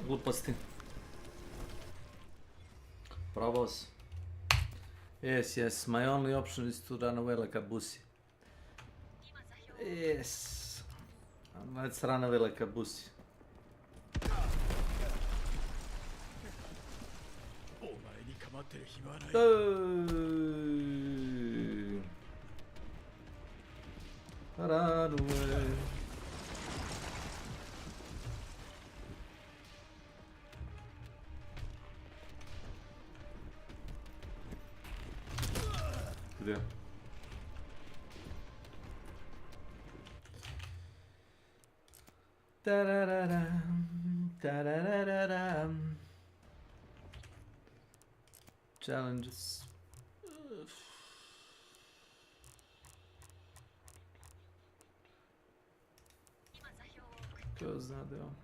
Gluposti. Probao sam. Yes, my only option is to run away like a pussy. Yes. Let's run away like a pussy. Run away. Gdje? Tarararam, tarararam. Challenges. Ko zna da je on?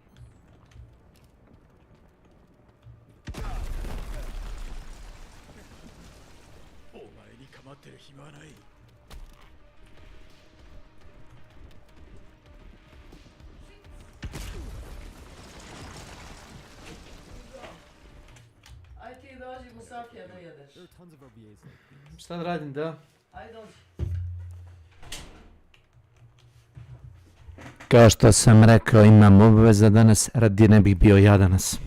Aj ti dođi mu sakija da jedeš. There are tons of OVAs like these. Šta da radim, da? Aj dođi. Kao što sam rekao, imam obveza danas, radi ne bih bio ja danas.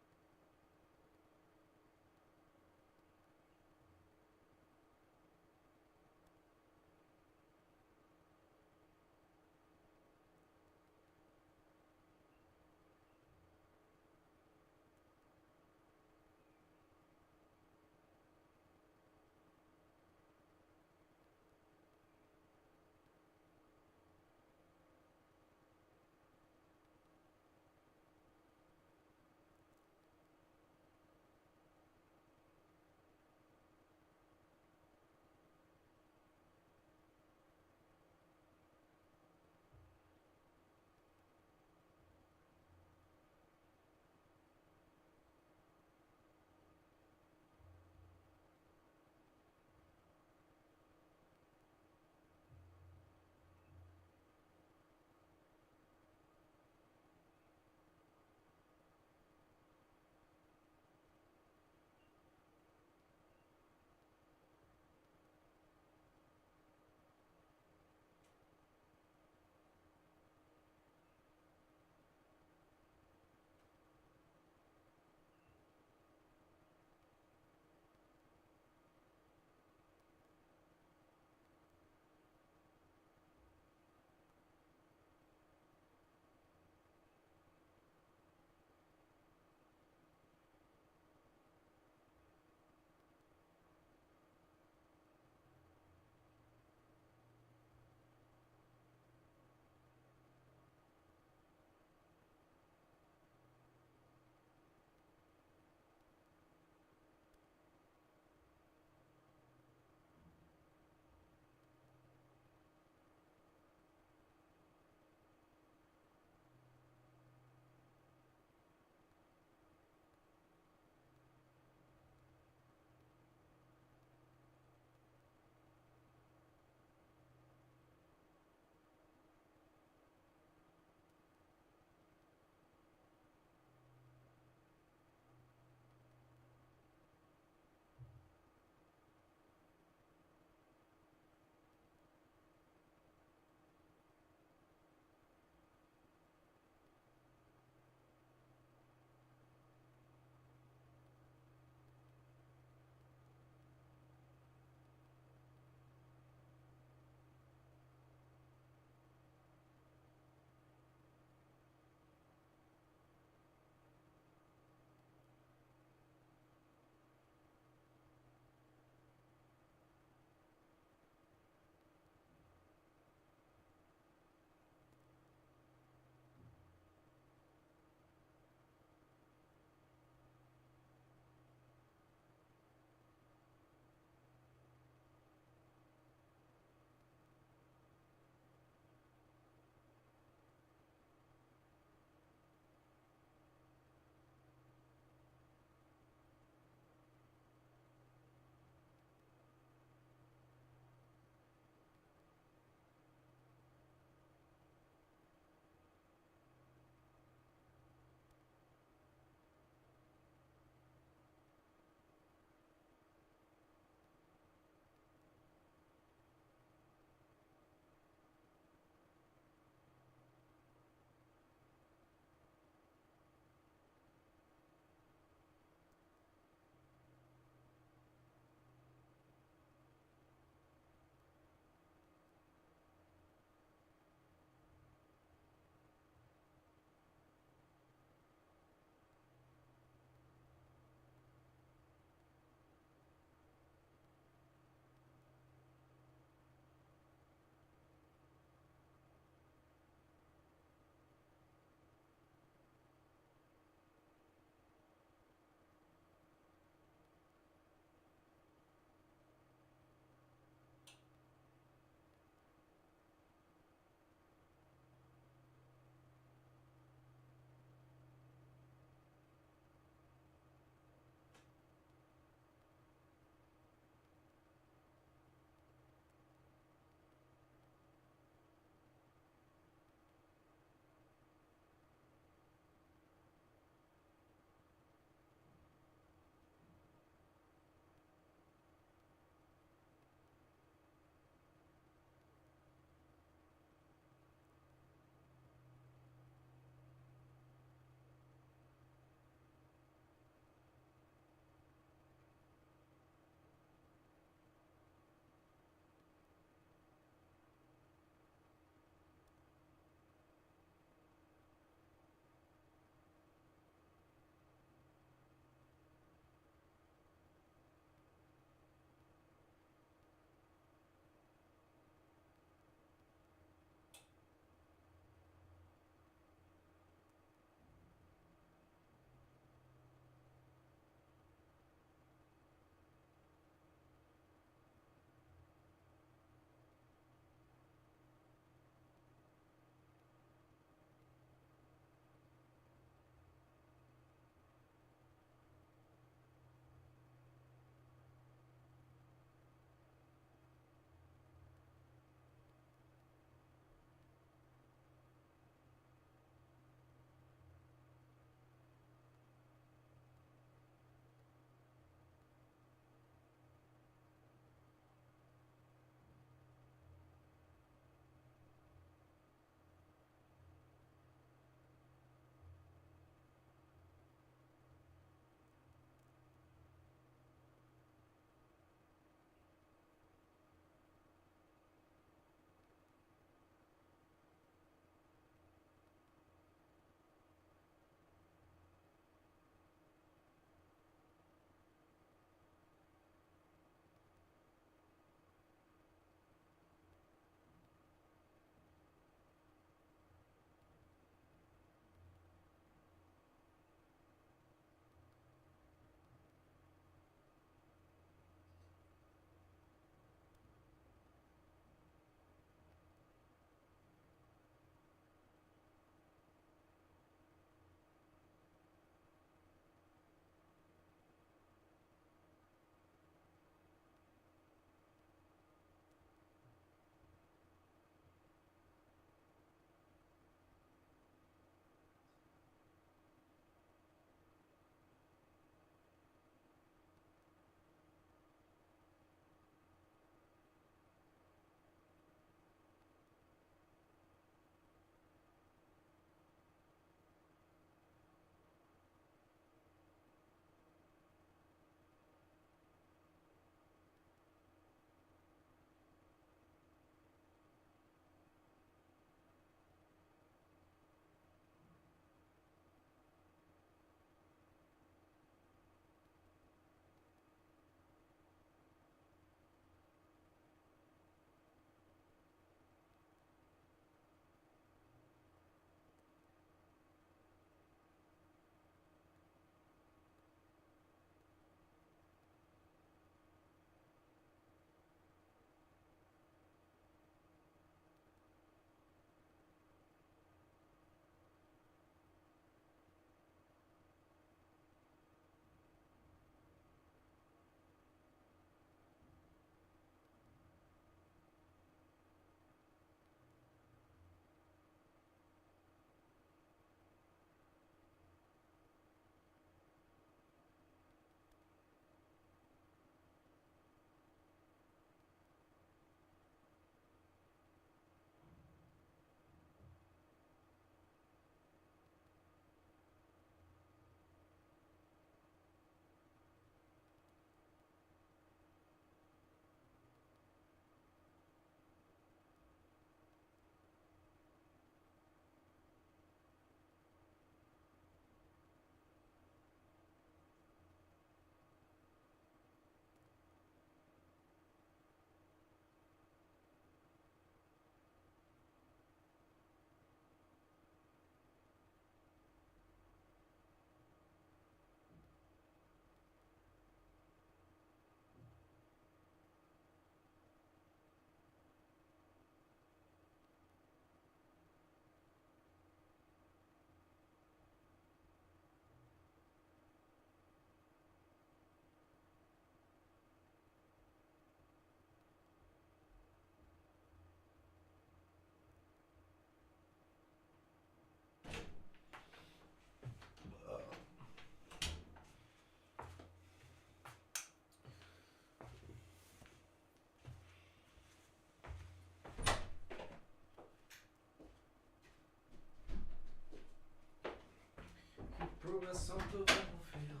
progressão do Battlefield.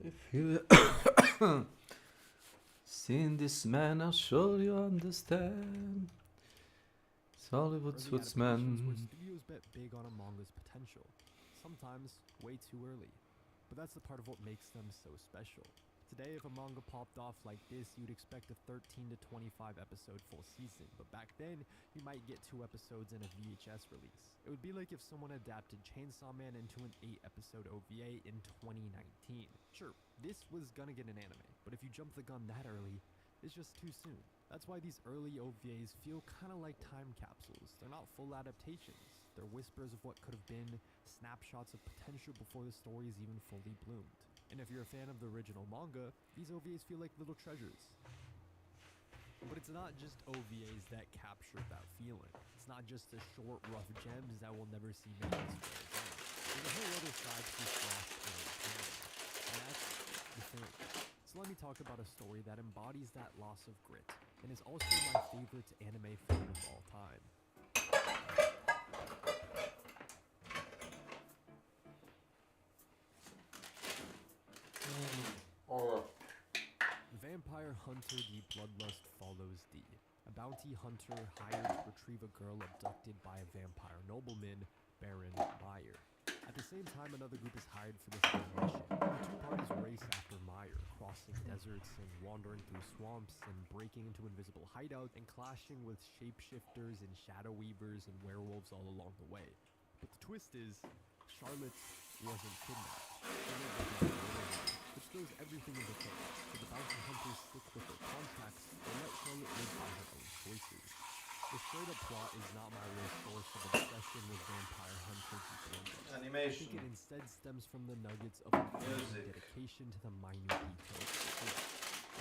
If you seen this man, I'm sure you understand. It's Hollywood's Early adaptations where woodsman. studios bet big on a manga's potential, sometimes way too early. But that's the part of what makes them so special. Today, if a manga popped off like this, you'd expect a 13 to 25 episode full season, but back then, you might get 2 episodes in a VHS release. It would be like if someone adapted Chainsaw Man into an 8-episode OVA in 2019. Sure, this was gonna get an anime, but if you jump the gun that early, it's just too soon. That's why these early OVAs feel kinda like time capsules. They're not full adaptations. They're whispers of what could have been, snapshots of potential before the stories even fully bloomed. And if you're a fan of the original manga, these OVAs feel like little treasures. But it's not just OVAs that capture that feeling. It's not just the short, rough gems that will never see mainstream again. There's a whole other side to this Frost storytelling, and that's the thing. So let me talk about a story that embodies that loss of grit, and is also my favorite anime film of all time. Vampire Hunter D. Bloodlust follows D, a bounty hunter hired to retrieve a girl abducted by a vampire nobleman, Baron Meyer. At the same time, another group is hired for the same mission. The two parties race after Meyer, crossing deserts and wandering through swamps and breaking into invisible hideouts and clashing with shapeshifters and shadow weavers and werewolves all along the way. But the twist is, Charlotte wasn't kidnapped. Which throws everything into chaos. So the bounty hunters stick with their contracts and let Charlotte live by her own choices. The straight-up plot is not my real source of obsession with Vampire Hunters and Bloodlust. Animation. I think it instead stems from the nuggets of unfailing dedication to the minute details of the story.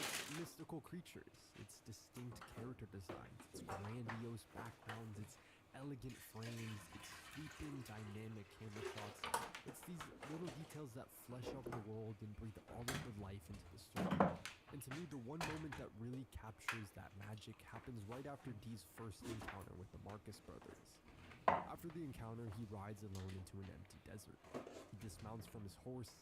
It's mystical creatures, its distinct character designs, its grandiose backgrounds, its elegant frames, its sweeping dynamic camera shots. It's these little details that flesh out the world and breathe all of the life into the story. And to me, the one moment that really captures that magic happens right after Dee's first encounter with the Marcus brothers. After the encounter, he rides alone into an empty desert. He dismounts from his horse,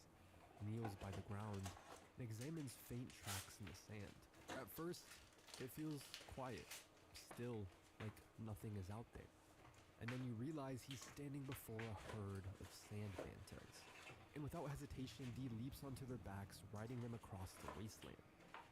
kneels by the ground, and examines faint tracks in the sand. At first, it feels quiet, still, like nothing is out there. And then you realize he's standing before a herd of sand bantas. And without hesitation, Dee leaps onto their backs, riding them across the wasteland.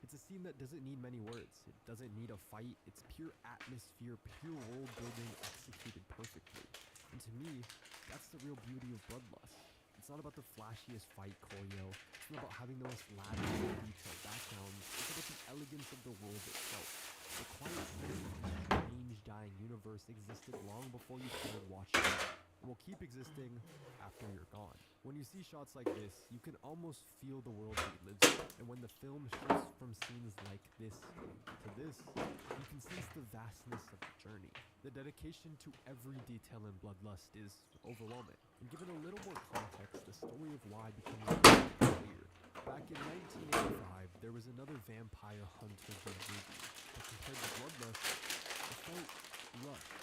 It's a scene that doesn't need many words. It doesn't need a fight. It's pure atmosphere, pure world building, executed perfectly. And to me, that's the real beauty of Bloodlust. It's not about the flashiest fight choreo. It's not about having the most lavish and detailed backgrounds. It's about the elegance of the world itself. The quiet sense of this strange, dying universe existed long before you started watching it, and will keep existing after you're gone. When you see shots like this, you can almost feel the world he lives in, and when the film shifts from scenes like this to this, you can sense the vastness of the journey. The dedication to every detail in Bloodlust is overwhelming, and given a little more context, the story of why becomes clear. Back in 1985, there was another Vampire Hunter movie, but compared to Bloodlust, it felt rushed.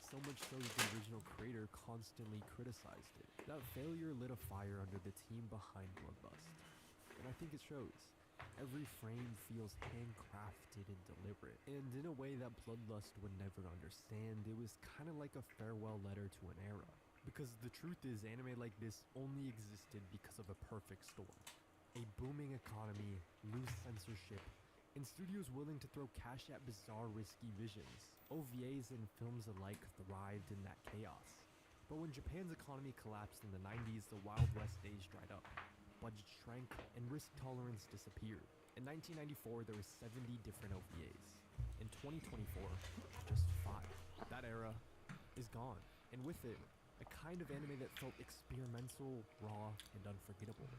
So much so that the original creator constantly criticized it. That failure lit a fire under the team behind Bloodlust. And I think it shows. Every frame feels handcrafted and deliberate. And in a way that Bloodlust would never understand, it was kind of like a farewell letter to an era. Because the truth is, anime like this only existed because of a perfect storm. A booming economy, loose censorship, and studios willing to throw cash at bizarre, risky visions. OVAs and films alike thrived in that chaos. But when Japan's economy collapsed in the 90s, the Wild West days dried up. Budgets shrank, and risk tolerance disappeared. In 1994, there were 70 different OVAs. In 2024, just 5. That era is gone, and with it, a kind of anime that felt experimental, raw, and unforgettable.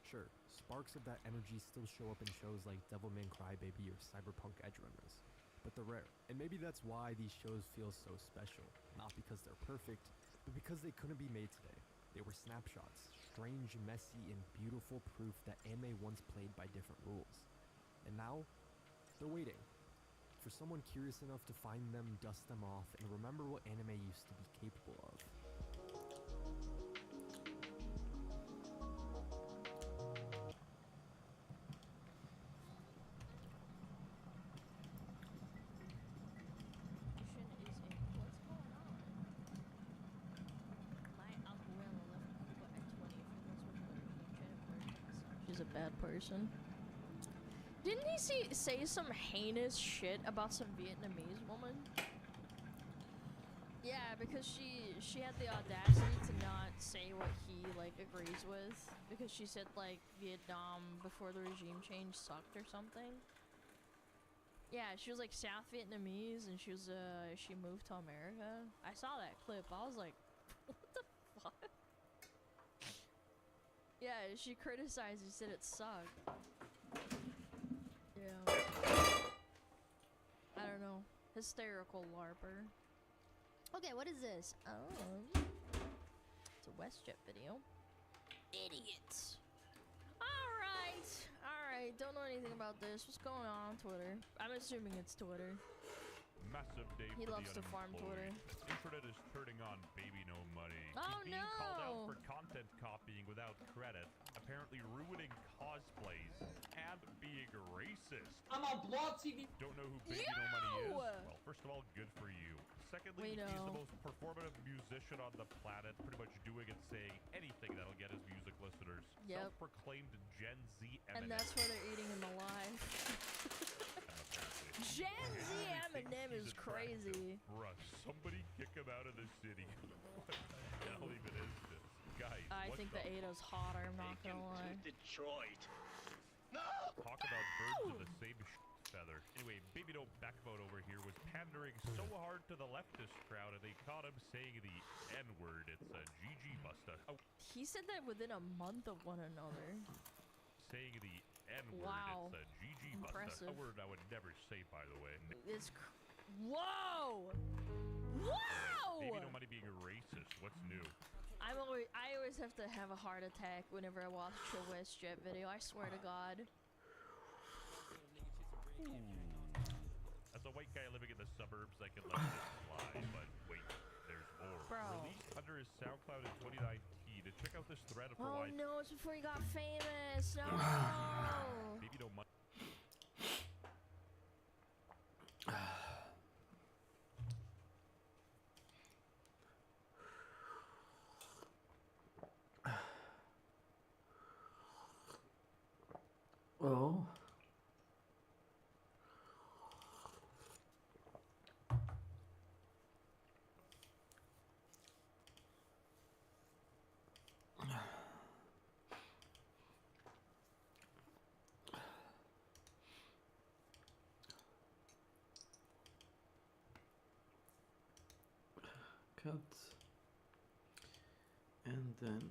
Sure, sparks of that energy still show up in shows like Devilman Crybaby or Cyberpunk Edgerunners, but they're rare. And maybe that's why these shows feel so special. Not because they're perfect, but because they couldn't be made today. They were snapshots, strange, messy, and beautiful proof that anime once played by different rules. And now, they're waiting for someone curious enough to find them, dust them off, and remember what anime used to be capable of. was a bad person. Didn't he say some heinous shit about some Vietnamese woman? Yeah, because she had the audacity to not say what he, like, agrees with. Because she said, like, Vietnam before the regime change sucked or something. Yeah, she was, like, South Vietnamese, and she moved to America. I saw that clip. I was like, what the fuck? Yeah, she criticized, she said it sucked. Yeah. I don't know. Hysterical LARPer. Okay, what is this? It's a WestJet video. Idiots. Alright, don't know anything about this. What's going on Twitter? I'm assuming it's Twitter. Massive day He for loves the to farm Twitter. Internet is turning on baby no money. Oh, He's being called out no! for content copying without credit, apparently ruining cosplays, and being racist. I'm on Blog TV. Don't know who baby no money is? Well, first of all, good for you. Secondly, he's the most performative musician on the planet, pretty much doing and saying anything that'll get his music listeners. Yep. Self-proclaimed Gen Z Eminem. And that's why they're eating him alive. Gen Z Eminem is crazy. Bruh, somebody kick him out of the city. What the hell even is this? Guys, I think the Ada's hotter, I'm not gonna lie. Detroit. Talk about birds of the same feather. Anyway, Baby No Backbone over here was pandering so hard to the leftist crowd, and they caught him saying the N-word. It's a GG Busta. Oh. He said that within a month of one another. Saying the N-word. Wow. It's a GG Impressive. Busta. A word I would never say, by the way. It's whoa! Whoa! Baby No Money being racist. What's new? I always have to have a heart attack whenever I watch a WestJet video. I swear to God. As a white guy living in the suburbs, I can let this slide, but wait, there's more. Bro. Released under his SoundCloud in 2019. To check out this thread for Oh why. no, it's before he got famous. No. Baby No Money. Oh. Cut. And then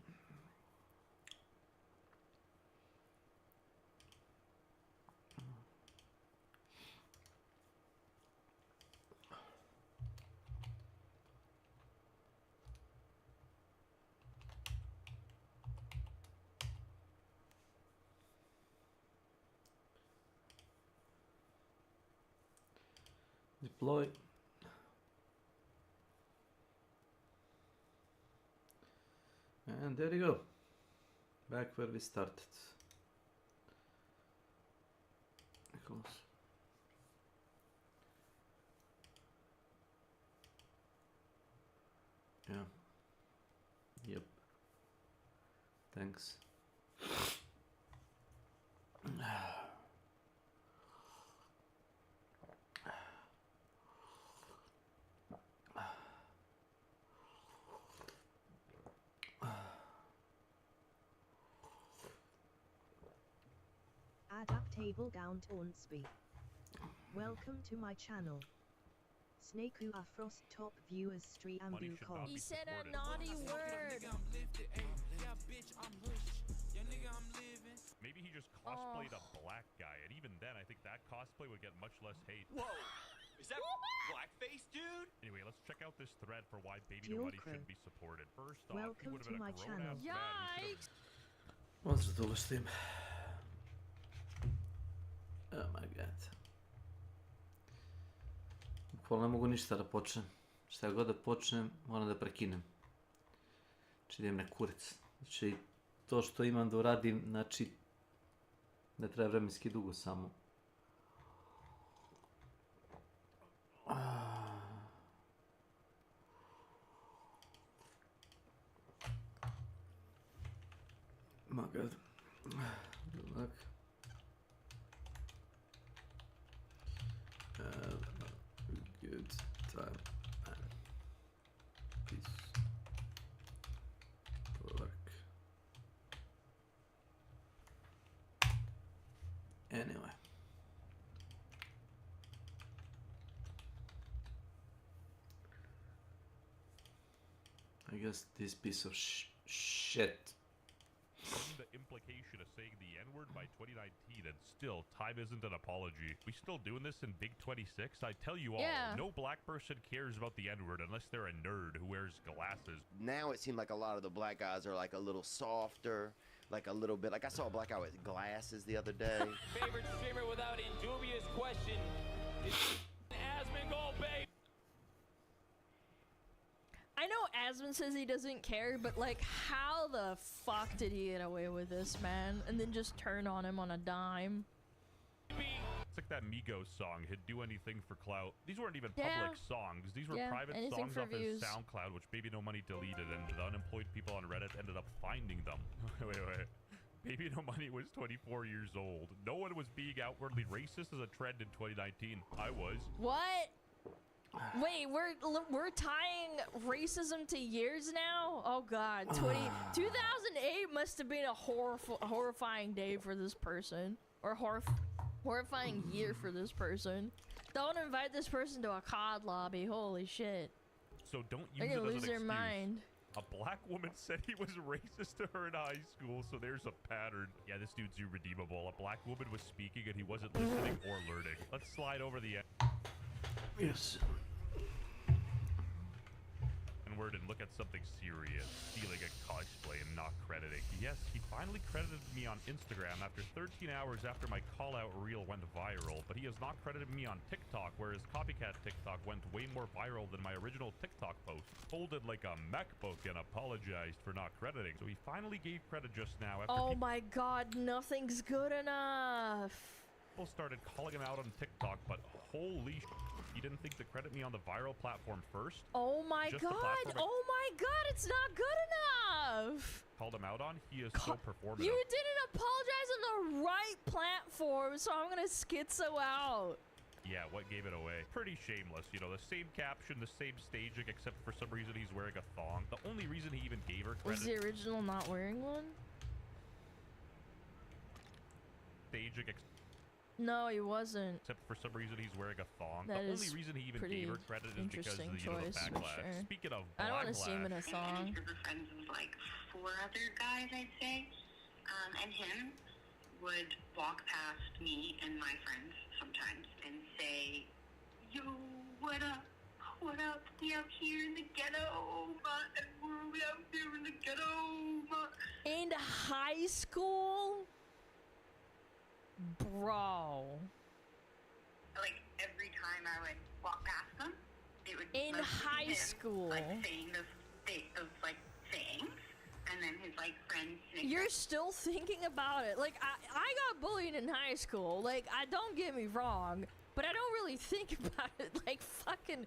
deploy. And there you go. Back where we started. Close. Yeah. Yep. Thanks. Adaptable Gown Tonsby. Welcome to my channel. S.W.Frost top viewers stream Ambu. He said a naughty word. Maybe he just cosplayed a black guy, and even then, I think that cosplay would get much less hate. Whoa! Is that blackface, dude? Anyway, let's check out this thread for why Baby No Money shouldn't be supported. First off, he Welcome would have to been my a grown-ass channel. man. Yikes! What's the s tim? Oh my god. Bukvalno ne mogu ništa da počnem. Šta god da počnem, moram da prekinem. Znači idem na kurac. Znači to što imam da uradim, znači ne treba vremenski dugo samo. My god. Look. Have a good time and peace. Work. Anyway. I guess this piece of shit. The implication of saying the N-word by 2019, and still, time isn't an apology. We still doing this in Big 26? I tell you all, Yeah. no black person cares about the N-word unless they're a nerd who wears glasses. Now it seemed like a lot of the black guys are like a little softer, like a little bit. Like I saw a black guy with glasses the other day. Favorite streamer without indubious question is Asmongold, babe. I know Asmund says he doesn't care, but like, how the fuck did he get away with this, man? And then just turn on him on a dime. It's like that Migos song, he'd do anything for clout. These weren't even Yeah. public songs. These were Yeah, private anything songs for off views. his SoundCloud, which Baby No Money deleted, and the unemployed people on Reddit ended up finding them. Wait. Baby No Money was 24 years old. No one was being outwardly racist as a trend in 2019. I was. What? Wait, we're tying racism to years now? Oh god, 2008 must have been a horrifying day for this person, or horrifying year for this person. Don't invite this person to a COD lobby. Holy shit. So don't use They're it gonna as lose an their excuse. mind. A black woman said he was racist to her in high school, so there's a pattern. Yeah, this dude's irredeemable. A black woman was speaking and he wasn't listening or learning. Let's slide over the end. Yes. Word and look at something serious. Stealing a cosplay and not crediting. Yes, he finally credited me on Instagram after 13 hours after my call-out reel went viral, but he has not credited me on TikTok, whereas copycat TikTok went way more viral than my original TikTok post. Folded like a MacBook and apologized for not crediting. So he finally gave credit just now after Oh my god, nothing's good enough. people started calling him out on TikTok, but holy sh**, he didn't think to credit me on the viral platform first. Oh my Just the god, platform I oh my god, it's not good enough. called him out on. He is so performative. You didn't apologize on the right platform, so I'm gonna schizo out. Yeah, what gave it away? Pretty shameless, you know, the same caption, the same staging, except for some reason he's wearing a thong. The only reason he even gave her Was credit... the original not wearing one? Staging, No, he wasn't. except for some reason he's wearing a thong. That The is only reason he even pretty gave her credit is because of interesting the, you know, the choice, for backlash. sure. Speaking of I don't want to see him in a backlash, song. group of friends with like 4 other guys, I'd say. And him would walk past me and my friends sometimes and say, "Yo, what up? What up? We out here in the ghetto, and we're out here in the ghetto, In high school? Bro. Like every time I would walk past them, it would In mostly high him, school. like saying those like sayings, and then his like friends. You're still thinking about it. Like, I got bullied in high school. Like, don't get me wrong, but I don't really think about it. Like, fucking...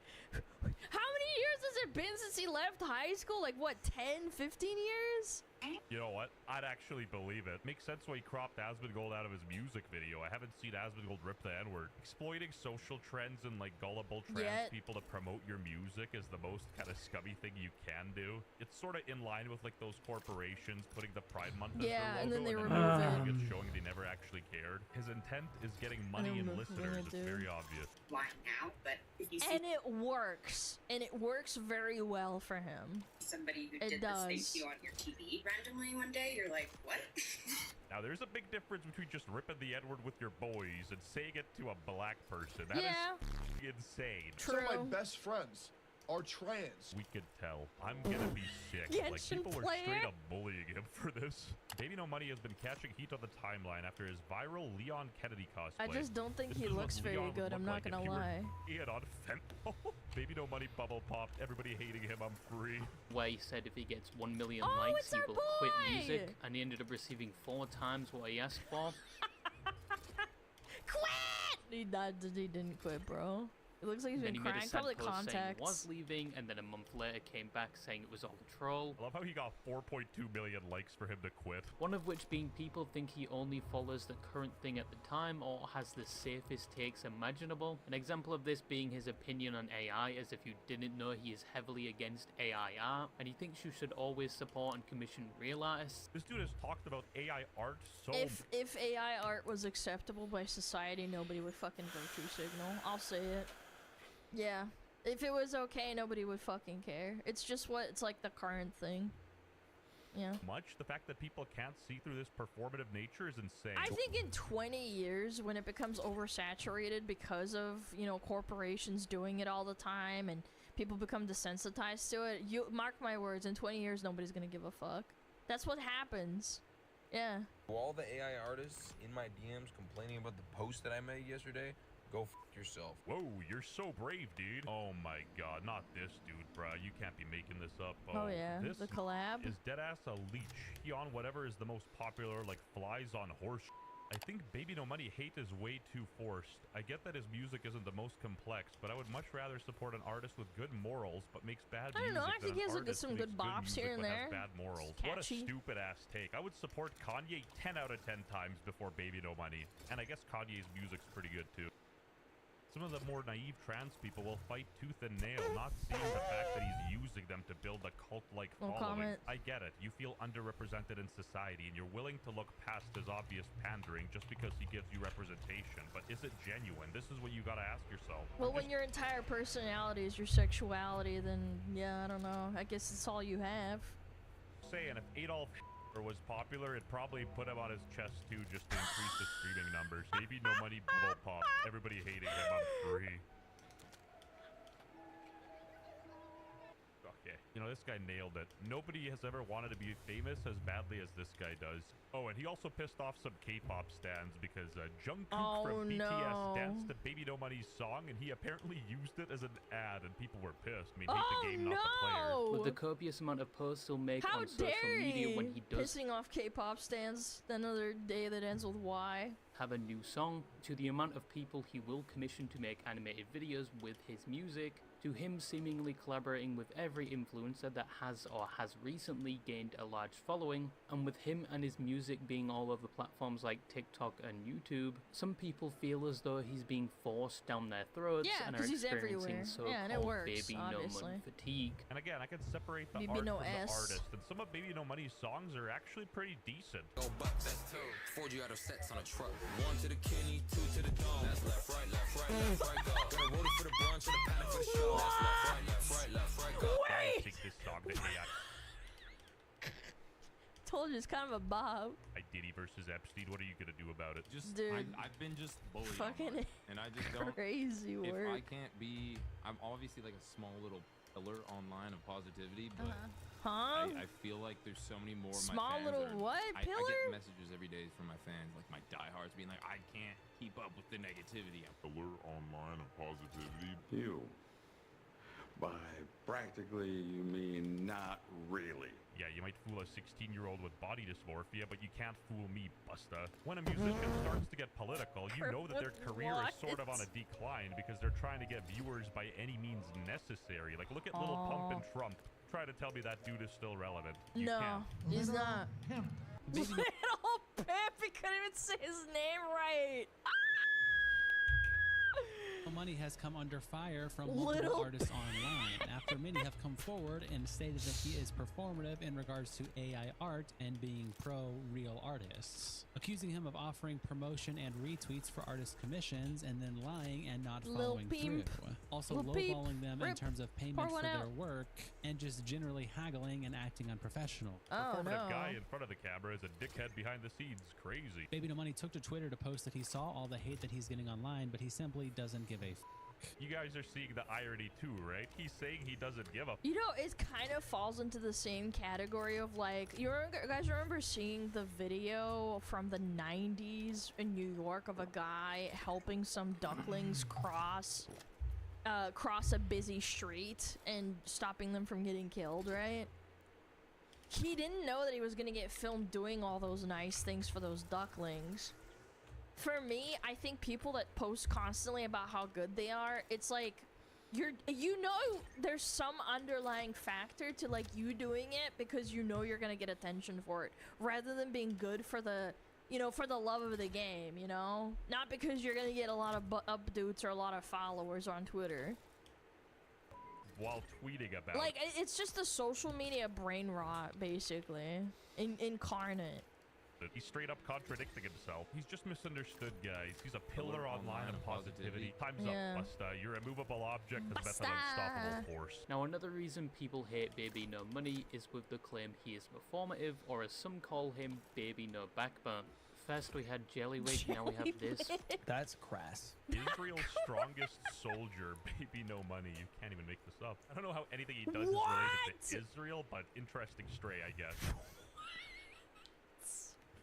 How many years has it been since he left high school? Like, what, 10, 15 years? you know what? I'd actually believe it. Makes sense why he cropped Asmongold out of his music video. I haven't seen Asmongold rip the N-word. Exploiting social trends and like gullible trans people to promote your music is the most kind of scummy thing you can do. It's sort of in line with like those corporations putting the Pride Month as their logo, and then they remove remove it. It's showing they never actually cared. His intent is getting money and listeners. It's very obvious. Why now? But if you see And it works. And it works very well for him. somebody who It did this thing does. to you on your TV randomly one day, you're like, what? Now, there's a big difference between just ripping the N-word with your boys and saying it to a black person. That is insane. Some of my best friends are trans. We could tell. I'm gonna be sick. Genshin Like, people were straight player? up bullying him for this. Baby No Money has been catching heat on the timeline after his viral Leon Kennedy cosplay. I just don't think This he is what looks very Leon would good, I'm look not like if gonna he were lie. Ian on fentanyl. Baby No Money bubble popped. Everybody hating him. I'm free. Where he said if he gets 1 million Oh, likes, it's he our will quit boy! music, and he ended up receiving 4 times what he asked for. Quit! He didn't quit, bro. It looks like he's Then been he made a crying. sad Probably post saying he was contacts. leaving, and then a month later came back saying it was all a troll. I love how he got 4.2 million likes for him to quit. One of which being people think he only follows the current thing at the time or has the safest takes imaginable. An example of this being his opinion on AI, as if you didn't know he is heavily against AI art, and he thinks you should always support and commission real artists. This dude has talked about AI art so... If AI art was acceptable by society, nobody would fucking virtue signal. I'll say it. Yeah. If it was okay, nobody would fucking care. It's just it's like the current thing. Yeah. The fact that people can't see through this performative nature is insane. I think in 20 years, when it becomes oversaturated because of, you know, corporations doing it all the time and people become desensitized to it, you mark my words, in 20 years, nobody's gonna give a fuck. That's what happens. Yeah. All the AI artists in my DMs complaining about the post that I made yesterday, go f yourself. Whoa, you're so brave, dude. Oh my god, not this dude, bruh. You can't be making this up. Oh yeah, this the collab. Is deadass a leech. He on whatever is the most popular, like flies on horse. I think Baby No Money hate is way too forced. I get that his music isn't the most complex, but I would much rather support an artist with good morals but makes bad music. I don't know, I think he has like some good bops here and there. Bad morals. What a stupid ass take. I would support Kanye 10 out of 10 times before Baby No Money. And I guess Kanye's music's pretty good too. Some of the more naive trans people will fight tooth and nail, not seeing the fact that he's using them to build a cult-like following. I get it. You feel underrepresented in society, and you're willing to look past his obvious pandering just because he gives you representation. But is it genuine? This is what you gotta ask yourself. Well, when your entire personality is your sexuality, then yeah, I don't know. I guess it's all you have. Saying if Adolf was popular, it probably put him on his chest too, just to increase the streaming numbers. Maybe No Money bubble pop. Everybody hating him. I'm free. Okay, you know, this guy nailed it. Nobody has ever wanted to be famous as badly as this guy does. Oh, and he also pissed off some K-pop stans because Jungkook from BTS danced to Baby No Money's song, and he apparently used it as an ad, and people were pissed. I mean, hate the game, not the player. With the copious amount of posts he'll make How on social dare media when he does pissing off K-pop stands, another day that ends with Y. have a new song, to the amount of people he will commission to make animated videos with his music, to him seemingly collaborating with every influencer that has or has recently gained a large following, and with him and his music being all over platforms like TikTok and YouTube, some people feel as though he's being forced down their throats and are experiencing so-called Baby No Money fatigue. And again, I can separate the Baby art No from S. the artist, and some of Baby No Money's songs are actually pretty decent. 40 out of sets on a truck. 1 to the kidney, 2 to the dome. That's left, right, go. Gonna roll it for the brunch and a panic for the show. That's left, right, go. I think this song that AI Told you it's kind of a bob. Diddy versus Epstein. What are you gonna do about it? Just, Dude. I've been just bullied. Fucking online, and I just don't. crazy If work. I can't be, I'm obviously like a small little pillar online of positivity, but I feel like there's so many more. Small my fans little are, what? I Pillar? get messages every day from my fans, like my diehards, being like, I can't keep up with the negativity. Pillar online of positivity. You. By practically, you mean not really. Yeah, you might fool a 16-year-old with body dysmorphia, but you can't fool me, Busta. When a musician starts to get political, you know that their career is sort of on a decline because they're trying to get viewers by any means necessary. Like, look at Lil Pump and Trump. Try to tell me that dude is still relevant. You No, can't. he's not. Little Pip, he couldn't even say his name right. Money has come under fire from multiple Little artists online after many have come forward and stated that he is performative in regards to AI art and being pro-real artists, accusing him of offering promotion and retweets for artist commissions and then lying and not following through. Also lowballing them in terms of payment for their work and just generally haggling and acting unprofessional. Performative guy in front of the camera is a dickhead behind the scenes. Crazy. Baby No Money took to Twitter to post that he saw all the hate that he's getting online, but he simply doesn't give a f. You guys are seeing the irony too, right? He's saying he doesn't give a f. You know, it kind of falls into the same category of like, you guys remember seeing the video from the 90s in New York of a guy helping some ducklings cross a busy street and stopping them from getting killed, right? He didn't know that he was gonna get filmed doing all those nice things for those ducklings. for me, I think people that post constantly about how good they are, it's like you know there's some underlying factor to like you doing it because you know you're gonna get attention for it, rather than being good for the, you know, for the love of the game, you know? Not because you're gonna get a lot of updates or a lot of followers on Twitter. While tweeting about Like, it's just the social media brain rot, basically. Incarnate. He's straight up contradicting himself. He's just misunderstood, guys. He's a pillar online of positivity. Time's up, Busta. Your immovable object has met an unstoppable force. Now, another reason people hate Baby No Money is with the claim he is performative, or as some call him, Baby No Backbone. First we had Jellywick, now we have this. That's crass. Israel's strongest soldier, Baby No Money. You can't even make this up. I don't know how anything he does is related to Israel, but interesting stray, I guess.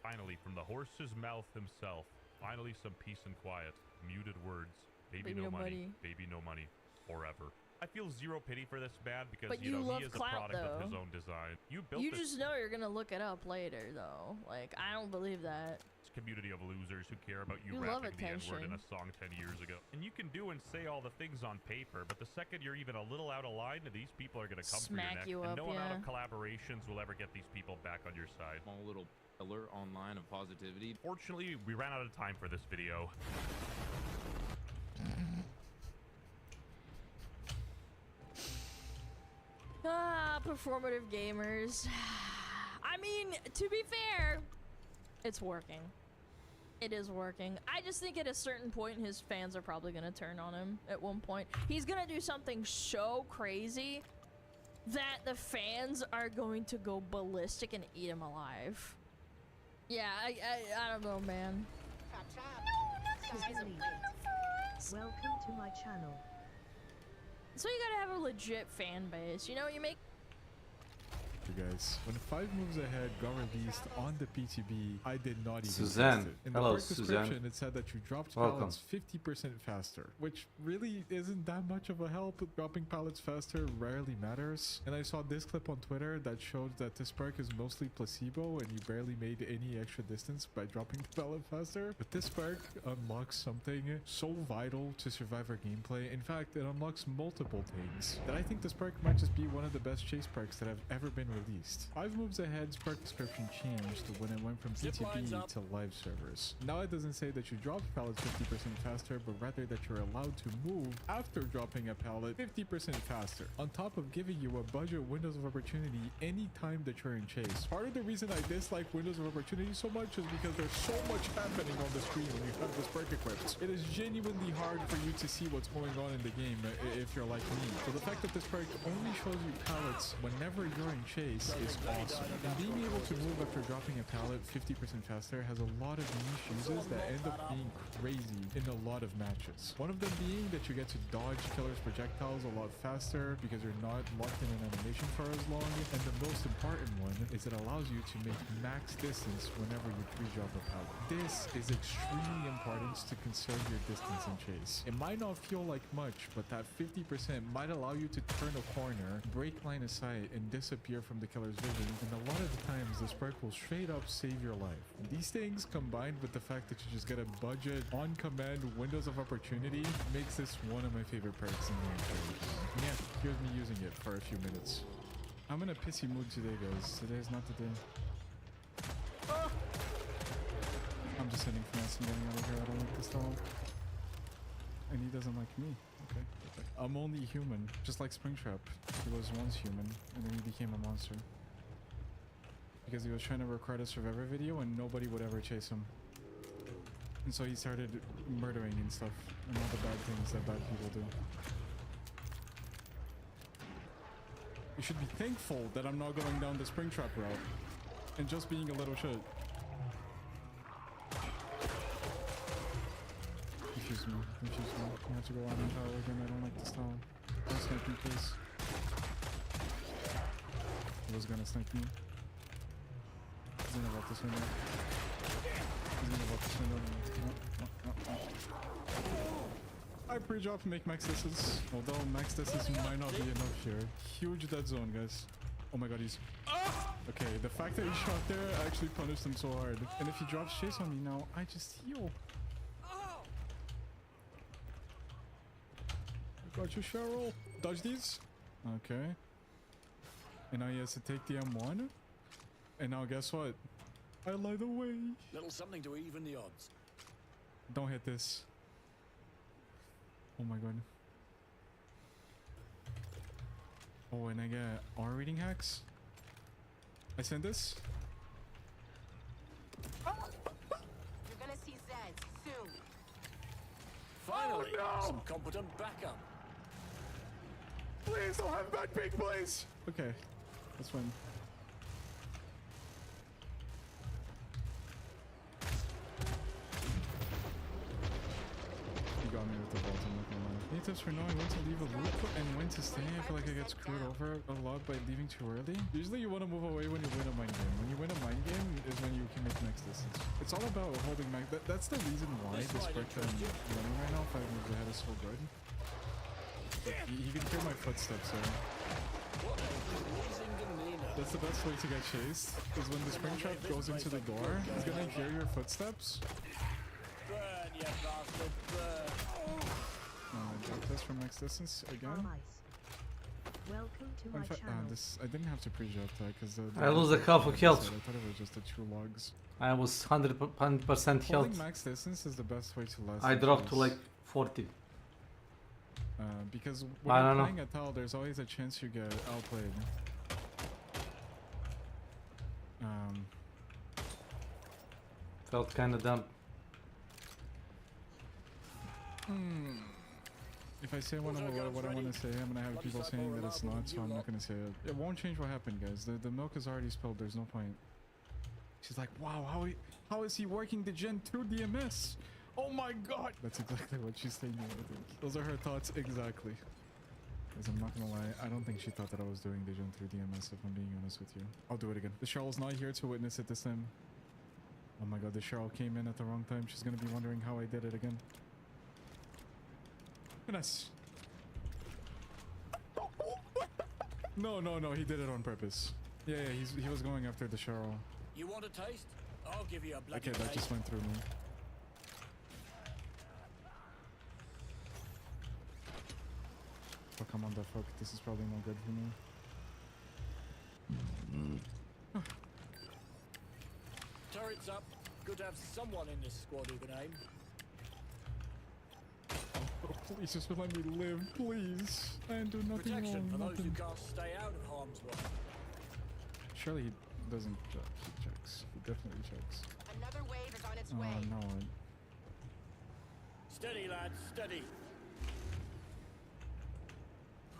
Finally, from the horse's mouth himself, finally some peace and quiet. Muted words. Baby no money. Baby no money. Forever. I feel zero pity for this man because, but you know, he is a clout, product though. of his own design. You built You this just know you're gonna look it up later, though. Like, I don't believe that. community of losers who care about you, You love rapping the N-word in attention. a song 10 years ago. And you can do and say all the things on paper, but the second you're even a little out of line, these people are going to come for your Smack neck. you And up, no amount of yeah. collaborations will ever get these people back on your side. Small little pillar online of positivity. Fortunately, we ran out of time for this video. Performative gamers. I mean, to be fair, it's working. It is working. I just think at a certain point, his fans are probably going to turn on him at one point. He's going to do something so crazy that the fans are going to go ballistic and eat him alive. Yeah, I don't know, man. Welcome to my channel. So you gotta have a legit fan base. You know, you make... Guys, when 5 Moves Ahead got released on the PTB, I did not even Suzanne. test it. In Hello, the perk description, Suzanne. it said that you dropped Welcome. pallets 50% faster, which really isn't that much of a help. Dropping pallets faster rarely matters. And I saw this clip on Twitter that showed that this perk is mostly placebo and you barely made any extra distance by dropping the pallet faster. But this perk unlocks something so vital to Survivor gameplay. In fact, it unlocks multiple things that I think this perk might just be one of the best chase perks that have ever been released. 5 Moves Ahead's perk description changed when it went from PTB to live servers. Now it doesn't say that you drop pallets 50% faster, but rather that you're allowed to move after dropping a pallet 50% faster, on top of giving you a budget windows of opportunity anytime that you're in chase. Part of the reason I dislike windows of opportunity so much is because there's so much happening on the screen when you have this perk equipped. It is genuinely hard for you to see what's going on in the game if you're like me. So the fact that this perk only shows you pallets whenever you're in chase is awesome. And being able to move after dropping a pallet 50% faster has a lot of niche uses that end up being crazy in a lot of matches. One of them being that you get to dodge killers' projectiles a lot faster because you're not locked in an animation for as long. And the most important one is it allows you to make max distance whenever you pre-drop a pallet. This is extremely important to conserve your distance in chase. It might not feel like much, but that 50% might allow you to turn a corner, break line of sight, and disappear from the killer's vision. And a lot of the times, this perk will straight up save your life. These things, combined with the fact that you just get a budget, on-command windows of opportunity, makes this one of my favorite perks in the game. Yeah, here's me using it for a few minutes. I'm in a pissy mood today, guys. Today's not the day. I'm just sitting fast and getting out of here. I don't like this dog. And he doesn't like me. Okay. I'm only human, just like Springtrap. He was once human, and then he became a monster. Because he was trying to record a Survivor video and nobody would ever chase him. And so he started murdering and stuff, and all the bad things that bad people do. You should be thankful that I'm not going down the Springtrap route, and just being a little shit. Confuse me. You have to go on and tower again. I don't like this tower. Don't snipe me, please. He was gonna snipe me. He's gonna vault this window. I pre-drop and make max distance. Although max distance might not be enough here. Huge dead zone, guys. Oh my god, he's... Okay, the fact that he shot there actually punished him so hard. And if he drops chase on me now, I just heal. Got you, Cheryl. Dodge these. Okay. And now he has to take the M1. And now guess what? I lied away. Little something to even the odds. Don't hit this. Oh my god. Oh, and I get R reading hacks. I send this. You're gonna see Zeds soon. Finally, Oh, no. some competent backup. Please don't have bad ping, please. Okay, that's fine. You got me with the vault, I'm not gonna lie. Any tips for knowing when to leave a loop and when to stay? I feel like I get screwed over a lot by leaving too early. Usually you want to move away when you win a mind game. When you win a mind game is when you can make max distance. It's all about holding max. That's the reason why this perk that I'm running right now, 5 moves ahead, is so good. He can hear my footsteps, so that's the best way to get chased, is when the spring trap goes into the door, he's gonna hear your footsteps. Burn, you bastard, burn. Drop this from max distance again. Welcome to my channel. I didn't have to pre-drop that because I lose a half a health. I thought it was just the 2 logs. I was 100% health. Holding max distance is the best way to last. I dropped to like 40. Because when you're playing at Tal, there's always a chance you get outplayed. Felt kinda dumb. If I say what I want to say, I'm gonna have people saying that it's not, so I'm not gonna say it. It won't change what happened, guys. The milk is already spilled. There's no point. She's like, wow, how is he working the Gen 2 DMS? Oh my god! That's exactly what she's saying, I think. Those are her thoughts exactly. Guys, I'm not gonna lie, I don't think she thought that I was doing the Gen 3 DMS, if I'm being honest with you. I'll do it again. The Cheryl's not here to witness it this time. Oh my god, the Cheryl came in at the wrong time. She's gonna be wondering how I did it again. Nice. No, he did it on purpose. Yeah, he was going after the Cheryl. You want a taste? I'll give you a black. Okay, that just went through me. Oh, come on, the fuck. This is probably not good for me. Turrets up. Good to have someone in this squad who can aim. Oh, please, just let me live, please. I didn't do nothing Protection wrong. for those who Nothing. can't stay out of harm's way. Surely he doesn't check. He checks. He definitely checks. Another wave is on its Oh, way. no. Steady, lads, steady.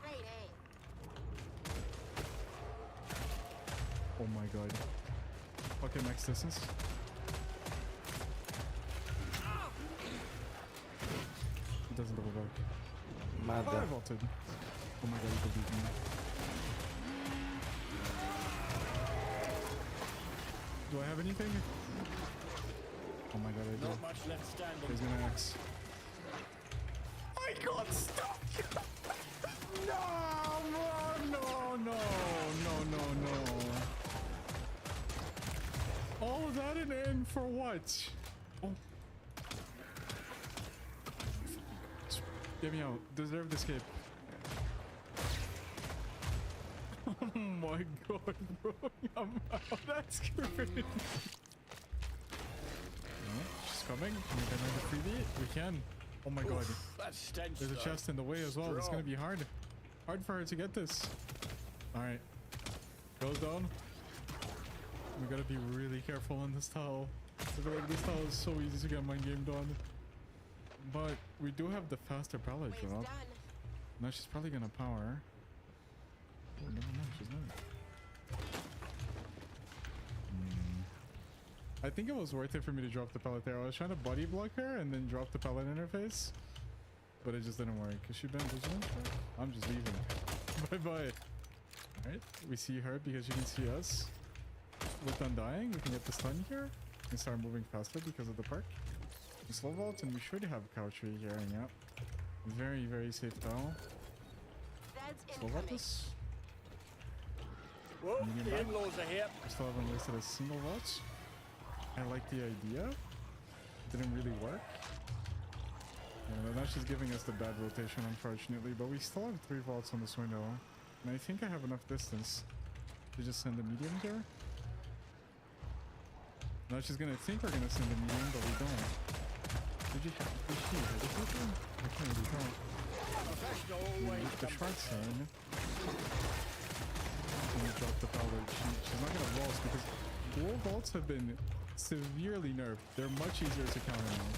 Great aim. Oh my god. Okay, max distance. He doesn't double back. Mad. I vaulted. Oh my god, he believed me. Do I have anything? Oh my god, I do. Not much left standing. He's gonna X. I got stuck! No. All of that and in for what? Oh. Get me out. Deserved escape. Oh my god, bro. I'm out. That's crazy. She's coming. Can we get another freebie? We can. Oh my god. That's stench. There's a chest in the way as well. It's gonna be hard. Hard for her to get this. Alright. Goes down. We gotta be really careful on this towel. I feel like this towel is so easy to get mind game done. But we do have the faster pallet drop. Now she's probably gonna power. Oh, never mind, she's not. I think it was worth it for me to drop the pallet there. I was trying to body block her and then drop the pallet in her face. But it just didn't work. Is she been vigilant? I'm just leaving. Bye-bye. Alright, we see her because she can see us. With Undying, we can get the stun here. And start moving faster because of the perk. We slow vault and we should have cow tree here, yeah. Very, very safe towel. Slow vault this. Whoa, the in-laws are here. I still haven't wasted a single vault. I like the idea. Didn't really work. Yeah, that's just giving us the bad rotation, unfortunately, but we still have 3 vaults on this window. And I think I have enough distance to just send the medium here. Now she's gonna think we're gonna send the medium, but we don't. Did she hesitate? I can't really tell. The short sign. And we drop the power. She's not gonna vault because dual vaults have been severely nerfed. They're much easier to counter now.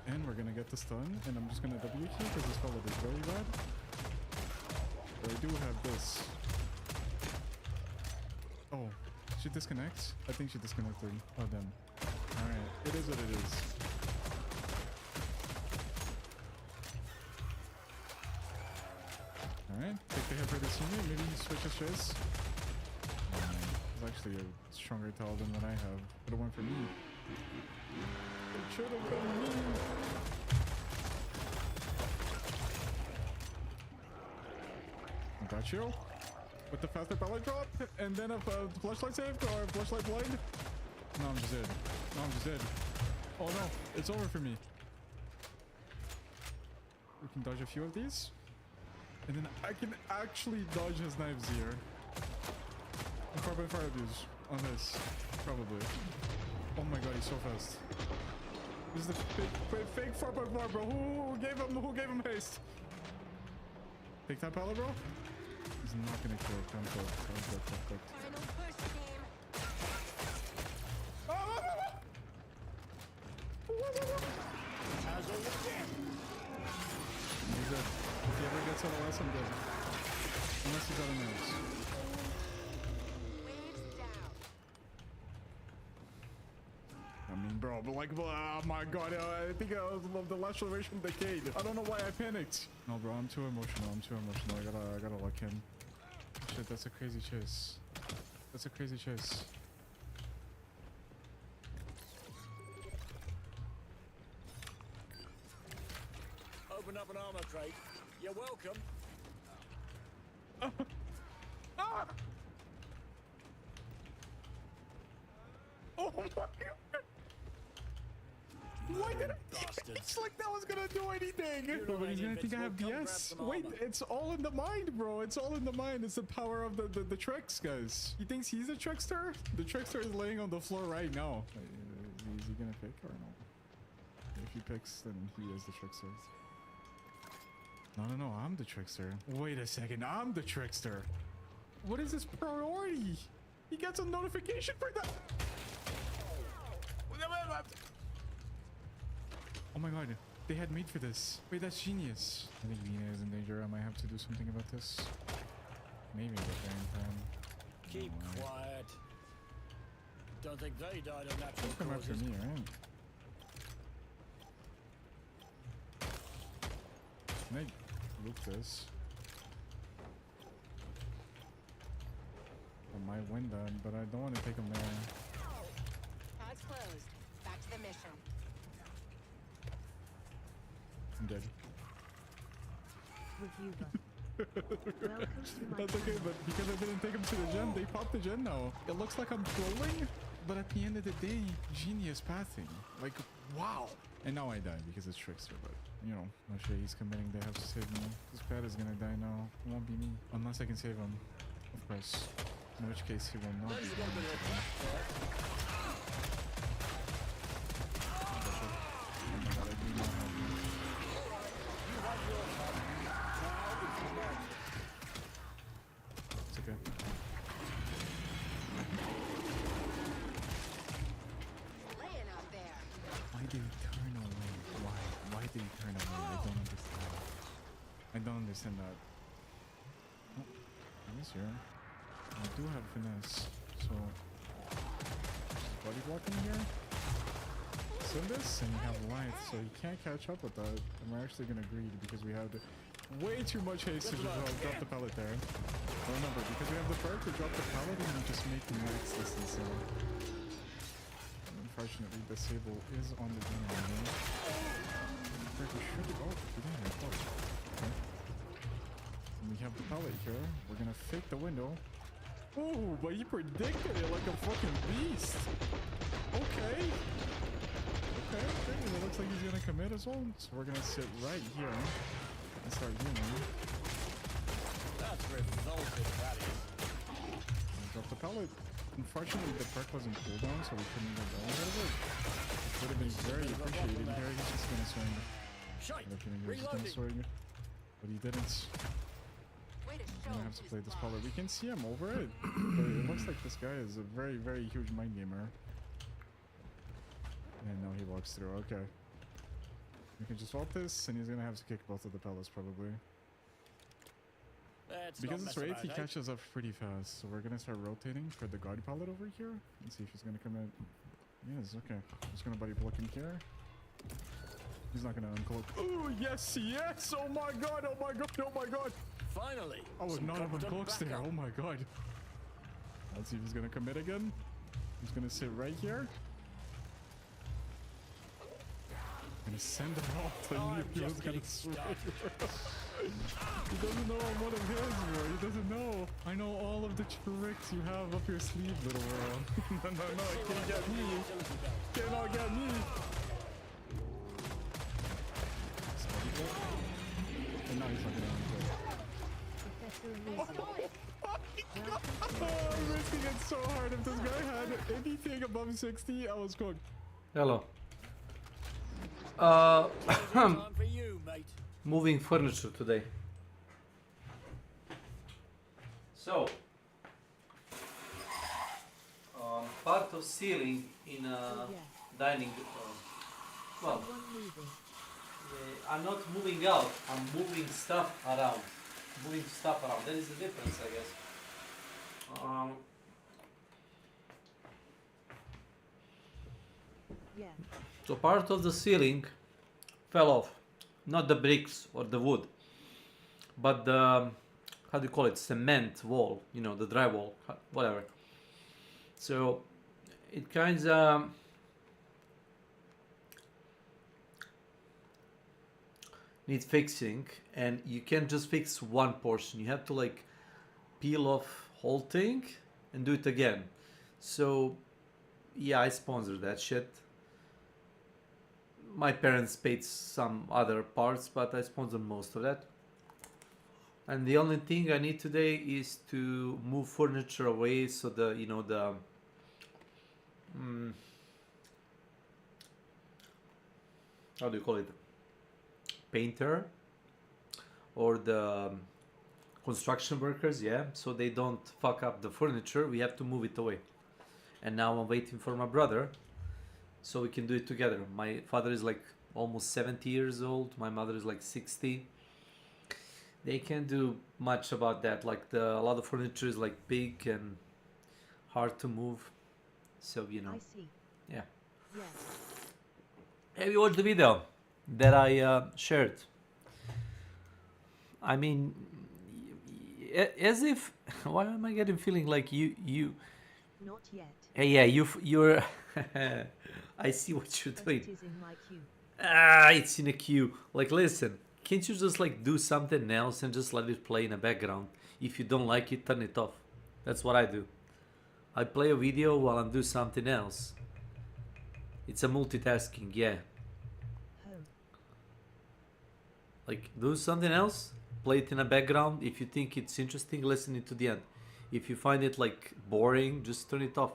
And we're gonna get the stun, and I'm just gonna W key because this pellet is very bad. But I do have this. Oh, she disconnects? I think she disconnected. Oh, damn. Alright, it is what it is. Alright, take the hit for the senior. Maybe he switches Chase. It's actually a stronger towel than what I have. Could have went for me. It should have been me. Got you. With the faster pellet drop. And then a flashlight saved or flashlight blind. No, I'm just dead. No, I'm just dead. Oh no, it's over for me. We can dodge a few of these. And then I can actually dodge his knives here. And 4x4 abuse on this. Probably. Oh my god, he's so fast. This is the fake 4x4, bro. Who gave him haste? Take that pellet, bro. He's not gonna kill it. I'm cooked. Final push, team. How's it looking? He's dead. If he ever gets out of less, I'm dead. Unless he's out of knives. I mean, bro, but like, oh my god, I think I love the last generation decade. I don't know why I panicked. No, bro, I'm too emotional. I gotta lock in. Shit, that's a crazy chase. That's a crazy chase. Open up an armor crate. You're welcome. Ah! Oh my god! Why did I? It's like that was gonna do anything. But he's gonna think I have DS. Wait, it's all in the mind, bro. It's all in the mind. It's the power of the tricks, guys. He thinks he's a trickster. The trickster is laying on the floor right now. Is he gonna pick or no? If he picks, then he is the trickster. No, I'm the trickster. Wait a second, I'm the trickster. What is his priority? He gets a notification for that. Oh my god, they had made for this. Wait, that's genius. I think Nina is in danger. I might have to do something about this. Maybe get there in time. Keep quiet. Don't think they died of natural Come causes. after me, right? Can I loop this? I might win that, but I don't want to take him there. Pod's closed. Back to the mission. I'm dead. That's okay, but because I didn't take him to the gen, they popped the gen now. It looks like I'm trolling, but at the end of the day, genius pathing. Like, wow. And now I die because it's Trickster, but, you know, no shit, he's committing, they have to save me. This pad is gonna die now. It won't be me. Unless I can save him. Of course. In which case, he will not be me. It's okay. Laying out there. Why did he turn away? Why did he turn away? I don't understand. I don't understand that. Oh, he's here. I do have finesse, so just body blocking here. Send this, and you have light, so you can't catch up with that. And we're actually gonna greed because we have way too much haste to just drop the pellet there. But remember, because we have the perk, we drop the pellet and we just make the max distance there. Unfortunately, the Sable is on the game right now. We should go. We didn't even close. Okay. And we have the pellet here. We're gonna fake the window. Oh, but he predicted it like a fucking beast. Okay. Okay, it looks like like he's gonna commit as well. So we're gonna sit right here and start healing. That's revolting, that is. Drop the pellet. Unfortunately, the perk wasn't cooldown, so we couldn't get down out of it. It would have been very appreciated here. He's just gonna swing. He's just gonna swing. But he didn't. I'm gonna have to play this pellet. We can see him over it, but it looks like this guy is a very, very huge mind gamer. And now he walks through. Okay. We can just ult this, and he's gonna have to kick both of the pellets probably. Because it's right, he catches up pretty fast. So we're gonna start rotating for the guard pellet over here and see if he's gonna commit. Yes, okay. Just gonna buddy block him here. He's not gonna uncloak. Oh yes, yes! Oh my god! Oh my god! Oh my god! Finally! I would not have uncloaked there. Oh my god! Let's see if he's gonna commit again. He's gonna sit right here. Gonna send him off and he was gonna swing. He doesn't know I'm one of his, bro. He doesn't know. I know all of the tricks you have up your sleeve, little world. No, it can't get me. Cannot get me. And now he's not gonna I'm risking it so hard. If this guy had anything above 60, I was going. Hello. Moving furniture today. So, part of ceiling in a dining. Well, I'm not moving out. I'm moving stuff around. There is a difference, I guess. So part of the ceiling fell off. Not the bricks or the wood, but the, how do you call it, cement wall, you know, the drywall, whatever. So it kind of needs fixing, and you can't just fix one portion. You have to like peel off whole thing and do it again. So yeah, I sponsored that shit. My parents paid some other parts, but I sponsored most of that. And the only thing I need today is to move furniture away, so the, you know, the how do you call it, painter or the construction workers, yeah, so they don't fuck up the furniture. We have to move it away. And now I'm waiting for my brother, so we can do it together. My father is like almost 70 years old. My mother is like 60. They can't do much about that. Like a lot of furniture is like big and hard to move. So, you know. I see. Yeah. Yes. Have you watched the video that I shared? I mean, as if, why am I getting feeling like you? Not yet. Hey, yeah, you're. I see what you're doing. It is in my queue. It's in a queue. Like, listen, can't you just like do something else and just let it play in the background? If you don't like it, turn it off. That's what I do. I play a video while I'm doing something else. It's a multitasking, yeah. Like, do something else, play it in the background. If you think it's interesting, listen it to the end. If you find it like boring, just turn it off.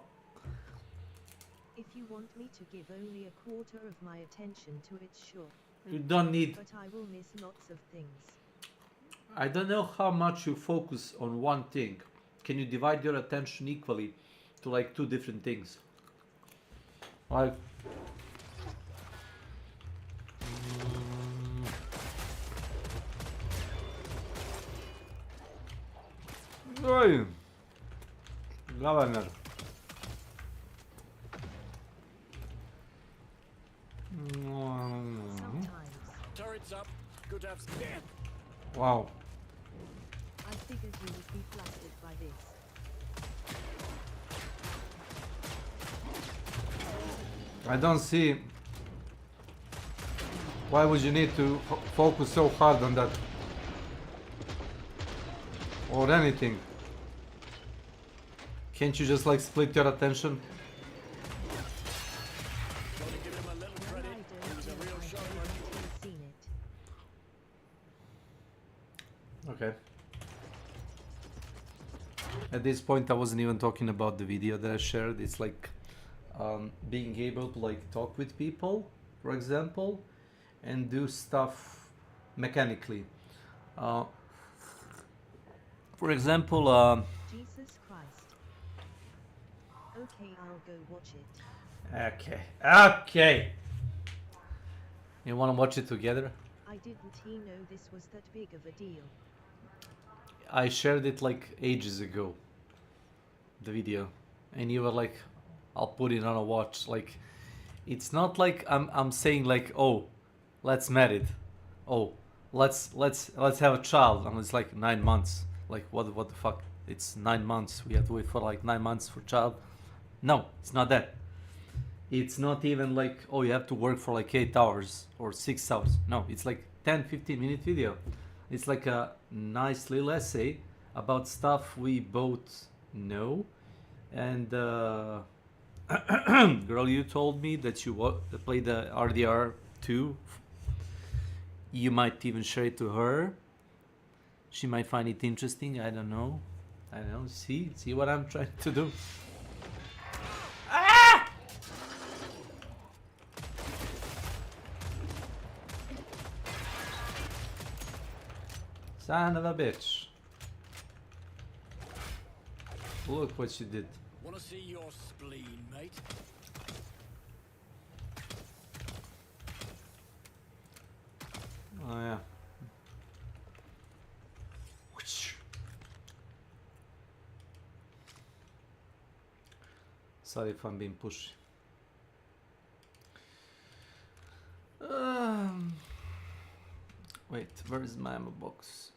If you want me to give only a quarter of my attention to it, sure. You don't need. But I will miss lots of things. I don't know how much you focus on one thing. Can you divide your attention equally to like two different things? Like, oj, Governor. Turrets up. Good to have. Wow. I figured you would be flattered by this. I don't see why would you need to focus so hard on that or anything. Can't you just like split your attention? Well, I don't know, I've only seen it. Okay. At this point, I wasn't even talking about the video that I shared. It's like being able to like talk with people, for example, and do stuff mechanically. For example, Jesus Christ. Okay, I'll go watch it. Okay. You want to watch it together? I didn't know this was that big of a deal. I shared it like ages ago, the video, and you were like, I'll put it on a watch. Like, it's not like I'm saying like, oh, let's marry it. Oh, let's have a child. And it's like 9 months. Like, what the fuck? It's 9 months. We have to wait for like 9 months for child. No, it's not that. It's not even like, oh, you have to work for like 8 hours or 6 hours. No, it's like 10-15 minute video. It's like a nice little essay about stuff we both know. And girl, you told me that you played the RDR 2. You might even share it to her. She might find it interesting. I don't know. See what I'm trying to do. Ah! Son of a bitch. Look what she did. Wanna see your spleen, mate? Oh yeah. Sorry if I'm being pushy. Wait, where is my ammo box?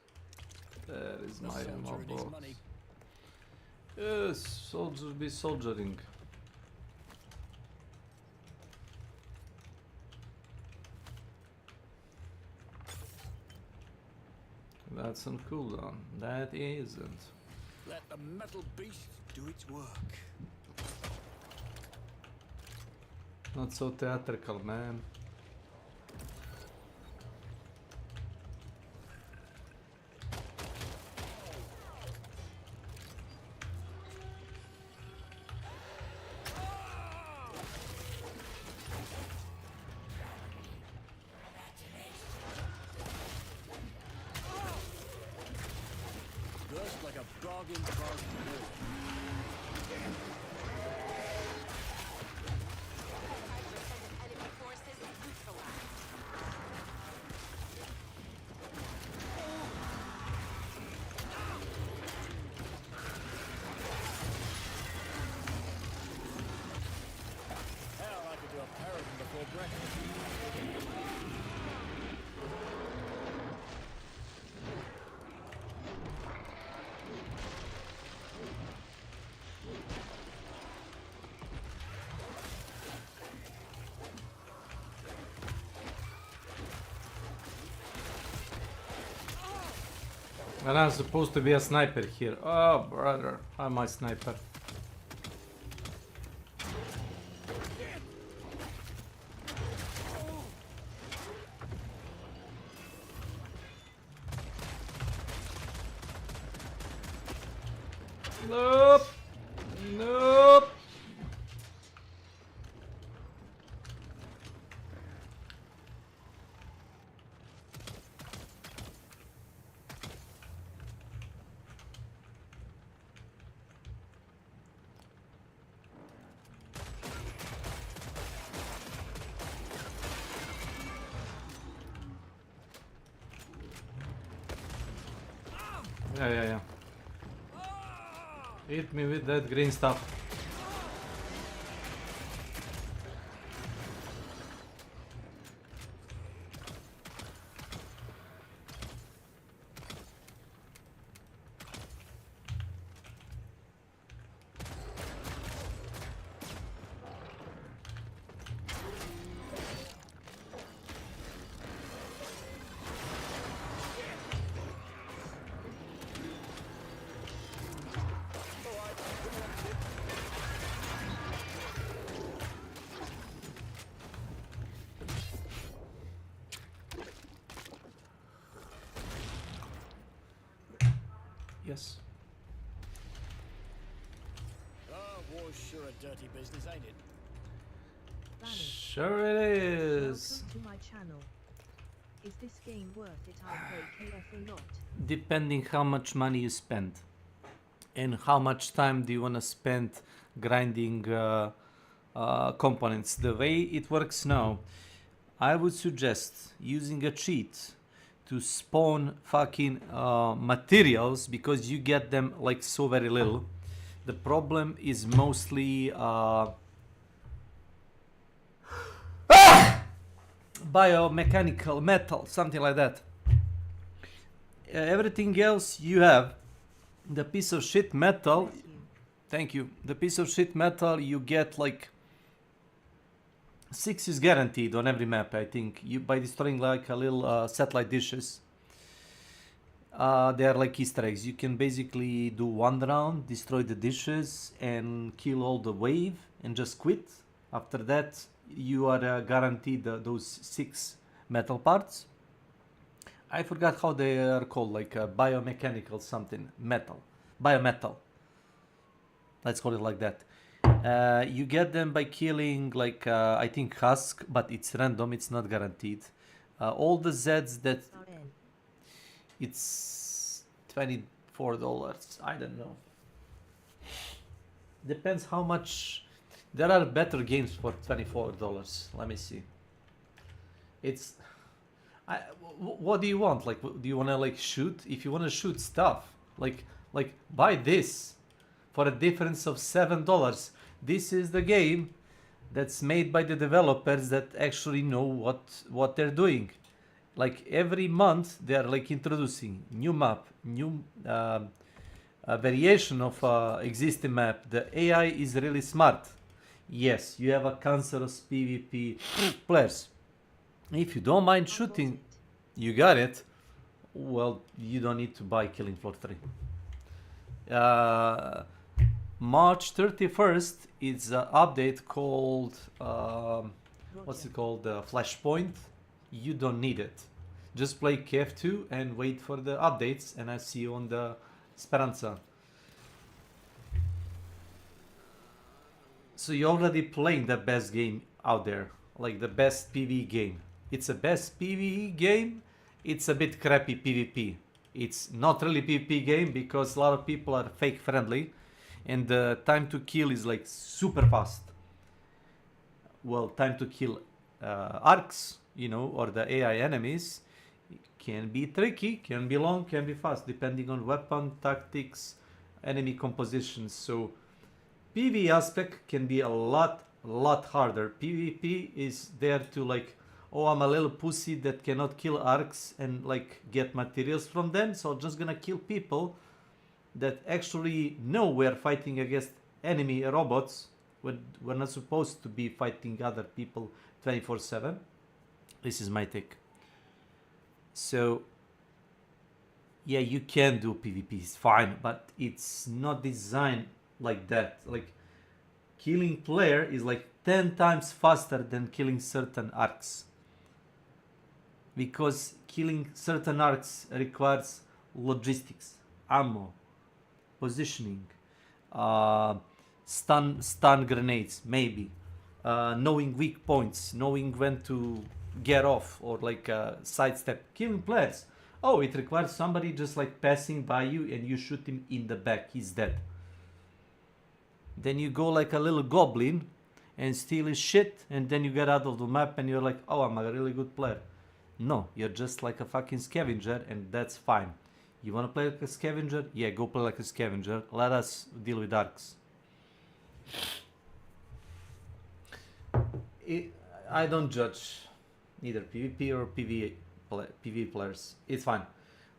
There is my ammo box. Yes, soldiers be soldiering. That's on cooldown. That isn't. Let the metal beast do its work. Not so theatrical, man. Burst like a frog in frost water. Hell, I could do a paragon before breakfast. And I'm supposed to be a sniper here. Oh, brother, I'm my sniper. Nope. Nope. Yeah. Hit me with that green stuff. guess. War's sure a dirty business, ain't it? Sure it is. Welcome to my channel. Is this game worth it? I play KF a lot. Depending how much money you spend and how much time do you want to spend grinding components. The way it works now, I would suggest using a cheat to spawn fucking materials, because you get them like so very little. The problem is mostly biomechanical metal, something like that. Everything else you have, the piece of shit metal, thank you, the piece of shit metal you get like 6 is guaranteed on every map, I think, you by destroying like a little satellite dishes. They are like Easter eggs. You can basically do one round, destroy the dishes and kill all the wave and just quit. After that you are guaranteed those 6 metal parts. I forgot how they are called, like biomechanical something, biometal. Let's call it like that. You get them by killing like I think husk, but it's random, it's not guaranteed. All the Zeds that it's $24, I don't know. Depends how much. There are better games for $24. Let me see. It's what do you want? Like, do you want to like shoot? If you want to shoot stuff, like buy this for a difference of $7. This is the game that's made by the developers that actually know what they're doing. Like every month they are like introducing new map, new variation of existing map. The AI is really smart. Yes, you have a cancerous PvP players. If you don't mind shooting, you got it. Well, you don't need to buy Killing Floor 3. March 31st is an update called what's it called? Flashpoint. You don't need it. Just play KF2 and wait for the updates, and I see you on the Speranza. So you're already playing the best game out there, like the best PvE game. It's a best PvE game. It's a bit crappy PvP. It's not really PvP game because a lot of people are fake friendly, and the time to kill is like super fast. Well, time to kill arcs, you know, or the AI enemies can be tricky, can be long, can be fast, depending on weapon, tactics, enemy compositions. So PvE aspect can be a lot harder. PvP is there to like, oh, I'm a little pussy that cannot kill arcs and like get materials from them, so I'm just gonna kill people that actually know we're fighting against enemy robots. We're not supposed to be fighting other people 24/7. This is my take. So yeah, you can do PvP, it's fine, but it's not designed like that. Like killing player is like 10 times faster than killing certain arcs, because killing certain arcs requires logistics, ammo, positioning, stun grenades, maybe knowing weak points, knowing when to get off or like sidestep. Killing players, oh, it requires somebody just like passing by you and you shoot him in the back, he's dead. Then you go like a little goblin and steal his shit, and then you get out of the map and you're like, oh, I'm a really good player. No, you're just like a fucking scavenger, and that's fine. You want to play like a scavenger? Yeah, go play like a scavenger. Let us deal with arcs. I don't judge either PvP or PvE players. It's fine.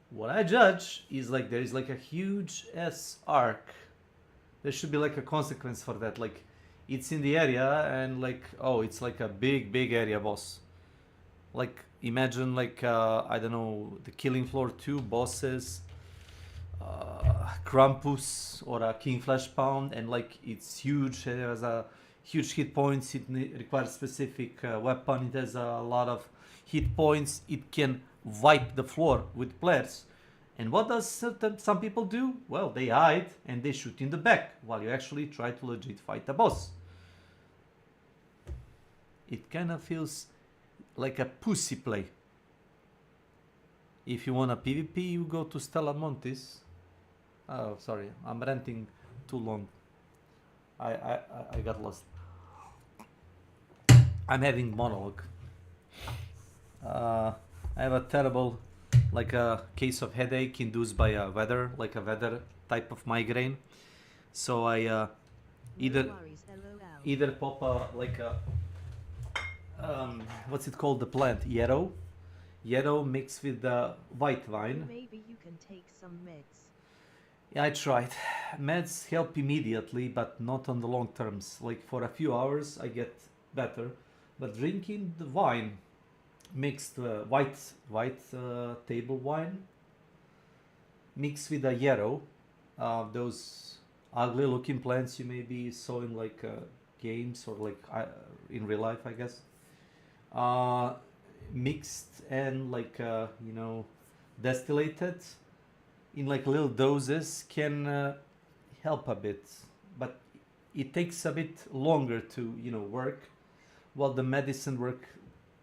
What I judge is like there is like a huge ass arc. There should be like a consequence for that. Like it's in the area and like, oh, it's like a big area boss. Like imagine like I don't know, the Killing Floor 2 bosses, Krampus or a King Flash Pound, and like it's huge. It has a huge hit points. It requires specific weapon. It has a lot of hit points. It can wipe the floor with players. And what does some people do? Well, they hide and they shoot in the back while you actually try to legit fight the boss. It kind of feels like a pussy play. If you want a PvP, you go to Stella Montis. Oh, sorry, I'm ranting too long. I got lost. I'm having monologue. I have a terrible, like a case of headache induced by a weather, like a weather type of migraine. So I either pop a like a what's it called, the plant, yarrow mixed with the white wine. Maybe you can take some meds. Yeah, I tried. Meds help immediately, but not on the long terms. Like for a few hours, I get better. But drinking the wine, mixed white table wine, mixed with a yarrow, those ugly-looking plants you maybe saw in like games or like in real life, I guess. Mixed and like you know, distillated in like little doses can help a bit, but it takes a bit longer to, you know, work. Well, the medicine work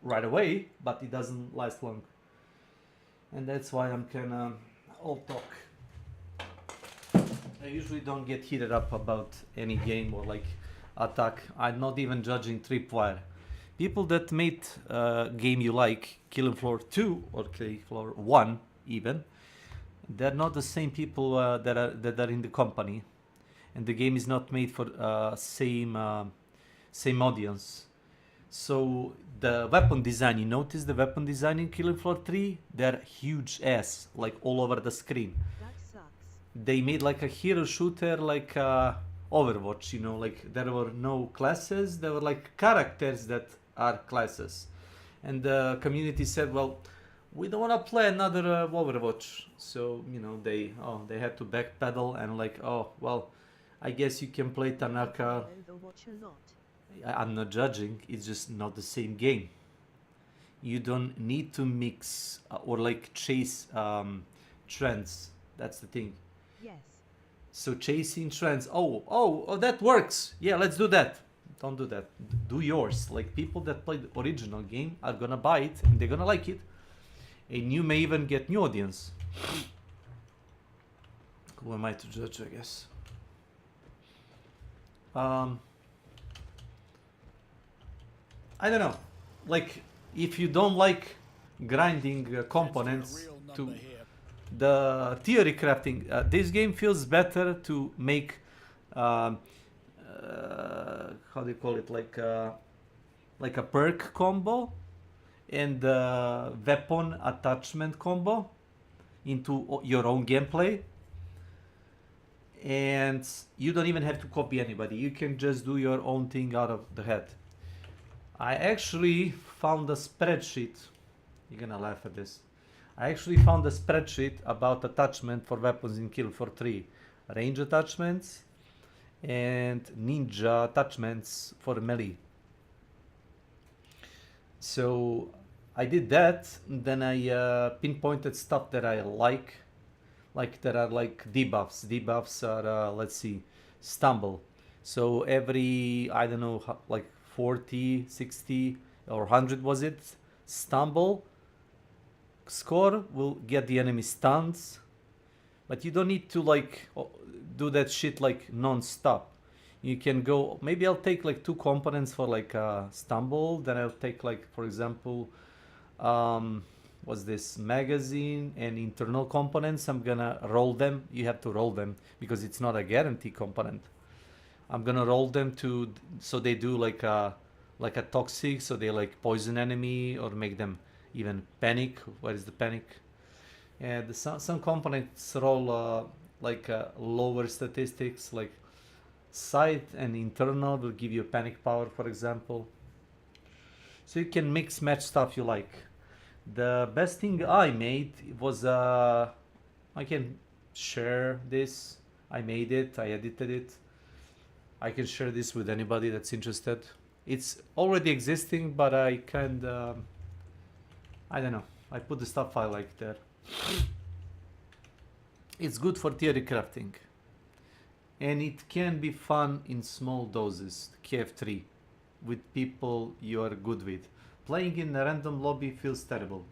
right away, but it doesn't last long, and that's why I'm kind of all talk. I usually don't get heated up about any game or like attack. I'm not even judging Tripwire. People that made a game you like, Killing Floor 2 or Killing Floor 1 even, they're not the same people that are in the company, and the game is not made for same audience. So the weapon design, you notice the weapon design in Killing Floor 3? They're huge ass, like all over the screen. That sucks. They made like a hero shooter like Overwatch, you know, like there were no classes, there were like characters that are classes. And the community said, well, we don't want to play another Overwatch. So, you know, they had to backpedal and like, oh, well, I guess you can play Tanaka. Overwatch a lot. I'm not judging, it's just not the same game. You don't need to mix or like chase trends. That's the thing. Yes. So chasing trends, oh, that works. Yeah, let's do that. Don't do that. Do yours. Like people that play the original game are gonna buy it and they're gonna like it. And you may even get new audience. Who am I to judge, I guess? I don't know. Like, if you don't like grinding components to the theory crafting, this game feels better to make how do you call it, like a perk combo and weapon attachment combo into your own gameplay, and you don't even have to copy anybody. You can just do your own thing out of the head. I actually found a spreadsheet. You're gonna laugh at this. I actually found a spreadsheet about attachment for weapons in Kill for 3. Range attachments and ninja attachments for melee. So I did that, then I pinpointed stuff that I like that are like debuffs. Debuffs are, let's see, stumble. So every, I don't know, like 40, 60 or 100 was it, stumble score will get the enemy stuns, but you don't need to like do that shit like non-stop. You can go, maybe I'll take like 2 components for like stumble, then I'll take like, for example, what's this, magazine and internal components. I'm gonna roll them. You have to roll them because it's not a guarantee component. I'm gonna roll them to, so they do like a toxic, so they like poison enemy or make them even panic. What is the panic? And some components roll like lower statistics, like side and internal will give you panic power, for example. So you can mix match stuff you like. The best thing I made was I can share this. I made it, I edited it. I can share this with anybody that's interested. It's already existing, but I kind of, I don't know, I put the stuff I like there. It's good for theory crafting. And it can be fun in small doses, KF3, with people you are good with. Playing in a random lobby feels terrible,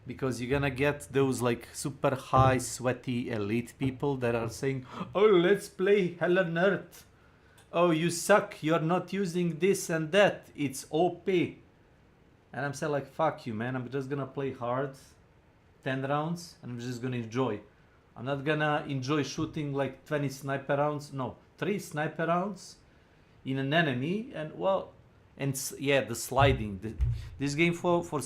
because you're gonna get those like super high, sweaty, elite people that are saying, oh, let's play Hell on Earth. Oh, you suck, you're not using this and that, it's OP. And I'm saying like, fuck you, man, I'm just gonna play hard, 10 rounds, and I'm just gonna enjoy. I'm not gonna enjoy shooting like 20 sniper rounds, no, 3 sniper rounds in an enemy, and well, and yeah, the sliding. This game for